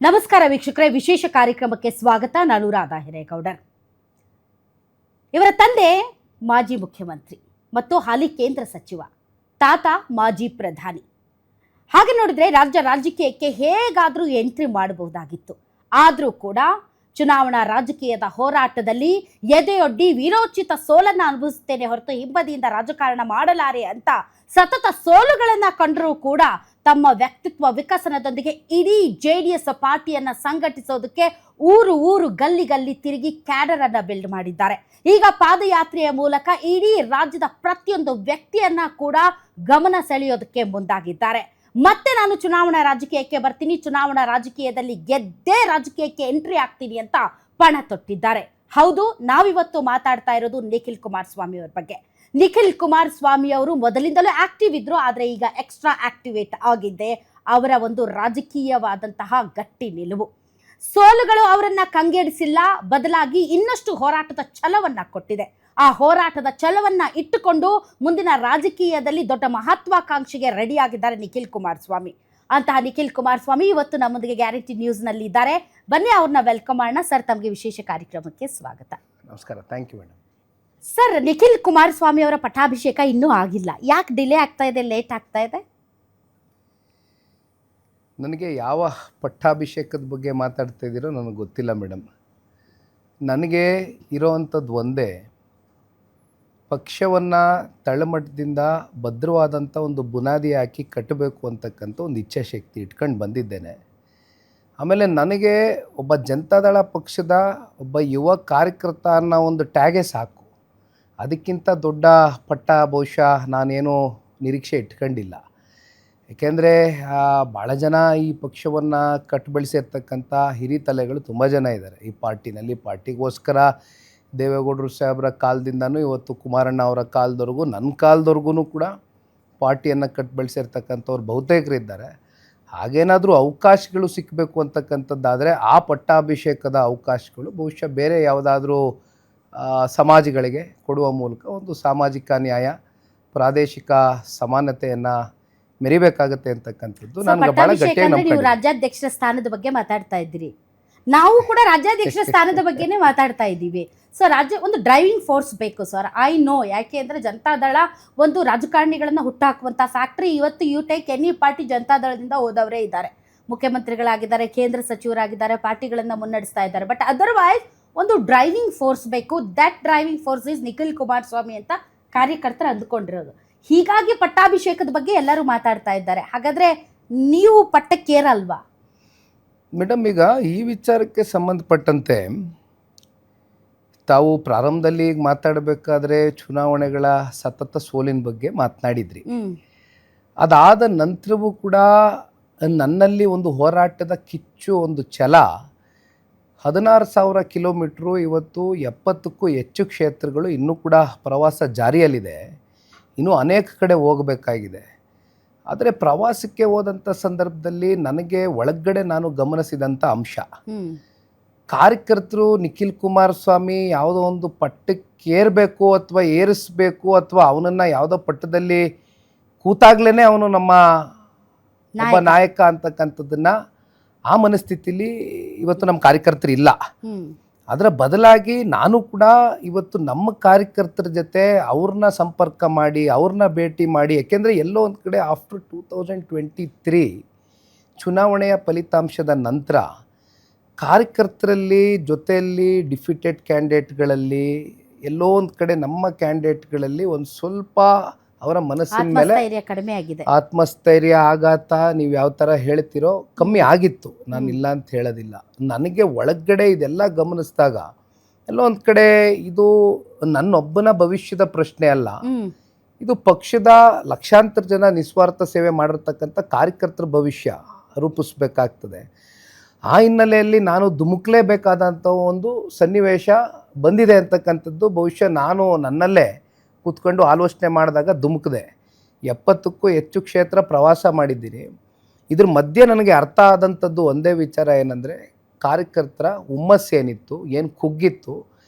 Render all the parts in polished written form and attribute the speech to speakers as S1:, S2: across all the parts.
S1: ನಮಸ್ಕಾರ ವೀಕ್ಷಕರೇ, ವಿಶೇಷ ಕಾರ್ಯಕ್ರಮಕ್ಕೆ ಸ್ವಾಗತ. ನಾನು ರಾಧಾ ಹಿರೇಗೌಡರ್. ಇವರ ತಂದೆ ಮಾಜಿ ಮುಖ್ಯಮಂತ್ರಿ ಮತ್ತು ಹಾಲಿ ಕೇಂದ್ರ ಸಚಿವ, ತಾತ ಮಾಜಿ ಪ್ರಧಾನಿ. ಹಾಗೆ ನೋಡಿದ್ರೆ ರಾಜಕೀಯಕ್ಕೆ ಹೇಗಾದರೂ ಎಂಟ್ರಿ ಮಾಡಬಹುದಾಗಿತ್ತು. ಆದರೂ ಕೂಡ ಚುನಾವಣಾ ರಾಜಕೀಯದ ಹೋರಾಟದಲ್ಲಿ ಎದೆಯೊಡ್ಡಿ ವೀರೋಚಿತ ಸೋಲನ್ನು ಅನುಭವಿಸುತ್ತೇನೆ ಹೊರತು ಹಿಂಬದಿಯಿಂದ ರಾಜಕಾರಣ ಮಾಡಲಾರೆ ಅಂತ ಸತತ ಸೋಲುಗಳನ್ನು ಕಂಡರೂ ಕೂಡ ತಮ್ಮ ವ್ಯಕ್ತಿತ್ವ ವಿಕಸನದೊಂದಿಗೆ ಇಡೀ JDS ಪಾರ್ಟಿಯನ್ನು ಸಂಘಟಿಸೋದಕ್ಕೆ ಊರು ಗಲ್ಲಿ ತಿರುಗಿ ಕ್ಯಾಡರ್ ಅನ್ನು ಬಿಲ್ಡ್ ಮಾಡಿದ್ದಾರೆ. ಈಗ ಪಾದಯಾತ್ರೆಯ ಮೂಲಕ ಇಡೀ ರಾಜ್ಯದ ಪ್ರತಿಯೊಂದು ವ್ಯಕ್ತಿಯನ್ನ ಕೂಡ ಗಮನ ಸೆಳೆಯೋದಕ್ಕೆ ಮುಂದಾಗಿದ್ದಾರೆ. ಮತ್ತೆ ನಾನು ಚುನಾವಣಾ ರಾಜಕೀಯಕ್ಕೆ ಬರ್ತೀನಿ, ಚುನಾವಣಾ ರಾಜಕೀಯದಲ್ಲಿ ಗೆದ್ದೇ ರಾಜಕೀಯಕ್ಕೆ ಎಂಟ್ರಿ ಆಗ್ತೀನಿ ಅಂತ ಪಣ ತೊಟ್ಟಿದ್ದಾರೆ. ಹೌದು, ನಾವಿವತ್ತು ಮಾತಾಡ್ತಾ ಇರೋದು ನಿಖಿಲ್ ಕುಮಾರಸ್ವಾಮಿ ಅವರ ಬಗ್ಗೆ. ನಿಖಿಲ್ ಕುಮಾರಸ್ವಾಮಿ ಅವರು ಮೊದಲಿಂದಲೂ ಆಕ್ಟಿವ್ ಇದ್ರು, ಆದರೆ ಈಗ ಎಕ್ಸ್ಟ್ರಾ ಆಕ್ಟಿವೇಟ್ ಆಗಿದ್ದೆ ಅವರ ಒಂದು ರಾಜಕೀಯವಾದಂತಹ ಗಟ್ಟಿ ನಿಲುವು. ಸೋಲುಗಳು ಅವರನ್ನ ಕಂಗೆಡಿಸಿಲ್ಲ, ಬದಲಾಗಿ ಇನ್ನಷ್ಟು ಹೋರಾಟದ ಛಲವನ್ನ ಕೊಟ್ಟಿದೆ. ಆ ಹೋರಾಟದ ಛಲವನ್ನ ಇಟ್ಟುಕೊಂಡು ಮುಂದಿನ ರಾಜಕೀಯದಲ್ಲಿ ದೊಡ್ಡ ಮಹತ್ವಾಕಾಂಕ್ಷೆಗೆ ರೆಡಿ ಆಗಿದ್ದಾರೆ ನಿಖಿಲ್ ಕುಮಾರಸ್ವಾಮಿ. ಅಂತಹ ನಿಖಿಲ್ ಕುಮಾರಸ್ವಾಮಿ ಇವತ್ತು ನಮ್ಮೊಂದಿಗೆ ಗ್ಯಾರಂಟಿ ನ್ಯೂಸ್ನಲ್ಲಿ ಇದ್ದಾರೆ. ಬನ್ನಿ ಅವ್ರನ್ನ ವೆಲ್ಕಮ್ ಮಾಡೋಣ. ಸರ್, ತಮಗೆ ವಿಶೇಷ ಕಾರ್ಯಕ್ರಮಕ್ಕೆ ಸ್ವಾಗತ.
S2: ನಮಸ್ಕಾರ. Thank you madam.
S1: Sir, Nikhil Kumaraswamy ಅವರ ಪಟ್ಟಾಭಿಷೇಕ ಇನ್ನೂ ಆಗಿಲ್ಲ, ಯಾಕೆ ಡಿಲೇ ಆಗ್ತಾ ಇದೆ, ಲೇಟ್ ಆಗ್ತಾ ಇದೆ?
S2: ನನಗೆ ಯಾವ ಪಟ್ಟಾಭಿಷೇಕದ ಬಗ್ಗೆ ಮಾತಾಡ್ತಾ ಇದ್ದೀರೋ ನನಗೆ ಗೊತ್ತಿಲ್ಲ ಮೇಡಮ್. ನನಗೆ ಇರೋವಂಥದ್ದು ಒಂದೇ, ಪಕ್ಷವನ್ನು ತಳಮಟ್ಟದಿಂದ ಭದ್ರವಾದಂಥ ಒಂದು ಬುನಾದಿ ಹಾಕಿ ಕಟ್ಟಬೇಕು ಅಂತಕ್ಕಂಥ ಒಂದು ಇಚ್ಛಾಶಕ್ತಿ ಇಟ್ಕೊಂಡು ಬಂದಿದ್ದೇನೆ. ಆಮೇಲೆ ನನಗೆ ಒಬ್ಬ ಜನತಾದಳ ಪಕ್ಷದ ಒಬ್ಬ ಯುವ ಕಾರ್ಯಕರ್ತ ಅನ್ನೋ ಒಂದು ಟ್ಯಾಗೇ ಸಾಕು. ಅದಕ್ಕಿಂತ ದೊಡ್ಡ ಪಟ್ಟ ಬಹುಶಃ ನಾನೇನು ನಿರೀಕ್ಷೆ ಇಟ್ಕೊಂಡಿಲ್ಲ. ಏಕೆಂದರೆ ಭಾಳ ಜನ ಈ ಪಕ್ಷವನ್ನು ಕಟ್ಟು ಬೆಳೆಸಿರ್ತಕ್ಕಂಥ ಹಿರಿತಲೆಗಳು ತುಂಬ ಜನ ಇದ್ದಾರೆ ಈ ಪಾರ್ಟಿನಲ್ಲಿ. ಪಾರ್ಟಿಗೋಸ್ಕರ ದೇವೇಗೌಡರು ಸಾಹೇಬರ ಕಾಲದಿಂದನೂ ಇವತ್ತು ಕುಮಾರಣ್ಣ ಅವರ ಕಾಲದವರೆಗೂ ನನ್ನ ಕಾಲದವರೆಗೂ ಕೂಡ ಪಾರ್ಟಿಯನ್ನು ಕಟ್ಟು ಬೆಳೆಸಿರ್ತಕ್ಕಂಥವ್ರು ಬಹುತೇಕರಿದ್ದಾರೆ. ಹಾಗೇನಾದರೂ ಅವಕಾಶಗಳು ಸಿಕ್ಕಬೇಕು ಅಂತಕ್ಕಂಥದ್ದಾದರೆ ಆ ಪಟ್ಟಾಭಿಷೇಕದ ಅವಕಾಶಗಳು ಬಹುಶಃ ಬೇರೆ ಯಾವುದಾದ್ರೂ ಸಮಾಜಗಳಿಗೆ ಕೊಡುವ ಮೂಲಕ ಒಂದು ಸಾಮಾಜಿಕ ನ್ಯಾಯ, ಪ್ರಾದೇಶಿಕ ಸಮಾನತೆಯನ್ನು ಮೆರಿಬೇಕಾಗತ್ತೆ ಅಂತಕ್ಕಂಥದ್ದು ನನಗೆ ಬಹಳ ಗಟ್ಟಿಯಾಗಿ ನಂಬಿಕೆ.
S1: ನೀವು ರಾಜ್ಯಾಧ್ಯಕ್ಷರ ಸ್ಥಾನದ ಬಗ್ಗೆ ಮಾತಾಡ್ತಾ ಇದ್ದೀರಿ, ನಾವು ಕೂಡ ರಾಜ್ಯಾಧ್ಯಕ್ಷರ ಸ್ಥಾನದ ಬಗ್ಗೆನೇ ಮಾತಾಡ್ತಾ ಇದ್ದೀವಿ. ಸೊ ಒಂದು ಡ್ರೈವಿಂಗ್ ಫೋರ್ಸ್ ಬೇಕು ಸರ್. ಐ ನೋ, ಯಾಕೆ ಅಂದರೆ ಜನತಾದಳ ಒಂದು ರಾಜಕಾರಣಿಗಳನ್ನು ಹುಟ್ಟಾಕುವಂಥ ಫ್ಯಾಕ್ಟ್ರಿ. ಇವತ್ತು ಯು ಟೇಕ್ ಎನಿ ಪಾರ್ಟಿ, ಜನತಾದಳದಿಂದ ಹೋದವರೇ ಇದ್ದಾರೆ, ಮುಖ್ಯಮಂತ್ರಿಗಳಾಗಿದ್ದಾರೆ, ಕೇಂದ್ರ ಸಚಿವರಾಗಿದ್ದಾರೆ, ಪಾರ್ಟಿಗಳನ್ನು ಮುನ್ನಡೆಸ್ತಾ ಇದ್ದಾರೆ. ಬಟ್ ಅದರ್ವೈಸ್ ಒಂದು ಡ್ರೈವಿಂಗ್ ಫೋರ್ಸ್ ಬೇಕು. That driving force is Nikhil Kumaraswamy ಅಂತ ಕಾರ್ಯಕರ್ತರು ಅಂದುಕೊಂಡಿರೋದು. ಹೀಗಾಗಿ ಪಟ್ಟಾಭಿಷೇಕದ ಬಗ್ಗೆ ಎಲ್ಲರೂ ಮಾತಾಡ್ತಾ ಇದ್ದಾರೆ. ಹಾಗಾದರೆ ನೀವು ಪಟ್ಟಕ್ಕೇರಲ್ವಾ
S2: ಮೇಡಮ್? ಈಗ ಈ ವಿಚಾರಕ್ಕೆ ಸಂಬಂಧಪಟ್ಟಂತೆ ತಾವು ಪ್ರಾರಂಭದಲ್ಲಿ ಮಾತಾಡಬೇಕಾದ್ರೆ ಚುನಾವಣೆಗಳ ಸತತ ಸೋಲಿನ ಬಗ್ಗೆ ಮಾತನಾಡಿದ್ರಿ. ಅದಾದ ನಂತರವೂ ಕೂಡ ನನ್ನಲ್ಲಿ ಒಂದು ಹೋರಾಟದ ಕಿಚ್ಚು, ಒಂದು ಛಲ. 16,000 ಕಿಲೋಮೀಟ್ರು, ಇವತ್ತು 70ಕ್ಕೂ ಹೆಚ್ಚು ಕ್ಷೇತ್ರಗಳು ಇನ್ನೂ ಕೂಡ ಪ್ರವಾಸ ಜಾರಿಯಲ್ಲಿದೆ. ಇನ್ನೂ ಅನೇಕ ಕಡೆ ಹೋಗಬೇಕಾಗಿದೆ. ಆದರೆ ಪ್ರವಾಸಕ್ಕೆ ಹೋದಂಥ ಸಂದರ್ಭದಲ್ಲಿ ನನಗೆ ಒಳಗಡೆ ನಾನು ಗಮನಿಸಿದಂಥ ಅಂಶ, ಕಾರ್ಯಕರ್ತರು ನಿಖಿಲ್ ಕುಮಾರಸ್ವಾಮಿ ಯಾವುದೋ ಒಂದು ಪಟ್ಟಕ್ಕೆ ಏರಬೇಕು ಅಥವಾ ಏರಿಸಬೇಕು ಅಥವಾ ಅವನನ್ನು ಯಾವುದೋ ಪಟ್ಟದಲ್ಲಿ ಕೂತಾಗ್ಲೇ ಅವನು ನಮ್ಮ ಒಬ್ಬ ನಾಯಕ ಅಂತಕ್ಕಂಥದ್ದನ್ನು ಆ ಮನಸ್ಥಿತಿಲಿ ಇವತ್ತು ನಮ್ಮ ಕಾರ್ಯಕರ್ತರು ಇಲ್ಲ. ಅದರ ಬದಲಾಗಿ ನಾನು ಕೂಡ ಇವತ್ತು ನಮ್ಮ ಕಾರ್ಯಕರ್ತರ ಜೊತೆ ಅವ್ರನ್ನ ಸಂಪರ್ಕ ಮಾಡಿ, ಅವ್ರನ್ನ ಭೇಟಿ ಮಾಡಿ, ಯಾಕೆಂದರೆ ಎಲ್ಲೋ ಒಂದು ಕಡೆ ಆಫ್ಟರ್ 2023 ಚುನಾವಣೆಯ ಫಲಿತಾಂಶದ ನಂತರ ಕಾರ್ಯಕರ್ತರಲ್ಲಿ ಜೊತೆಯಲ್ಲಿ ಡಿಫಿಟೆಡ್ ಕ್ಯಾಂಡಿಡೇಟ್ಗಳಲ್ಲಿ ಎಲ್ಲೋ ಒಂದು ಕಡೆ ನಮ್ಮ ಕ್ಯಾಂಡಿಡೇಟ್ಗಳಲ್ಲಿ ಒಂದು ಸ್ವಲ್ಪ ಅವರ ಮನಸ್ಸಿನ ಮೇಲೆ
S1: ಕಡಿಮೆ ಆಗಿದೆ.
S2: ಆತ್ಮಸ್ಥೈರ್ಯ, ಆಘಾತ, ನೀವು ಯಾವ ಥರ ಹೇಳ್ತಿರೋ ಕಮ್ಮಿ ಆಗಿತ್ತು, ನಾನು ಇಲ್ಲ ಅಂತ ಹೇಳೋದಿಲ್ಲ. ನನಗೆ ಒಳಗಡೆ ಇದೆಲ್ಲ ಗಮನಿಸಿದಾಗ ಎಲ್ಲೋ ಒಂದು ಕಡೆ ಇದು ನನ್ನೊಬ್ಬನ ಭವಿಷ್ಯದ ಪ್ರಶ್ನೆ ಅಲ್ಲ, ಇದು ಪಕ್ಷದ ಲಕ್ಷಾಂತರ ಜನ ನಿಸ್ವಾರ್ಥ ಸೇವೆ ಮಾಡಿರ್ತಕ್ಕಂಥ ಕಾರ್ಯಕರ್ತರ ಭವಿಷ್ಯ ರೂಪಿಸ್ಬೇಕಾಗ್ತದೆ. ಆ ಹಿನ್ನೆಲೆಯಲ್ಲಿ ನಾನು ಧುಮುಕ್ಲೇಬೇಕಾದಂಥ ಒಂದು ಸನ್ನಿವೇಶ ಬಂದಿದೆ ಅಂತಕ್ಕಂಥದ್ದು ಬಹುಶಃ ನಾನು ನನ್ನಲ್ಲೇ ಕೂತ್ಕೊಂಡು ಆಲೋಚನೆ ಮಾಡಿದಾಗ ಧುಮುಕಿದೆ. 70ಕ್ಕೂ ಹೆಚ್ಚು ಕ್ಷೇತ್ರ ಪ್ರವಾಸ ಮಾಡಿದ್ದೀನಿ. ಇದ್ರ ಮಧ್ಯೆ ನನಗೆ ಅರ್ಥ ಆದಂಥದ್ದು ಒಂದೇ ವಿಚಾರ ಏನಂದರೆ, ಕಾರ್ಯಕರ್ತರ ಹುಮ್ಮಸ್ಸೇನಿತ್ತು, ಏನು ಕುಗ್ಗಿತ್ತು,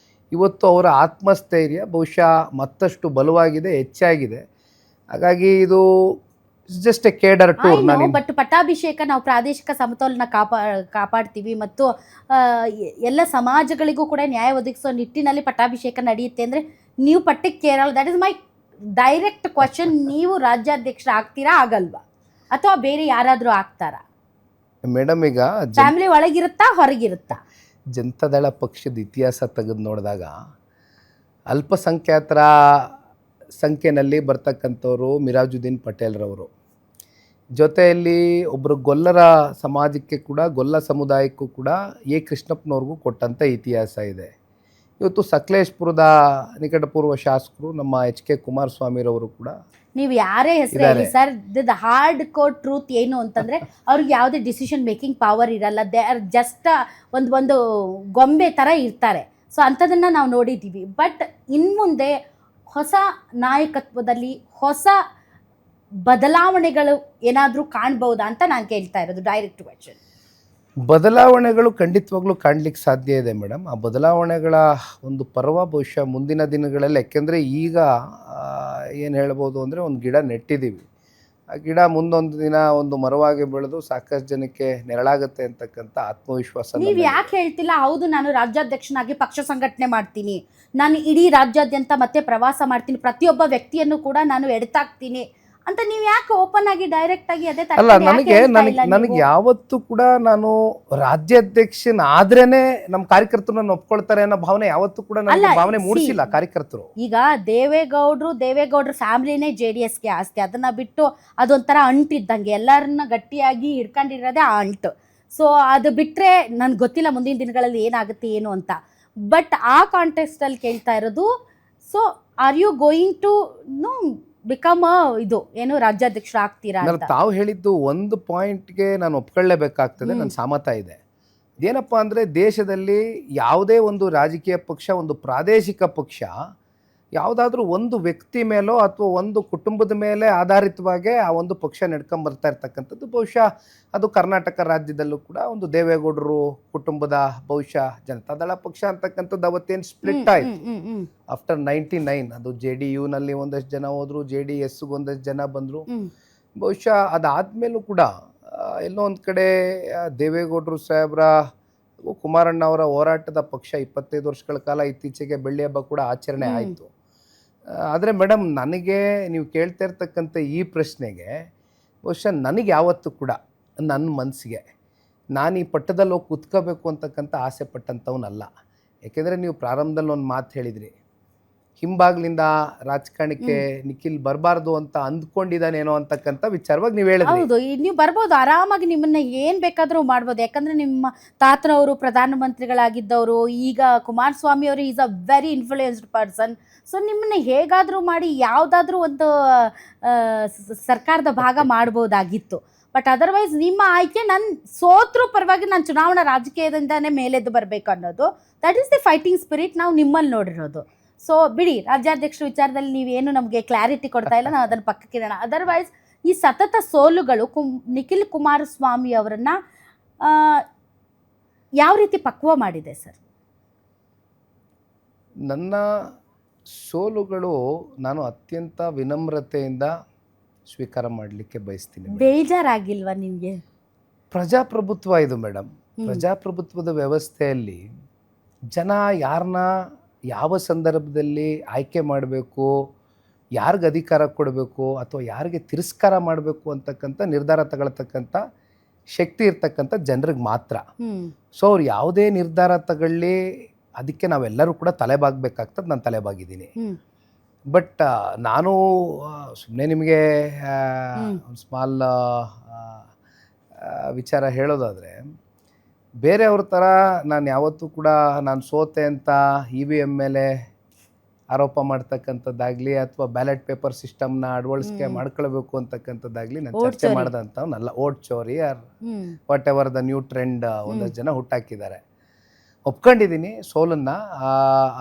S2: ಇವತ್ತು ಅವರ ಆತ್ಮಸ್ಥೈರ್ಯ ಬಹುಶಃ ಮತ್ತಷ್ಟು ಬಲವಾಗಿದೆ, ಹೆಚ್ಚಾಗಿದೆ. ಹಾಗಾಗಿ ಇದು ಜಸ್ಟ್ ಎ ಕೇಡರ್ ಟೂರ್. ನಾನು
S1: ಬಟ್ ಪಟ್ಟಾಭಿಷೇಕ ನಾವು ಪ್ರಾದೇಶಿಕ ಸಮತೋಲನ ಕಾಪಾಡ್ತೀವಿ ಮತ್ತು ಎಲ್ಲ ಸಮಾಜಗಳಿಗೂ ಕೂಡ ನ್ಯಾಯ ಒದಗಿಸೋ ನಿಟ್ಟಿನಲ್ಲಿ ಪಟ್ಟಾಭಿಷೇಕ ನಡೆಯುತ್ತೆ ಅಂದರೆ ನೀವು ಪಟ್ಟಕ್ಕೆ Kerala, that is my direct question. ನೀವು ರಾಜ್ಯಾಧ್ಯಕ್ಷ ಆಗ್ತೀರಾ ಆಗಲ್ವಾ, ಅಥವಾ ಬೇರೆ ಯಾರಾದರೂ ಆಗ್ತಾರಾ?
S2: ಮೇಡಮ್ ಈಗ
S1: ಫ್ಯಾಮಿಲಿ ಒಳಗಿರುತ್ತಾ ಹೊರಗಿರುತ್ತಾ?
S2: ಜನತಾದಳ ಪಕ್ಷದ ಇತಿಹಾಸ ತೆಗೆದು ನೋಡಿದಾಗ ಅಲ್ಪಸಂಖ್ಯಾತರ ಸಂಖ್ಯೆಯಲ್ಲಿ ಬರ್ತಕ್ಕಂಥವ್ರು ಮಿರಾಜುದ್ದೀನ್ ಪಟೇಲ್ರವರು, ಜೊತೆಯಲ್ಲಿ ಒಬ್ಬರು ಗೊಲ್ಲರ ಸಮಾಜಕ್ಕೆ ಕೂಡ, ಗೊಲ್ಲ ಸಮುದಾಯಕ್ಕೂ ಕೂಡ ಎ ಕೃಷ್ಣಪ್ಪನವ್ರಿಗೂ ಕೊಟ್ಟಂಥ ಇತಿಹಾಸ ಇದೆ. ಇವತ್ತು ಸಕಲೇಶ್ಪುರದ ನಿಕಟಪೂರ್ವ ಶಾಸಕರು ನಮ್ಮ ಎಚ್ ಕೆ ಕುಮಾರಸ್ವಾಮಿರವರು ಕೂಡ,
S1: ನೀವು ಯಾರೇ ಹೆಸರು ಹೇಳಿ sir, the hard core truth ಏನು ಅಂತಂದರೆ ಅವ್ರಿಗೆ ಯಾವುದೇ ಡಿಸಿಷನ್ ಮೇಕಿಂಗ್ ಪವರ್ ಇರಲ್ಲ. ದೇ ಆರ್ ಜಸ್ಟ್ ಒಂದು ಗೊಂಬೆ ಥರ ಇರ್ತಾರೆ. ಸೊ ಅಂಥದನ್ನು ನಾವು ನೋಡಿದ್ದೀವಿ. ಬಟ್ ಇನ್ಮುಂದೆ ಹೊಸ ನಾಯಕತ್ವದಲ್ಲಿ ಹೊಸ ಬದಲಾವಣೆಗಳು ಏನಾದರೂ ಕಾಣ್ಬೋದಾ ಅಂತ ನಾನು ಕೇಳ್ತಾ ಇರೋದು, ಡೈರೆಕ್ಟ್ ಕ್ವೆಶ್ಚನ್.
S2: ಬದಲಾವಣೆಗಳು ಖಂಡಿತವಾಗ್ಲೂ ಕಾಣಲಿಕ್ಕೆ ಸಾಧ್ಯ ಇದೆ ಮೇಡಮ್. ಆ ಬದಲಾವಣೆಗಳ ಒಂದು ಪರ್ವ ಬಹುಶಃ ಮುಂದಿನ ದಿನಗಳಲ್ಲಿ, ಯಾಕೆಂದರೆ ಈಗ ಏನು ಹೇಳ್ಬೋದು ಅಂದರೆ ಒಂದು ಗಿಡ ನೆಟ್ಟಿದ್ದೀವಿ, ಆ ಗಿಡ ಮುಂದೊಂದು ದಿನ ಒಂದು ಮರವಾಗಿ ಬೆಳೆದು ಸಾಕಷ್ಟು ಜನಕ್ಕೆ ನೆರಳಾಗುತ್ತೆ ಅಂತಕ್ಕಂಥ ಆತ್ಮವಿಶ್ವಾಸ.
S1: ನೀವು ಯಾಕೆ ಹೇಳ್ತಿಲ್ಲ, ಹೌದು ನಾನು ರಾಜ್ಯಾಧ್ಯಕ್ಷನಾಗಿ ಪಕ್ಷ ಸಂಘಟನೆ ಮಾಡ್ತೀನಿ, ನಾನು ಇಡೀ ರಾಜ್ಯಾದ್ಯಂತ ಮತ್ತೆ ಪ್ರವಾಸ ಮಾಡ್ತೀನಿ, ಪ್ರತಿಯೊಬ್ಬ ವ್ಯಕ್ತಿಯನ್ನು ಕೂಡ ನಾನು ಎಡ್ತಾಕ್ತೀನಿ ಅಂತ ನೀವು ಯಾಕೆ ಓಪನ್ ಆಗಿ ಡೈರೆಕ್ಟ್ ಆಗಿ ಅದೇ
S2: ಅಲ್ಲ, ನನಗೆ ಯಾವತ್ತೂ ಕೂಡ ನಾನು ರಾಜ್ಯಾಧ್ಯಕ್ಷನಾದ್ರೇನೆ ನಮ್ಮ ಕಾರ್ಯಕರ್ತರು ನನ್ನ ಒಪ್ಕೊಳ್ತಾರೆ ಅನ್ನೋ ಭಾವನೆ ಯಾವತ್ತೂ ಕೂಡ ನನಗೆ ಭಾವನೆ ಮೂಡಿಸಿಲ್ಲ ಕಾರ್ಯಕರ್ತರು.
S1: ಈಗ ದೇವೇಗೌಡ್ರ ಫ್ಯಾಮಿಲಿನೇ JDSಗೆ ಆಸ್ತಿ, ಅದನ್ನ ಬಿಟ್ಟು ಅದೊಂಥರ ಅಂಟಿದ್ದಂಗೆ ಎಲ್ಲರನ್ನ ಗಟ್ಟಿಯಾಗಿ ಹಿಡ್ಕೊಂಡಿರೋದೇ ಆ ಅಂಟು. ಸೊ ಅದು ಬಿಟ್ಟರೆ ನನ್ಗೆ ಗೊತ್ತಿಲ್ಲ ಮುಂದಿನ ದಿನಗಳಲ್ಲಿ ಏನಾಗುತ್ತೆ ಏನು ಅಂತ. ಬಟ್ ಆ ಕಾಂಟೆಕ್ಸ್ಟಲ್ಲಿ ಕೇಳ್ತಾ ಇರೋದು, so are you going to become ಇದು ಏನು ರಾಜ್ಯಾಧ್ಯಕ್ಷ ಆಗ್ತೀರಾ ಅಂತ?
S2: ತಾವು ಹೇಳಿದ್ದು ಒಂದು ಪಾಯಿಂಟ್ಗೆ ನಾನು ಒಪ್ಕೊಳ್ಳೇಬೇಕಾಗ್ತದೆ, ನನ್ನ ಸಹಮತ ಇದೆ. ಏನಪ್ಪ ಅಂದರೆ ದೇಶದಲ್ಲಿ ಯಾವುದೇ ಒಂದು ರಾಜಕೀಯ ಪಕ್ಷ, ಒಂದು ಪ್ರಾದೇಶಿಕ ಪಕ್ಷ ಯಾವುದಾದ್ರೂ ಒಂದು ವ್ಯಕ್ತಿ ಮೇಲೋ ಅಥವಾ ಒಂದು ಕುಟುಂಬದ ಮೇಲೆ ಆಧಾರಿತವಾಗಿ ಆ ಒಂದು ಪಕ್ಷ ನಡ್ಕೊಂಬರ್ತಾ ಇರ್ತಕ್ಕಂಥದ್ದು. ಬಹುಶಃ ಅದು ಕರ್ನಾಟಕ ರಾಜ್ಯದಲ್ಲೂ ಕೂಡ ಒಂದು ದೇವೇಗೌಡರು ಕುಟುಂಬದ ಬಹುಶಃ ಜನತಾದಳ ಪಕ್ಷ ಅಂತಕ್ಕಂಥದ್ದು ಅವತ್ತೇನು ಸ್ಪ್ಲಿಟ್ ಆಯಿತು ಆಫ್ಟರ್ 99. ಅದು JDUನಲ್ಲಿ ಒಂದಷ್ಟು ಜನ ಹೋದರು, JDSಗೆ ಒಂದಷ್ಟು ಜನ ಬಂದರು. ಬಹುಶಃ ಅದಾದಮೇಲೂ ಕೂಡ ಎಲ್ಲೋ ಒಂದು ಕಡೆ ದೇವೇಗೌಡರು ಸಾಹೇಬ್ರ, ಕುಮಾರಣ್ಣ ಅವರ ಹೋರಾಟದ ಪಕ್ಷ 25 ವರ್ಷಗಳ ಕಾಲ ಇತ್ತೀಚೆಗೆ ಬೆಳ್ಳಿ ಹಬ್ಬ ಕೂಡ ಆಚರಣೆ ಆಯಿತು. ಆದರೆ ಮೇಡಮ್, ನನಗೆ ನೀವು ಕೇಳ್ತಾ ಇರ್ತಕ್ಕಂಥ ಈ ಪ್ರಶ್ನೆಗೆ ಬಹುಶಃ ನನಗೆ ಯಾವತ್ತೂ ಕೂಡ ನನ್ನ ಮನಸ್ಸಿಗೆ ನಾನು ಈ ಪಟ್ಟದಲ್ಲಿ ಹೋಗಿ ಕುತ್ಕೋಬೇಕು ಅಂತಕ್ಕಂಥ ಆಸೆ ಪಟ್ಟಂಥವನಲ್ಲ. ಯಾಕೆಂದರೆ ನೀವು ಪ್ರಾರಂಭದಲ್ಲಿ ಒಂದು ಮಾತು ಹೇಳಿದ್ರಿ, ಹಿಂಬಾಗ್ಲಿಂದ ರಾಜಕಾರಣಕ್ಕೆ ನಿಖಿಲ್ ಬರಬಾರ್ದು ಅಂತ ಅಂದ್ಕೊಂಡಿದ್ದಾನೇನೋ ಅಂತಕ್ಕಂಥ ವಿಚಾರವಾಗಿ ನೀವು ಹೇಳಿದ್ರಿ.
S1: ಹೌದು, ನೀವು ಬರ್ಬೋದು ಆರಾಮಾಗಿ, ನಿಮ್ಮನ್ನ ಏನು ಬೇಕಾದರೂ ಮಾಡ್ಬೋದು. ಯಾಕಂದರೆ ನಿಮ್ಮ ತಾತನವರು ಪ್ರಧಾನಮಂತ್ರಿಗಳಾಗಿದ್ದವರು, ಈಗ ಕುಮಾರಸ್ವಾಮಿ ಅವರು is a very influenced person. So ನಿಮ್ಮನ್ನ ಹೇಗಾದರೂ ಮಾಡಿ ಯಾವುದಾದ್ರೂ ಒಂದು ಸರ್ಕಾರದ ಭಾಗ ಮಾಡ್ಬೋದಾಗಿತ್ತು. ಬಟ್ ಅದರ್ವೈಸ್ ನಿಮ್ಮ ಆಯ್ಕೆ, ನಾನು ಸೋತ್ರೂ ಪರವಾಗಿ ನಾನು ಚುನಾವಣಾ ರಾಜಕೀಯದಿಂದನೇ ಮೇಲೆದ್ದು ಬರಬೇಕು ಅನ್ನೋದು, that is the fighting spirit ನಾವು ನಿಮ್ಮಲ್ಲಿ ನೋಡಿರೋದು. ಸೊ ಬಿಡಿ, ರಾಜ್ಯಾಧ್ಯಕ್ಷರ ವಿಚಾರದಲ್ಲಿ ನೀವೇನು ನಮಗೆ ಕ್ಲಾರಿಟಿ ಕೊಡ್ತಾ ಇಲ್ಲ, ನಾವು ಅದನ್ನು ಪಕ್ಕಕ್ಕೆ ಇಡೋಣ. ಅದರ್ವೈಸ್ ಈ ಸತತ ಸೋಲುಗಳು ನಿಖಿಲ್ ಕುಮಾರಸ್ವಾಮಿ ಅವರನ್ನು ಯಾವ ರೀತಿ ಪಕ್ವ ಮಾಡಿದೆ ಸರ್?
S2: ನನ್ನ ಸೋಲುಗಳು ನಾನು ಅತ್ಯಂತ ವಿನಮ್ರತೆಯಿಂದ ಸ್ವೀಕಾರ ಮಾಡಲಿಕ್ಕೆ ಬಯಸ್ತೀನಿ.
S1: ಬೇಜಾರಾಗಿಲ್ವಾ ನಿಮಗೆ?
S2: ಪ್ರಜಾಪ್ರಭುತ್ವ ಇದು ಮೇಡಮ್. ಪ್ರಜಾಪ್ರಭುತ್ವದ ವ್ಯವಸ್ಥೆಯಲ್ಲಿ ಜನ ಯಾರನ್ನ ಯಾವ ಸಂದರ್ಭದಲ್ಲಿ ಆಯ್ಕೆ ಮಾಡಬೇಕು, ಯಾರಿಗೆ ಅಧಿಕಾರ ಕೊಡಬೇಕು ಅಥವಾ ಯಾರಿಗೆ ತಿರಸ್ಕಾರ ಮಾಡಬೇಕು ಅಂತಕ್ಕಂಥ ನಿರ್ಧಾರ ತಗೊಳ್ತಕ್ಕಂಥ ಶಕ್ತಿ ಇರ್ತಕ್ಕಂಥ ಜನರಿಗೆ ಮಾತ್ರ. ಸೊ ಅವ್ರು ಯಾವುದೇ ನಿರ್ಧಾರ ತಗೊಳ್ಳಿ, ಅದಕ್ಕೆ ನಾವೆಲ್ಲರೂ ಕೂಡ ತಲೆಬಾಗಬೇಕಾಗ್ತದೆ. ನಾನು ತಲೆಬಾಗಿದ್ದೀನಿ. ಬಟ್ ನಾನು ಸುಮ್ಮನೆ ನಿಮಗೆ ಒಂದು ಸ್ಮಾಲ್ ವಿಚಾರ ಹೇಳೋದಾದರೆ, ಬೇರೆಯವ್ರ ಥರ ನಾನು ಯಾವತ್ತೂ ಕೂಡ ನಾನು ಸೋತೆ ಅಂತ EVM ಮೇಲೆ ಆರೋಪ ಮಾಡ್ತಕ್ಕಂಥದ್ದಾಗಲಿ ಅಥವಾ ಬ್ಯಾಲೆಟ್ ಪೇಪರ್ ಸಿಸ್ಟಮ್ನ ಅಳವಡಿಕೆ ಮಾಡ್ಕೊಳ್ಬೇಕು ಅಂತಕ್ಕಂಥದ್ದಾಗಲಿ ನಾನು ಚರ್ಚೆ ಮಾಡಿದಂಥವ್ನಲ್ಲ. ಓಟ್ ಚೋರಿ or whatever the new trend ಒಂದಷ್ಟು ಜನ ಹುಟ್ಟಾಕಿದ್ದಾರೆ. ಒಪ್ಕೊಂಡಿದ್ದೀನಿ ಸೋಲನ್ನು.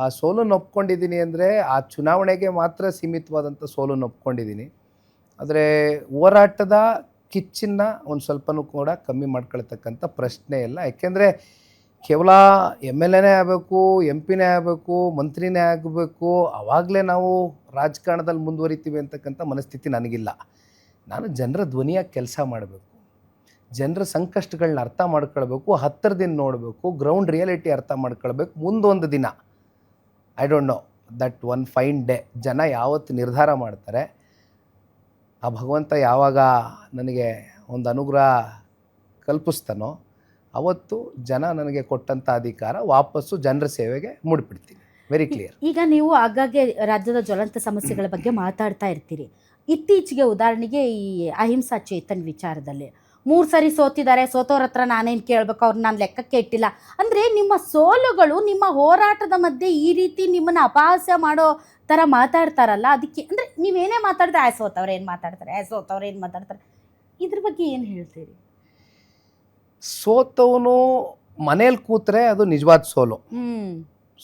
S2: ಆ ಸೋಲನ್ನು ಒಪ್ಕೊಂಡಿದ್ದೀನಿ ಅಂದರೆ ಆ ಚುನಾವಣೆಗೆ ಮಾತ್ರ ಸೀಮಿತವಾದಂಥ ಸೋಲನ್ನು ಒಪ್ಕೊಂಡಿದ್ದೀನಿ. ಆದರೆ ಹೋರಾಟದ ಕಿಚ್ಚನ್ನು ಒಂದು ಸ್ವಲ್ಪನೂ ಕೂಡ ಕಮ್ಮಿ ಮಾಡ್ಕೊಳ್ತಕ್ಕಂಥ ಪ್ರಶ್ನೆ ಇಲ್ಲ. ಯಾಕೆಂದರೆ ಕೇವಲ MLAನೇ ಆಗಬೇಕು, MP ಆಗಬೇಕು, ಮಂತ್ರಿನೇ ಆಗಬೇಕು, ಆವಾಗಲೇ ನಾವು ರಾಜಕಾರಣದಲ್ಲಿ ಮುಂದುವರಿತೀವಿ ಅಂತಕ್ಕಂಥ ಮನಸ್ಥಿತಿ ನನಗಿಲ್ಲ. ನಾನು ಜನರ ಧ್ವನಿಯಾಗಿ ಕೆಲಸ ಮಾಡಬೇಕು, ಜನರ ಸಂಕಷ್ಟಗಳನ್ನ ಅರ್ಥ ಮಾಡ್ಕೊಳ್ಬೇಕು, ಹತ್ತಿರದಿಂದ ನೋಡಬೇಕು, ಗ್ರೌಂಡ್ ರಿಯಾಲಿಟಿ ಅರ್ಥ ಮಾಡ್ಕೊಳ್ಬೇಕು. ಮುಂದೊಂದು ದಿನ I don't know that one fine day ಜನ ಯಾವತ್ತು ನಿರ್ಧಾರ ಮಾಡ್ತಾರೆ, ಆ ಭಗವಂತ ಯಾವಾಗ ನನಗೆ ಒಂದು ಅನುಗ್ರಹ ಕಲ್ಪಿಸ್ತಾನೋ ಅವತ್ತು ಜನ ನನಗೆ ಕೊಟ್ಟಂಥ ಅಧಿಕಾರ ವಾಪಸ್ಸು ಜನರ ಸೇವೆಗೆ ಮುಡಿಪಿಡ್ತೀನಿ. Very clear.
S1: ಈಗ ನೀವು ಆಗಾಗ್ಗೆ ರಾಜ್ಯದ ಜ್ವಲಂತ ಸಮಸ್ಯೆಗಳ ಬಗ್ಗೆ ಮಾತಾಡ್ತಾ ಇರ್ತೀರಿ. ಇತ್ತೀಚೆಗೆ ಉದಾಹರಣೆಗೆ ಈ ಅಹಿಂಸಾ ಚೇತನ್ ವಿಚಾರದಲ್ಲಿ 3 ಸರಿ ಸೋತಿದ್ದಾರೆ, ಸೋತೋರ ಹತ್ರ ನಾನೇನು ಕೇಳಬೇಕು, ಅವ್ರು ನಾನು ಲೆಕ್ಕಕ್ಕೆ ಇಟ್ಟಿಲ್ಲ ಅಂದರೆ ನಿಮ್ಮ ಸೋಲುಗಳು ನಿಮ್ಮ ಹೋರಾಟದ ಮಧ್ಯೆ ಈ ರೀತಿ ನಿಮ್ಮನ್ನು ಅಪಹಾಸ್ಯ ಮಾಡೋ ಥರ ಮಾತಾಡ್ತಾರಲ್ಲ, ಅದಕ್ಕೆ ಅಂದರೆ ನೀವೇನೇ ಮಾತಾಡಿದ್ರೆ ಸೋತವ್ರು ಏನು ಮಾತಾಡ್ತಾರೆ, ಸೋತವ್ರು ಏನು ಮಾತಾಡ್ತಾರೆ, ಇದ್ರ ಬಗ್ಗೆ ಏನು ಹೇಳ್ತೀರಿ?
S2: ಸೋತವನು ಮನೇಲಿ ಕೂತ್ರೆ ಅದು ನಿಜವಾದ ಸೋಲು.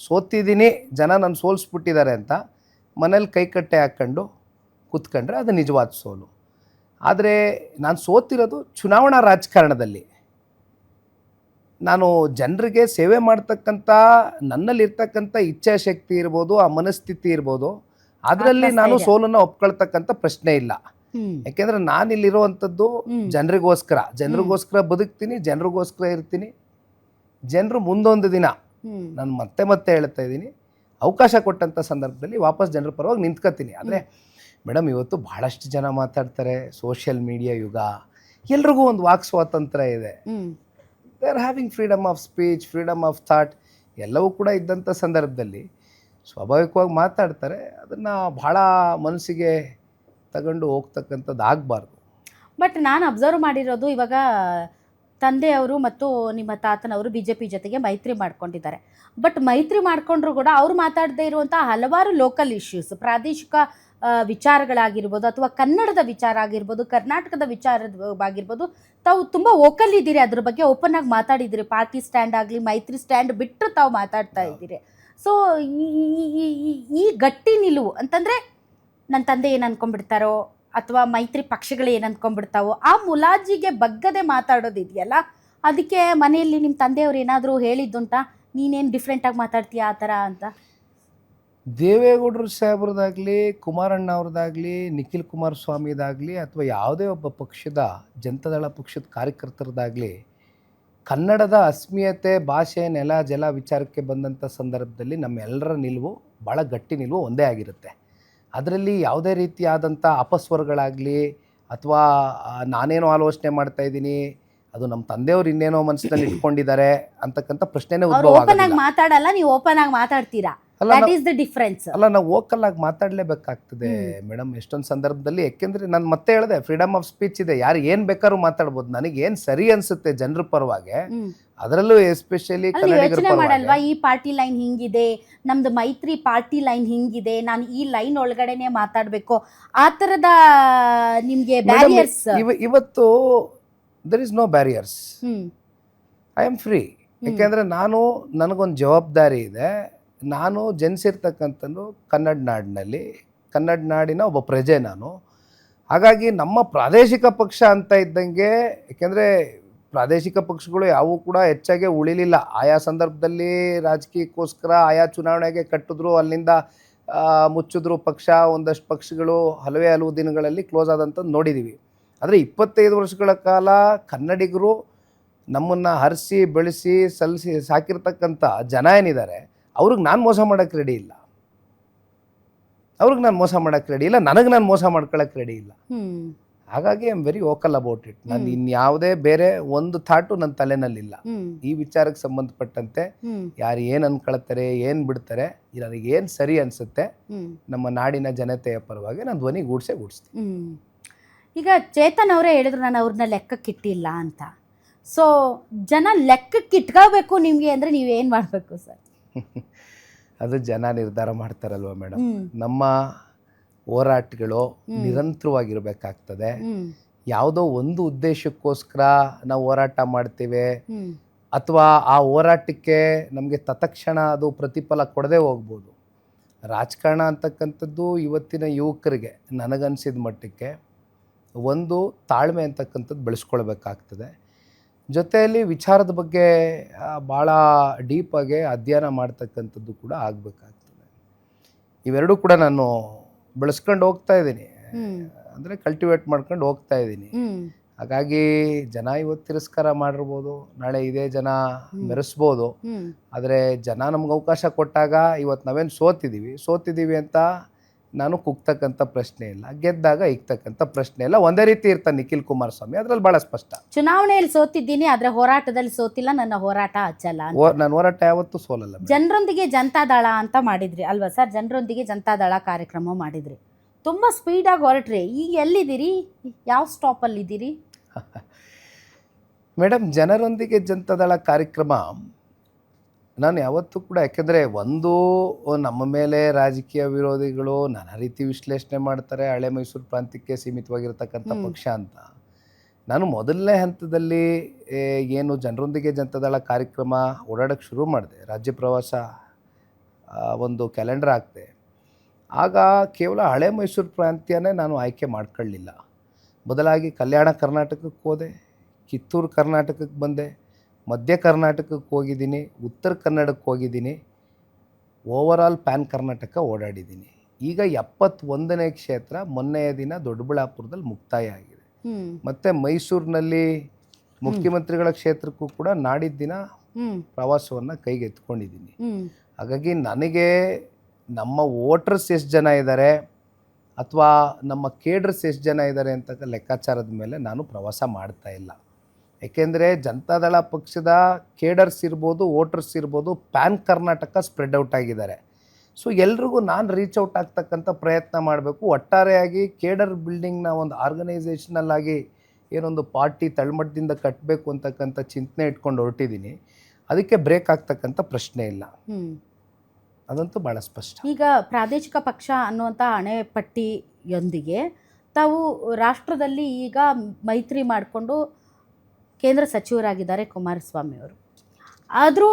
S2: ಸೋತಿದ್ದೀನಿ, ಜನ ನನ್ನ ಸೋಲಿಸ್ಬಿಟ್ಟಿದ್ದಾರೆ ಅಂತ ಮನೇಲಿ ಕೈಕಟ್ಟೆ ಹಾಕ್ಕೊಂಡು ಕೂತ್ಕೊಂಡ್ರೆ ಅದು ನಿಜವಾದ ಸೋಲು. ಆದರೆ ನಾನು ಸೋತಿರೋದು ಚುನಾವಣಾ ರಾಜಕಾರಣದಲ್ಲಿ. ನಾನು ಜನರಿಗೆ ಸೇವೆ ಮಾಡ್ತಕ್ಕಂಥ ನನ್ನಲ್ಲಿರ್ತಕ್ಕಂಥ ಇಚ್ಛಾಶಕ್ತಿ ಇರ್ಬೋದು, ಆ ಮನಸ್ಥಿತಿ ಇರ್ಬೋದು, ಅದರಲ್ಲಿ ನಾನು ಸೋಲನ್ನು ಒಪ್ಕೊಳ್ತಕ್ಕಂಥ ಪ್ರಶ್ನೆ ಇಲ್ಲ. ಯಾಕೆಂದರೆ ನಾನಿಲ್ಲಿರುವಂಥದ್ದು ಜನರಿಗೋಸ್ಕರ ಬದುಕ್ತೀನಿ, ಜನರಿಗೋಸ್ಕರ ಇರ್ತೀನಿ. ಜನರು ಮುಂದೊಂದು ದಿನ, ನಾನು ಮತ್ತೆ ಹೇಳ್ತಾ ಇದ್ದೀನಿ, ಅವಕಾಶ ಕೊಟ್ಟಂಥ ಸಂದರ್ಭದಲ್ಲಿ ವಾಪಸ್ ಜನರ ಪರವಾಗಿ ನಿಂತ್ಕೊತೀನಿ. ಆದರೆ ಮೇಡಮ್, ಇವತ್ತು ಭಾಳಷ್ಟು ಜನ ಮಾತಾಡ್ತಾರೆ, ಸೋಷಿಯಲ್ ಮೀಡಿಯಾ ಯುಗ, ಎಲ್ರಿಗೂ ಒಂದು ವಾಕ್ ಸ್ವಾತಂತ್ರ್ಯ ಇದೆ. They are having freedom of speech, freedom of thought ಎಲ್ಲವೂ ಕೂಡ ಇದ್ದಂಥ ಸಂದರ್ಭದಲ್ಲಿ ಸ್ವಾಭಾವಿಕವಾಗಿ ಮಾತಾಡ್ತಾರೆ. ಅದನ್ನು ಭಾಳ ಮನಸ್ಸಿಗೆ ತಗೊಂಡು ಹೋಗ್ತಕ್ಕಂಥದ್ದು ಆಗಬಾರ್ದು.
S1: ಬಟ್ ನಾನು ಅಬ್ಸರ್ವ್ ಮಾಡಿರೋದು, ಇವಾಗ ತಂದೆಯವರು ಮತ್ತು ನಿಮ್ಮ ತಾತನವರು BJP ಜೊತೆಗೆ ಮೈತ್ರಿ ಮಾಡ್ಕೊಂಡಿದ್ದಾರೆ. ಬಟ್ ಮೈತ್ರಿ ಮಾಡ್ಕೊಂಡ್ರು ಕೂಡ ಅವ್ರು ಮಾತಾಡದೇ ಇರುವಂಥ ಹಲವಾರು ಲೋಕಲ್ ಇಶ್ಯೂಸ್, ಪ್ರಾದೇಶಿಕ ವಿಚಾರಗಳಾಗಿರ್ಬೋದು, ಅಥವಾ ಕನ್ನಡದ ವಿಚಾರ ಆಗಿರ್ಬೋದು, ಕರ್ನಾಟಕದ ವಿಚಾರವಾಗಿರ್ಬೋದು, ತಾವು ತುಂಬ ವೋಕಲ್ ಇದ್ದೀರಿ, ಅದ್ರ ಬಗ್ಗೆ ಓಪನ್ ಆಗಿ ಮಾತಾಡಿದ್ದೀರಿ. ಪಾರ್ಟಿ ಸ್ಟ್ಯಾಂಡ್ ಆಗಲಿ, ಮೈತ್ರಿ ಸ್ಟ್ಯಾಂಡ್ ಬಿಟ್ಟು ತಾವು ಮಾತಾಡ್ತಾ ಇದ್ದೀರಿ. ಸೊ ಈ ಗಟ್ಟಿ ನಿಲುವು ಅಂತಂದರೆ ನನ್ನ ತಂದೆ ಏನು ಅಂದ್ಕೊಂಡ್ಬಿಡ್ತಾರೋ ಅಥವಾ ಮೈತ್ರಿ ಪಕ್ಷಗಳು ಏನು ಅಂದ್ಕೊಂಡ್ಬಿಡ್ತಾವೋ ಆ ಮುಲಾಜಿಗೆ ಬಗ್ಗದೆ ಮಾತಾಡೋದಿದೆಯಲ್ಲ, ಅದಕ್ಕೆ ಮನೆಯಲ್ಲಿ ನಿಮ್ಮ ತಂದೆಯವ್ರು ಏನಾದರೂ ಹೇಳಿದ್ದುಂಟಾ, ನೀನೇನು ಡಿಫ್ರೆಂಟಾಗಿ ಮಾತಾಡ್ತೀಯ ಆ ಥರ ಅಂತ?
S2: ದೇವೇಗೌಡರು ಸಾಹೇಬ್ರದಾಗಲಿ, ಕುಮಾರಣ್ಣ ಅವ್ರದ್ದಾಗಲಿ, ನಿಖಿಲ್ ಕುಮಾರಸ್ವಾಮಿದಾಗಲಿ, ಅಥವಾ ಯಾವುದೇ ಒಬ್ಬ ಪಕ್ಷದ ಜನತಾದಳ ಪಕ್ಷದ ಕಾರ್ಯಕರ್ತರದಾಗಲಿ ಕನ್ನಡದ ಅಸ್ಮಿಯತೆ, ಭಾಷೆ, ನೆಲ, ಜಲ ವಿಚಾರಕ್ಕೆ ಬಂದಂಥ ಸಂದರ್ಭದಲ್ಲಿ ನಮ್ಮೆಲ್ಲರ ನಿಲುವು ಭಾಳ ಗಟ್ಟಿ ನಿಲುವು ಒಂದೇ ಆಗಿರುತ್ತೆ. ಅದರಲ್ಲಿ ಯಾವುದೇ ರೀತಿಯಾದಂಥ ಅಪಸ್ವರಗಳಾಗಲಿ ಅಥವಾ ನಾನೇನೋ ಆಲೋಚನೆ ಮಾಡ್ತಾಯಿದ್ದೀನಿ, ಅದು ನಮ್ಮ ತಂದೆಯವರು ಇನ್ನೇನೋ ಮನಸ್ಸಿನಲ್ಲಿ ಇಟ್ಕೊಂಡಿದ್ದಾರೆ ಅಂತಕ್ಕಂಥ ಪ್ರಶ್ನೆನೇ ಉದ್ಭವ ಆಗೋದಿಲ್ಲ.
S1: ಮಾತಾಡಲ್ಲ, ನೀವು ಓಪನ್ ಆಗಿ ಮಾತಾಡ್ತೀರಾ. That is the difference.
S2: ಅಲ್ಲ, ನಾವು ವೋಕಲ್ ಆಗಿ ಮಾತಾಡಲೇಬೇಕಾಗ್ತದೆ ಮೇಡಮ್ ಎಷ್ಟೊಂದು ಸಂದರ್ಭದಲ್ಲಿ. ಯಾಕೆಂದರೆ ನಾನು ಮತ್ತೆ ಹೇಳಿದೆ, ಫ್ರೀಡಮ್ ಆಫ್ ಸ್ಪೀಚ್ ಇದೆ, ಯಾರು ಏನು ಬೇಕಾದ್ರೂ ಮಾತಾಡ್ಬೋದು. ನನಗೆ ಏನು ಸರಿ ಅನಿಸುತ್ತೆ ಜನರ ಪರವಾಗಿ, ಅದರಲ್ಲೂ ಎಸ್ಪೆಷಲಿ
S1: ಯೋಚನೆ ಮಾಡಲ್ವಾ, ಈ ಪಾರ್ಟಿ ಲೈನ್ ಹಿಂಗಿದೆ, ನಮ್ದು ಮೈತ್ರಿ ಪಾರ್ಟಿ ಲೈನ್ ಹಿಂಗಿದೆ, ನಾನು ಈ ಲೈನ್ ಒಳಗಡೆನೆ ಮಾತಾಡಬೇಕು, ಆ ಥರದ ನಿಮಗೆ ಬ್ಯಾರಿಯರ್ಸ್?
S2: ಇವತ್ತು there is no barriers. I am free. ಯಾಕೆಂದರೆ ನನಗೊಂದು ಜವಾಬ್ದಾರಿ ಇದೆ. ನಾನು ಜನಿಸಿರ್ತಕ್ಕಂಥದ್ದು ಕನ್ನಡ ನಾಡಿನಲ್ಲಿ, ಕನ್ನಡ ನಾಡಿನ ಒಬ್ಬ ಪ್ರಜೆ ನಾನು. ಹಾಗಾಗಿ ನಮ್ಮ ಪ್ರಾದೇಶಿಕ ಪಕ್ಷ ಅಂತ ಇದ್ದಂಗೆ, ಯಾಕೆಂದರೆ ಪ್ರಾದೇಶಿಕ ಪಕ್ಷಗಳು ಯಾವುವು ಕೂಡ ಹೆಚ್ಚಾಗಿ ಉಳಿಲಿಲ್ಲ. ಆಯಾ ಸಂದರ್ಭದಲ್ಲಿ ರಾಜಕೀಯಕ್ಕೋಸ್ಕರ ಆಯಾ ಚುನಾವಣೆಗೆ ಕಟ್ಟಿದ್ರು, ಅಲ್ಲಿಂದ ಮುಚ್ಚಿದ್ರು ಪಕ್ಷ. ಒಂದಷ್ಟು ಪಕ್ಷಗಳು ಹಲವು ದಿನಗಳಲ್ಲಿ ಕ್ಲೋಸ್ ಆದಂಥದ್ದು ನೋಡಿದ್ದೀವಿ. ಆದರೆ 25 ವರ್ಷಗಳ ಕಾಲ ಕನ್ನಡಿಗರು ನಮ್ಮನ್ನು ಹರಿಸಿ ಬೆಳೆಸಿ ಸಲ್ಲಿಸಿ ಸಾಕಿರ್ತಕ್ಕಂಥ ಜನ ಏನಿದ್ದಾರೆ, ಅವ್ರಿಗೆ ನಾನು ಮೋಸ ಮಾಡೋಕ್ಕೆ ರೆಡಿ ಇಲ್ಲ. ನನಗೆ ನಾನು ಮೋಸ ಮಾಡ್ಕೊಳ್ಳೋಕ್ಕೆ ರೆಡಿ ಇಲ್ಲ. ಹಾಗಾಗಿ I am very vocal about it. ನಾನು ಇನ್ಯಾವುದೇ ಬೇರೆ ಒಂದು ಥಾಟು ನನ್ನ ತಲೆನಲ್ಲಿಲ್ಲ. ಈ ವಿಚಾರಕ್ಕೆ ಸಂಬಂಧಪಟ್ಟಂತೆ ಯಾರು ಏನು ಅನ್ಕೊಳ್ತಾರೆ, ಏನು ಬಿಡ್ತಾರೆ, ನನಗೆ ಏನು ಸರಿ ಅನಿಸುತ್ತೆ ನಮ್ಮ ನಾಡಿನ ಜನತೆಯ ಪರವಾಗಿ ನಾನು ಧ್ವನಿ ಗೂಡಿಸ್ತೀನಿ.
S1: ಈಗ ಚೇತನ್ ಅವರೇ ಹೇಳಿದ್ರು, ನಾನು ಅವ್ರನ್ನ ಲೆಕ್ಕಕ್ಕಿಟ್ಟಿಲ್ಲ ಅಂತ. ಸೊ ಜನ ಲೆಕ್ಕಕ್ಕೆ ಇಟ್ಕೋಬೇಕು ನಿಮಗೆ ಅಂದರೆ ನೀವೇನು ಮಾಡಬೇಕು ಸರ್?
S2: ಅದು ಜನ ನಿರ್ಧಾರ ಮಾಡ್ತಾರಲ್ವ ಮೇಡಮ್. ನಮ್ಮ ಹೋರಾಟಗಳು ನಿರಂತರವಾಗಿರಬೇಕಾಗ್ತದೆ. ಯಾವುದೋ ಒಂದು ಉದ್ದೇಶಕ್ಕೋಸ್ಕರ ನಾವು ಹೋರಾಟ ಮಾಡ್ತೇವೆ ಅಥವಾ ಆ ಹೋರಾಟಕ್ಕೆ ನಮಗೆ ತತ್ಕ್ಷಣ ಅದು ಪ್ರತಿಫಲ ಕೊಡದೆ ಹೋಗ್ಬೋದು. ರಾಜಕಾರಣ ಅಂತಕ್ಕಂಥದ್ದು ಇವತ್ತಿನ ಯುವಕರಿಗೆ ನನಗನ್ಸಿದ ಮಟ್ಟಕ್ಕೆ ಒಂದು ತಾಳ್ಮೆ ಅಂತಕ್ಕಂಥದ್ದು ಬೆಳೆಸ್ಕೊಳ್ಬೇಕಾಗ್ತದೆ. ಜೊತೆಯಲ್ಲಿ ವಿಚಾರದ ಬಗ್ಗೆ ಭಾಳ ಡೀಪಾಗಿ ಅಧ್ಯಯನ ಮಾಡ್ತಕ್ಕಂಥದ್ದು ಕೂಡ ಆಗಬೇಕಾಗ್ತದೆ. ಇವೆರಡೂ ಕೂಡ ನಾನು ಬೆಳೆಸ್ಕೊಂಡು ಹೋಗ್ತಾ ಇದ್ದೀನಿ. ಅಂದರೆ ಕಲ್ಟಿವೇಟ್ ಮಾಡ್ಕೊಂಡು ಹೋಗ್ತಾ ಇದ್ದೀನಿ. ಹಾಗಾಗಿ ಜನ ಇವತ್ತು ತಿರಸ್ಕಾರ ಮಾಡಿರ್ಬೋದು, ನಾಳೆ ಇದೇ ಜನ ಮೆರೆಸ್ಬೋದು. ಆದರೆ ಜನ ನಮ್ಗೆ ಅವಕಾಶ ಕೊಟ್ಟಾಗ ಇವತ್ತು ನಾವೇನು ಸೋತಿದ್ದೀವಿ ಅಂತ ನಾನು ಕುಗ್ತಕ್ಕಂಥ ಪ್ರಶ್ನೆ ಇಲ್ಲ, ಗೆದ್ದಾಗ ಇಕ್ತಕ್ಕಂಥ ಪ್ರಶ್ನೆ ಇಲ್ಲ. ಒಂದೇ ರೀತಿ ಇರ್ತಾನೆ ನಿಖಿಲ್ ಕುಮಾರಸ್ವಾಮಿ, ಅದ್ರಲ್ಲಿ ಭಾಳ ಸ್ಪಷ್ಟ.
S1: ಚುನಾವಣೆಯಲ್ಲಿ ಸೋತಿದ್ದೀನಿ, ಆದರೆ ಹೋರಾಟದಲ್ಲಿ ಸೋತಿಲ್ಲ, ನನ್ನ ಹೋರಾಟ ಅಚ್ಚಲ್ಲ.
S2: ನನ್ನ ಹೋರಾಟ ಯಾವತ್ತೂ ಸೋಲಲ್ಲ.
S1: ಜನರೊಂದಿಗೆ ಜನತಾದಳ ಅಂತ ಮಾಡಿದ್ರಿ ಅಲ್ವಾ ಸರ್? ಜನರೊಂದಿಗೆ ಜನತಾದಳ ಕಾರ್ಯಕ್ರಮ ಮಾಡಿದ್ರಿ, ತುಂಬ ಸ್ಪೀಡಾಗಿ ಹೊರಟ್ರಿ. ಈಗ ಎಲ್ಲಿದ್ದೀರಿ? ಯಾವ ಸ್ಟಾಪಲ್ಲಿದ್ದೀರಿ?
S2: ಮೇಡಮ್, ಜನರೊಂದಿಗೆ ಜನತಾದಳ ಕಾರ್ಯಕ್ರಮ ನಾನು ಯಾವತ್ತೂ ಕೂಡ, ಯಾಕೆಂದರೆ ಒಂದು ನಮ್ಮ ಮೇಲೆ ರಾಜಕೀಯ ವಿರೋಧಿಗಳು ನಾನಾ ರೀತಿ ವಿಶ್ಲೇಷಣೆ ಮಾಡ್ತಾರೆ, ಹಳೆ ಮೈಸೂರು ಪ್ರಾಂತ್ಯಕ್ಕೆ ಸೀಮಿತವಾಗಿರ್ತಕ್ಕಂಥ ಪಕ್ಷ ಅಂತ. ನಾನು ಮೊದಲನೇ ಹಂತದಲ್ಲಿ ಏನು ಜನರೊಂದಿಗೆ ಜನತಾದಳ ಕಾರ್ಯಕ್ರಮ ಓಡಾಡೋಕ್ಕೆ ಶುರು ಮಾಡಿದೆ, ರಾಜ್ಯ ಪ್ರವಾಸ ಒಂದು ಕ್ಯಾಲೆಂಡರ್ ಹಾಕಿದೆ. ಆಗ ಕೇವಲ ಹಳೆ ಮೈಸೂರು ಪ್ರಾಂತ್ಯನೇ ನಾನು ಆಯ್ಕೆ ಮಾಡ್ಕೊಳ್ಳಿಲ್ಲ, ಬದಲಾಗಿ ಕಲ್ಯಾಣ ಕರ್ನಾಟಕಕ್ಕೆ ಹೋದೆ, ಕಿತ್ತೂರು ಕರ್ನಾಟಕಕ್ಕೆ ಬಂದೆ, ಮಧ್ಯ ಕರ್ನಾಟಕಕ್ಕೆ ಹೋಗಿದ್ದೀನಿ, ಉತ್ತರ ಕನ್ನಡಕ್ಕೆ ಹೋಗಿದ್ದೀನಿ, ಓವರಾಲ್ ಪ್ಯಾನ್ ಕರ್ನಾಟಕ ಓಡಾಡಿದ್ದೀನಿ. ಈಗ 71ನೇ ಕ್ಷೇತ್ರ ಮೊನ್ನೆಯ ದಿನ ದೊಡ್ಡಬಳ್ಳಾಪುರದಲ್ಲಿ ಮುಕ್ತಾಯ ಆಗಿದೆ. ಮತ್ತು ಮೈಸೂರಿನಲ್ಲಿ ಮುಖ್ಯಮಂತ್ರಿಗಳ ಕ್ಷೇತ್ರಕ್ಕೂ ಕೂಡ ನಾಡಿದ್ದ ದಿನ ಪ್ರವಾಸವನ್ನು ಕೈಗೆತ್ಕೊಂಡಿದ್ದೀನಿ. ಹಾಗಾಗಿ ನನಗೆ ನಮ್ಮ ವೋಟರ್ಸ್ ಎಷ್ಟು ಜನ ಇದ್ದಾರೆ ಅಥವಾ ನಮ್ಮ ಕೇಡರ್ಸ್ ಎಷ್ಟು ಜನ ಇದ್ದಾರೆ ಅಂತ ಲೆಕ್ಕಾಚಾರದ ಮೇಲೆ ನಾನು ಪ್ರವಾಸ ಮಾಡ್ತಾ ಇಲ್ಲ. ಏಕೆಂದರೆ ಜನತಾದಳ ಪಕ್ಷದ ಕೇಡರ್ಸ್ ಇರ್ಬೋದು, ವೋಟರ್ಸ್ ಇರ್ಬೋದು, ಪ್ಯಾನ್ ಕರ್ನಾಟಕ ಸ್ಪ್ರೆಡ್ ಔಟ್ ಆಗಿದ್ದಾರೆ. ಸೊ ಎಲ್ರಿಗೂ ನಾನು ರೀಚ್ ಔಟ್ ಆಗ್ತಕ್ಕಂಥ ಪ್ರಯತ್ನ ಮಾಡಬೇಕು. ಒಟ್ಟಾರೆಯಾಗಿ ಕೇಡರ್ ಬಿಲ್ಡಿಂಗ್ನ ಒಂದು ಆರ್ಗನೈಸೇಷನಲ್ ಆಗಿ ಏನೊಂದು ಪಾರ್ಟಿ ತಳಮಟ್ಟದಿಂದ ಕಟ್ಟಬೇಕು ಅಂತಕ್ಕಂಥ ಚಿಂತನೆ ಇಟ್ಕೊಂಡು ಹೊರಟಿದ್ದೀನಿ. ಅದಕ್ಕೆ ಬ್ರೇಕ್ ಆಗ್ತಕ್ಕಂಥ ಪ್ರಶ್ನೆ ಇಲ್ಲ, ಅದಂತೂ ಭಾಳ ಸ್ಪಷ್ಟ.
S1: ಈಗ ಪ್ರಾದೇಶಿಕ ಪಕ್ಷ ಅನ್ನುವಂಥ ಹಣೆಪಟ್ಟಿಯೊಂದಿಗೆ ತಾವು ರಾಷ್ಟ್ರದಲ್ಲಿ ಈಗ ಮೈತ್ರಿ ಮಾಡಿಕೊಂಡು ಕೇಂದ್ರ ಸಚಿವರಾಗಿದ್ದಾರೆ ಕುಮಾರಸ್ವಾಮಿ ಅವರು. ಆದರೂ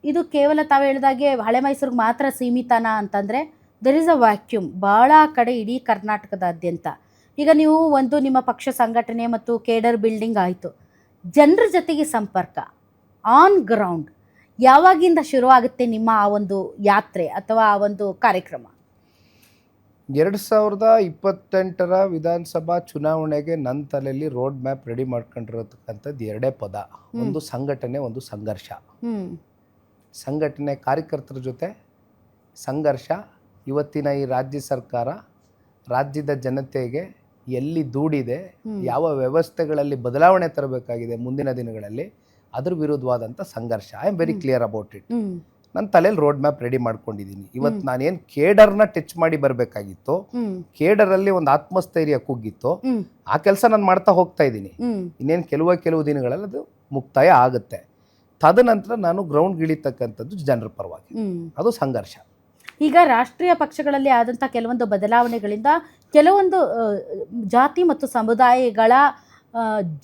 S1: ಇದು ಕೇವಲ ತಾವು ಹೇಳಿದಾಗೆ ಹಳೆ ಮೈಸೂರಿಗೆ ಮಾತ್ರ ಸೀಮಿತನಾ ಅಂತಂದರೆ ದೆರ್ ಇಸ್ ಅ ವ್ಯಾಕ್ಯೂಮ್ ಭಾಳ ಕಡೆ ಇಡೀ ಕರ್ನಾಟಕದಾದ್ಯಂತ. ಈಗ ನೀವು ಒಂದು ನಿಮ್ಮ ಪಕ್ಷ ಸಂಘಟನೆ ಮತ್ತು ಕೇಡರ್ ಬಿಲ್ಡಿಂಗ್ ಆಯಿತು, ಜನರ ಜೊತೆಗೆ ಸಂಪರ್ಕ ಆನ್ ಗ್ರೌಂಡ್ ಯಾವಾಗಿಂದ ಶುರುವಾಗುತ್ತೆ ನಿಮ್ಮ ಆ ಒಂದು ಯಾತ್ರೆ ಅಥವಾ ಆ ಒಂದು ಕಾರ್ಯಕ್ರಮ?
S2: 2028 ವಿಧಾನಸಭಾ ಚುನಾವಣೆಗೆ ನನ್ನ ತಲೆಯಲ್ಲಿ ರೋಡ್ ಮ್ಯಾಪ್ ರೆಡಿ ಮಾಡ್ಕೊಂಡಿರತಕ್ಕಂಥದ್ದು ಎರಡೇ ಪದ, ಒಂದು ಸಂಘಟನೆ, ಒಂದು ಸಂಘರ್ಷ. ಸಂಘಟನೆ ಕಾರ್ಯಕರ್ತರ ಜೊತೆ ಸಂಘರ್ಷ. ಇವತ್ತಿನ ಈ ರಾಜ್ಯ ಸರ್ಕಾರ ರಾಜ್ಯದ ಜನತೆಗೆ ಎಲ್ಲಿ ದೂಡಿದೆ, ಯಾವ ವ್ಯವಸ್ಥೆಗಳಲ್ಲಿ ಬದಲಾವಣೆ ತರಬೇಕಾಗಿದೆ ಮುಂದಿನ ದಿನಗಳಲ್ಲಿ, ಅದ್ರ ವಿರುದ್ಧವಾದಂಥ ಸಂಘರ್ಷ. I am very clear about it. ನನ್ನ ತಲೆಯಲ್ಲಿ ರೋಡ್ ಮ್ಯಾಪ್ ರೆಡಿ ಮಾಡ್ಕೊಂಡಿದ್ದೀನಿ. ಇವತ್ತು ನಾನೇನು ಕೇಡರ್ನ ಟಚ್ ಮಾಡಿ ಬರಬೇಕಾಗಿತ್ತು, ಕೇಡರಲ್ಲಿ ಒಂದು ಆತ್ಮಸ್ಥೈರ್ಯ ಕುಗ್ಗಿತ್ತು, ಆ ಕೆಲಸ ನಾನು ಮಾಡ್ತಾ ಹೋಗ್ತಾ ಇದ್ದೀನಿ. ಇನ್ನೇನು ಕೆಲವು ದಿನಗಳಲ್ಲಿ ಅದು ಮುಕ್ತಾಯ ಆಗುತ್ತೆ. ತದನಂತರ ನಾನು ಗ್ರೌಂಡ್ ಇಳಿತಕ್ಕಂಥದ್ದು ಜನರ ಪರವಾಗಿ, ಅದು ಸಂಘರ್ಷ.
S1: ಈಗ ರಾಷ್ಟ್ರೀಯ ಪಕ್ಷಗಳಲ್ಲಿ ಆದಂಥ ಕೆಲವೊಂದು ಬದಲಾವಣೆಗಳಿಂದ ಕೆಲವೊಂದು ಜಾತಿ ಮತ್ತು ಸಮುದಾಯಗಳ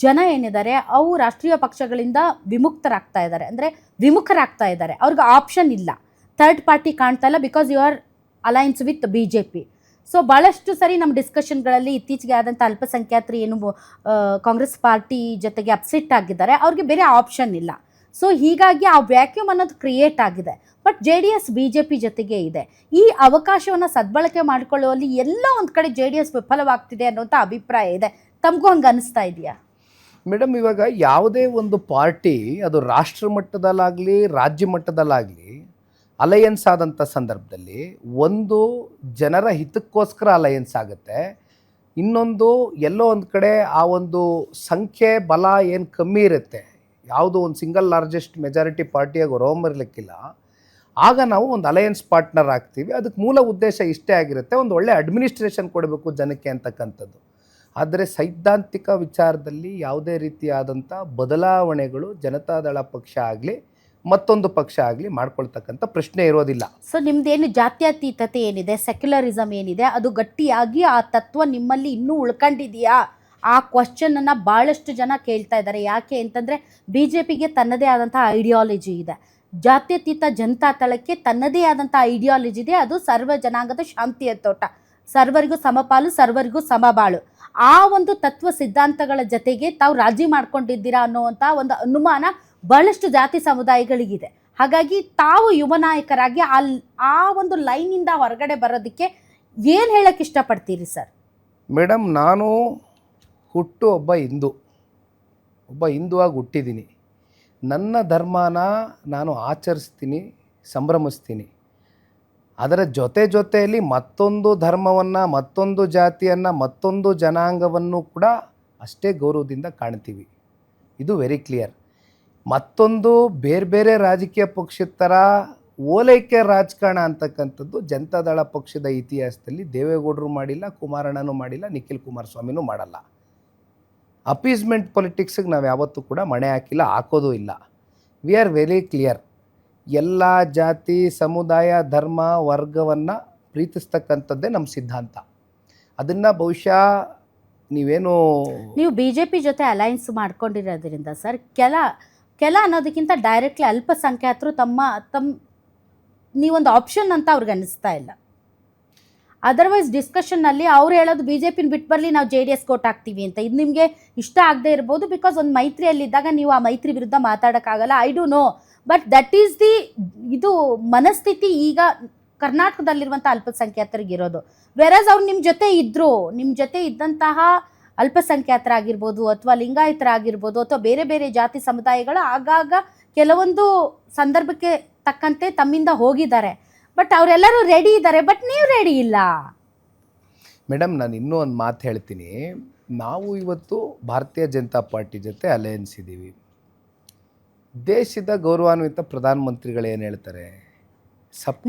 S1: ಜನ ಏನಿದ್ದಾರೆ ಅವು ರಾಷ್ಟ್ರೀಯ ಪಕ್ಷಗಳಿಂದ ವಿಮುಕ್ತರಾಗ್ತಾ ಇದ್ದಾರೆ, ಅಂದರೆ ವಿಮುಖರಾಗ್ತಾ ಇದ್ದಾರೆ. ಅವ್ರಿಗೆ ಆಪ್ಷನ್ ಇಲ್ಲ, ಥರ್ಡ್ ಪಾರ್ಟಿ ಕಾಣ್ತಾ ಇಲ್ಲ, because you are alliance with BJP. So ಭಾಳಷ್ಟು ಸರಿ ನಮ್ಮ ಡಿಸ್ಕಷನ್ಗಳಲ್ಲಿ ಇತ್ತೀಚೆಗೆ ಆದಂಥ ಅಲ್ಪಸಂಖ್ಯಾತರು ಏನು ಕಾಂಗ್ರೆಸ್ ಪಾರ್ಟಿ ಜೊತೆಗೆ ಅಪ್ಸೆಟ್ ಆಗಿದ್ದಾರೆ, ಅವ್ರಿಗೆ ಬೇರೆ ಆಪ್ಷನ್ ಇಲ್ಲ. ಸೊ ಹೀಗಾಗಿ ಆ ವ್ಯಾಕ್ಯೂಮ್ ಅನ್ನೋದು ಕ್ರಿಯೇಟ್ ಆಗಿದೆ. ಬಟ್ JDS BJP ಜೊತೆಗೆ ಇದೆ. ಈ ಅವಕಾಶವನ್ನು ಸದ್ಬಳಕೆ ಮಾಡಿಕೊಳ್ಳುವಲ್ಲಿ ಎಲ್ಲ ಒಂದು ಕಡೆ JDS ವಿಫಲವಾಗ್ತಿದೆ ಅನ್ನೋಂಥ ಅಭಿಪ್ರಾಯ ಇದೆ. ತಮಗೂ ಹಂಗೆ ಅನಿಸ್ತಾ ಇದೆಯಾ?
S2: ಮೇಡಮ್, ಇವಾಗ ಯಾವುದೇ ಒಂದು ಪಾರ್ಟಿ ಅದು ರಾಷ್ಟ್ರ ಮಟ್ಟದಲ್ಲಾಗಲಿ ರಾಜ್ಯ ಮಟ್ಟದಲ್ಲಾಗಲಿ ಅಲಯನ್ಸ್ ಆದಂಥ ಸಂದರ್ಭದಲ್ಲಿ ಒಂದು ಜನರ ಹಿತಕ್ಕೋಸ್ಕರ ಅಲಯನ್ಸ್ ಆಗುತ್ತೆ, ಇನ್ನೊಂದು ಎಲ್ಲೋ ಒಂದು ಕಡೆ ಆ ಒಂದು ಸಂಖ್ಯೆ ಬಲ ಏನು ಕಮ್ಮಿ ಇರುತ್ತೆ, ಯಾವುದೋ ಒಂದು ಸಿಂಗಲ್ ಲಾರ್ಜೆಸ್ಟ್ ಮೆಜಾರಿಟಿ ಪಾರ್ಟಿಯಾಗಿ ಹೊರಹೊಮ್ಮರ್ಲಿಕ್ಕಿಲ್ಲ, ಆಗ ನಾವು ಒಂದು ಅಲಯನ್ಸ್ ಪಾರ್ಟ್ನರ್ ಆಗ್ತೀವಿ. ಅದಕ್ಕೆ ಮೂಲ ಉದ್ದೇಶ ಇಷ್ಟೇ ಆಗಿರುತ್ತೆ, ಒಂದು ಒಳ್ಳೆ ಅಡ್ಮಿನಿಸ್ಟ್ರೇಷನ್ ಕೊಡಬೇಕು ಜನಕ್ಕೆ ಅಂತಕ್ಕಂಥದ್ದು. ಆದರೆ ಸೈದ್ಧಾಂತಿಕ ವಿಚಾರದಲ್ಲಿ ಯಾವುದೇ ರೀತಿಯಾದಂಥ ಬದಲಾವಣೆಗಳು ಜನತಾದಳ ಪಕ್ಷ ಆಗಲಿ ಮತ್ತೊಂದು ಪಕ್ಷ ಆಗಲಿ ಮಾಡ್ಕೊಳ್ತಕ್ಕಂಥ ಪ್ರಶ್ನೆ ಇರೋದಿಲ್ಲ.
S1: ಸೊ ನಿಮ್ದೇನು ಜಾತ್ಯತೀತತೆ ಏನಿದೆ, ಸೆಕ್ಯುಲರಿಸಮ್ ಏನಿದೆ, ಅದು ಗಟ್ಟಿಯಾಗಿ ಆ ತತ್ವ ನಿಮ್ಮಲ್ಲಿ ಇನ್ನೂ ಉಳ್ಕೊಂಡಿದೆಯಾ? ಆ ಕ್ವಶನನ್ನು ಭಾಳಷ್ಟು ಜನ ಕೇಳ್ತಾ ಇದ್ದಾರೆ. ಯಾಕೆ ಅಂತಂದರೆ BJPಗೆ ತನ್ನದೇ ಆದಂಥ ಐಡಿಯಾಲಜಿ ಇದೆ, ಜಾತ್ಯತೀತ ಜನತಾದಳಕ್ಕೆ ತನ್ನದೇ ಆದಂಥ ಐಡಿಯಾಲಜಿ ಇದೆ. ಅದು ಸರ್ವ ಜನಾಂಗದ ಶಾಂತಿಯ ತೋಟ, ಸರ್ವರಿಗೂ ಸಮಪಾಲು, ಸರ್ವರಿಗೂ ಸಮಬಾಳು. ಆ ಒಂದು ತತ್ವ ಸಿದ್ಧಾಂತಗಳ ಜೊತೆಗೆ ತಾವು ರಾಜಿ ಮಾಡ್ಕೊಂಡಿದ್ದೀರಾ ಅನ್ನುವಂಥ ಒಂದು ಅನುಮಾನ ಬಹಳಷ್ಟು ಜಾತಿ ಸಮುದಾಯಗಳಿಗಿದೆ. ಹಾಗಾಗಿ ತಾವು ಯುವ ನಾಯಕರಾಗಿ ಆ ಒಂದು ಲೈನಿಂದ ಹೊರಗಡೆ ಬರೋದಕ್ಕೆ ಏನು ಹೇಳಕ್ಕೆ ಇಷ್ಟಪಡ್ತೀರಿ ಸರ್?
S2: ಮೇಡಮ್, ನಾನು ಒಬ್ಬ ಹಿಂದುವಾಗಿ ಹುಟ್ಟಿದ್ದೀನಿ. ನನ್ನ ಧರ್ಮನ ನಾನು ಆಚರಿಸ್ತೀನಿ, ಸಂಭ್ರಮಿಸ್ತೀನಿ. ಅದರ ಜೊತೆಯಲ್ಲಿ ಮತ್ತೊಂದು ಧರ್ಮವನ್ನು, ಮತ್ತೊಂದು ಜಾತಿಯನ್ನು, ಮತ್ತೊಂದು ಜನಾಂಗವನ್ನು ಕೂಡ ಅಷ್ಟೇ ಗೌರವದಿಂದ ಕಾಣ್ತೀವಿ. ಇದು ವೆರಿ ಕ್ಲಿಯರ್. ಮತ್ತೊಂದು ಬೇರೆ ರಾಜಕೀಯ ಪಕ್ಷದ ಥರ ಓಲೈಕೆ ರಾಜಕಾರಣ ಅಂತಕ್ಕಂಥದ್ದು ಜನತಾದಳ ಪಕ್ಷದ ಇತಿಹಾಸದಲ್ಲಿ ದೇವೇಗೌಡರು ಮಾಡಿಲ್ಲ, ಕುಮಾರಣ್ಣನೂ ಮಾಡಿಲ್ಲ, ನಿಖಿಲ್ ಕುಮಾರಸ್ವಾಮಿನೂ ಮಾಡಲ್ಲ. ಅಪೀಸ್ಮೆಂಟ್ ಪೊಲಿಟಿಕ್ಸಿಗೆ ನಾವು ಯಾವತ್ತೂ ಕೂಡ ಮಣೆ ಹಾಕಿಲ್ಲ, ಹಾಕೋದು ಇಲ್ಲ. We are very clear. ಎಲ್ಲ ಜಾತಿ, ಸಮುದಾಯ, ಧರ್ಮ, ವರ್ಗವನ್ನು ಪ್ರೀತಿಸ್ತಕ್ಕಂಥದ್ದೇ ನಮ್ಮ ಸಿದ್ಧಾಂತ. ಅದನ್ನು ಬಹುಶಃ
S1: ನೀವು BJP ಜೊತೆ ಅಲೈನ್ಸ್ ಮಾಡ್ಕೊಂಡಿರೋದ್ರಿಂದ ಸರ್, ಕೆಲ ಅನ್ನೋದಕ್ಕಿಂತ ಡೈರೆಕ್ಟ್ಲಿ ಅಲ್ಪಸಂಖ್ಯಾತರು ನೀವೊಂದು ಆಪ್ಷನ್ ಅಂತ ಅವ್ರಿಗೆ ಅನ್ನಿಸ್ತಾ ಇಲ್ಲ. ಅದರ್ವೈಸ್ ಡಿಸ್ಕಷನ್ನಲ್ಲಿ ಅವ್ರು ಹೇಳೋದು BJPನ ಬಿಟ್ಟು ಬರಲಿ, ನಾವು JDS ಕೋಟ್ ಹಾಕ್ತೀವಿ ಅಂತ. ಇದು ನಿಮಗೆ ಇಷ್ಟ ಆಗದೆ ಇರ್ಬೋದು, ಬಿಕಾಸ್ ಒಂದು ಮೈತ್ರಿಯಲ್ಲಿದ್ದಾಗ ನೀವು ಆ ಮೈತ್ರಿ ವಿರುದ್ಧ ಮಾತಾಡೋಕ್ಕಾಗಲ್ಲ. I do know, but that is ಇದು ಮನಸ್ಥಿತಿ ಈಗ ಕರ್ನಾಟಕದಲ್ಲಿರುವಂಥ ಅಲ್ಪಸಂಖ್ಯಾತರಿಗಿರೋದು. ವೆರಸ್ ಅವ್ರು ನಿಮ್ಮ ಜೊತೆ ಇದ್ದಂತಹ ಅಲ್ಪಸಂಖ್ಯಾತರಾಗಿರ್ಬೋದು, ಅಥವಾ ಲಿಂಗಾಯತರಾಗಿರ್ಬೋದು, ಅಥವಾ ಬೇರೆ ಜಾತಿ ಸಮುದಾಯಗಳು ಆಗಾಗ ಕೆಲವೊಂದು ಸಂದರ್ಭಕ್ಕೆ ತಕ್ಕಂತೆ ತಮ್ಮಿಂದ ಹೋಗಿದ್ದಾರೆ. ಬಟ್ ಅವರೆಲ್ಲರೂ ರೆಡಿ ಇದ್ದಾರೆ, ಬಟ್ ನೀವು ರೆಡಿ ಇಲ್ಲ.
S2: ಮೇಡಮ್, ನಾನು ಇನ್ನೂ ಒಂದು ಮಾತು ಹೇಳ್ತೀನಿ. ನಾವು ಇವತ್ತು ಭಾರತೀಯ ಜನತಾ ಪಾರ್ಟಿ ಜೊತೆ ಅಲಯನ್ಸ್ ಇದ್ದೀವಿ. ದೇಶದ ಗೌರವಾನ್ವಿತ ಪ್ರಧಾನಮಂತ್ರಿಗಳು ಏನು ಹೇಳ್ತಾರೆ?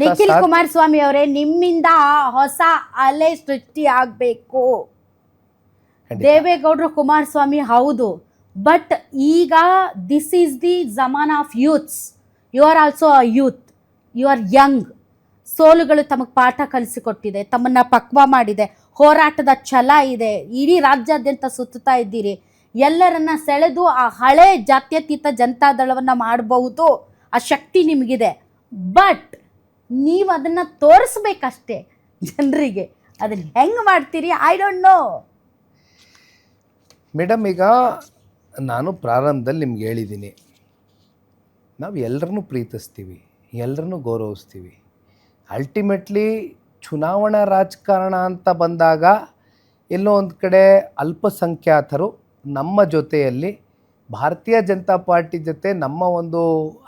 S1: ನಿಖಿಲ್ ಕುಮಾರಸ್ವಾಮಿ ಅವರೇ, ನಿಮ್ಮಿಂದ ಹೊಸ ಅಲೆ ಸೃಷ್ಟಿ ಆಗಬೇಕು. ದೇವೇಗೌಡರು, ಕುಮಾರಸ್ವಾಮಿ ಹೌದು, ಬಟ್ ಈಗ ದಿಸ್ ಈಸ್ ದಿ ಜಮಾನ of youths. You are also a youth, you are young. ಸೋಲುಗಳು ತಮಗೆ ಪಾಠ ಕಲಿಸಿಕೊಟ್ಟಿದೆ, ತಮ್ಮನ್ನ ಪಕ್ವ ಮಾಡಿದೆ, ಹೋರಾಟದ ಛಲ ಇದೆ, ಇಡೀ ರಾಜ್ಯಾದ್ಯಂತ ಸುತ್ತುತ್ತಾ ಇದ್ದೀರಿ. ಎಲ್ಲರನ್ನ ಸೆಳೆದು ಆ ಹಳೆ ಜಾತ್ಯತೀತ ಜನತಾದಳವನ್ನು ಮಾಡಬಹುದು, ಆ ಶಕ್ತಿ ನಿಮಗಿದೆ. ಬಟ್ ನೀವು ಅದನ್ನು ತೋರಿಸ್ಬೇಕಷ್ಟೇ ಜನರಿಗೆ. ಅದನ್ನು ಹೆಂಗೆ ಮಾಡ್ತೀರಿ? I don't know.
S2: ಮೇಡಮ್, ಈಗ ನಾನು ಪ್ರಾರಂಭದಲ್ಲಿ ನಿಮ್ಗೆ ಹೇಳಿದ್ದೀನಿ, ನಾವು ಎಲ್ಲರನ್ನೂ ಪ್ರೀತಿಸ್ತೀವಿ, ಎಲ್ಲರನ್ನೂ ಗೌರವಿಸ್ತೀವಿ. ಅಲ್ಟಿಮೇಟ್ಲಿ ಚುನಾವಣಾ ರಾಜಕಾರಣ ಅಂತ ಬಂದಾಗ ಎಲ್ಲೋ ಒಂದು ಕಡೆ ಅಲ್ಪಸಂಖ್ಯಾತರು ನಮ್ಮ ಜೊತೆಯಲ್ಲಿ ಭಾರತೀಯ ಜನತಾ ಪಾರ್ಟಿ ಜೊತೆ ನಮ್ಮ ಒಂದು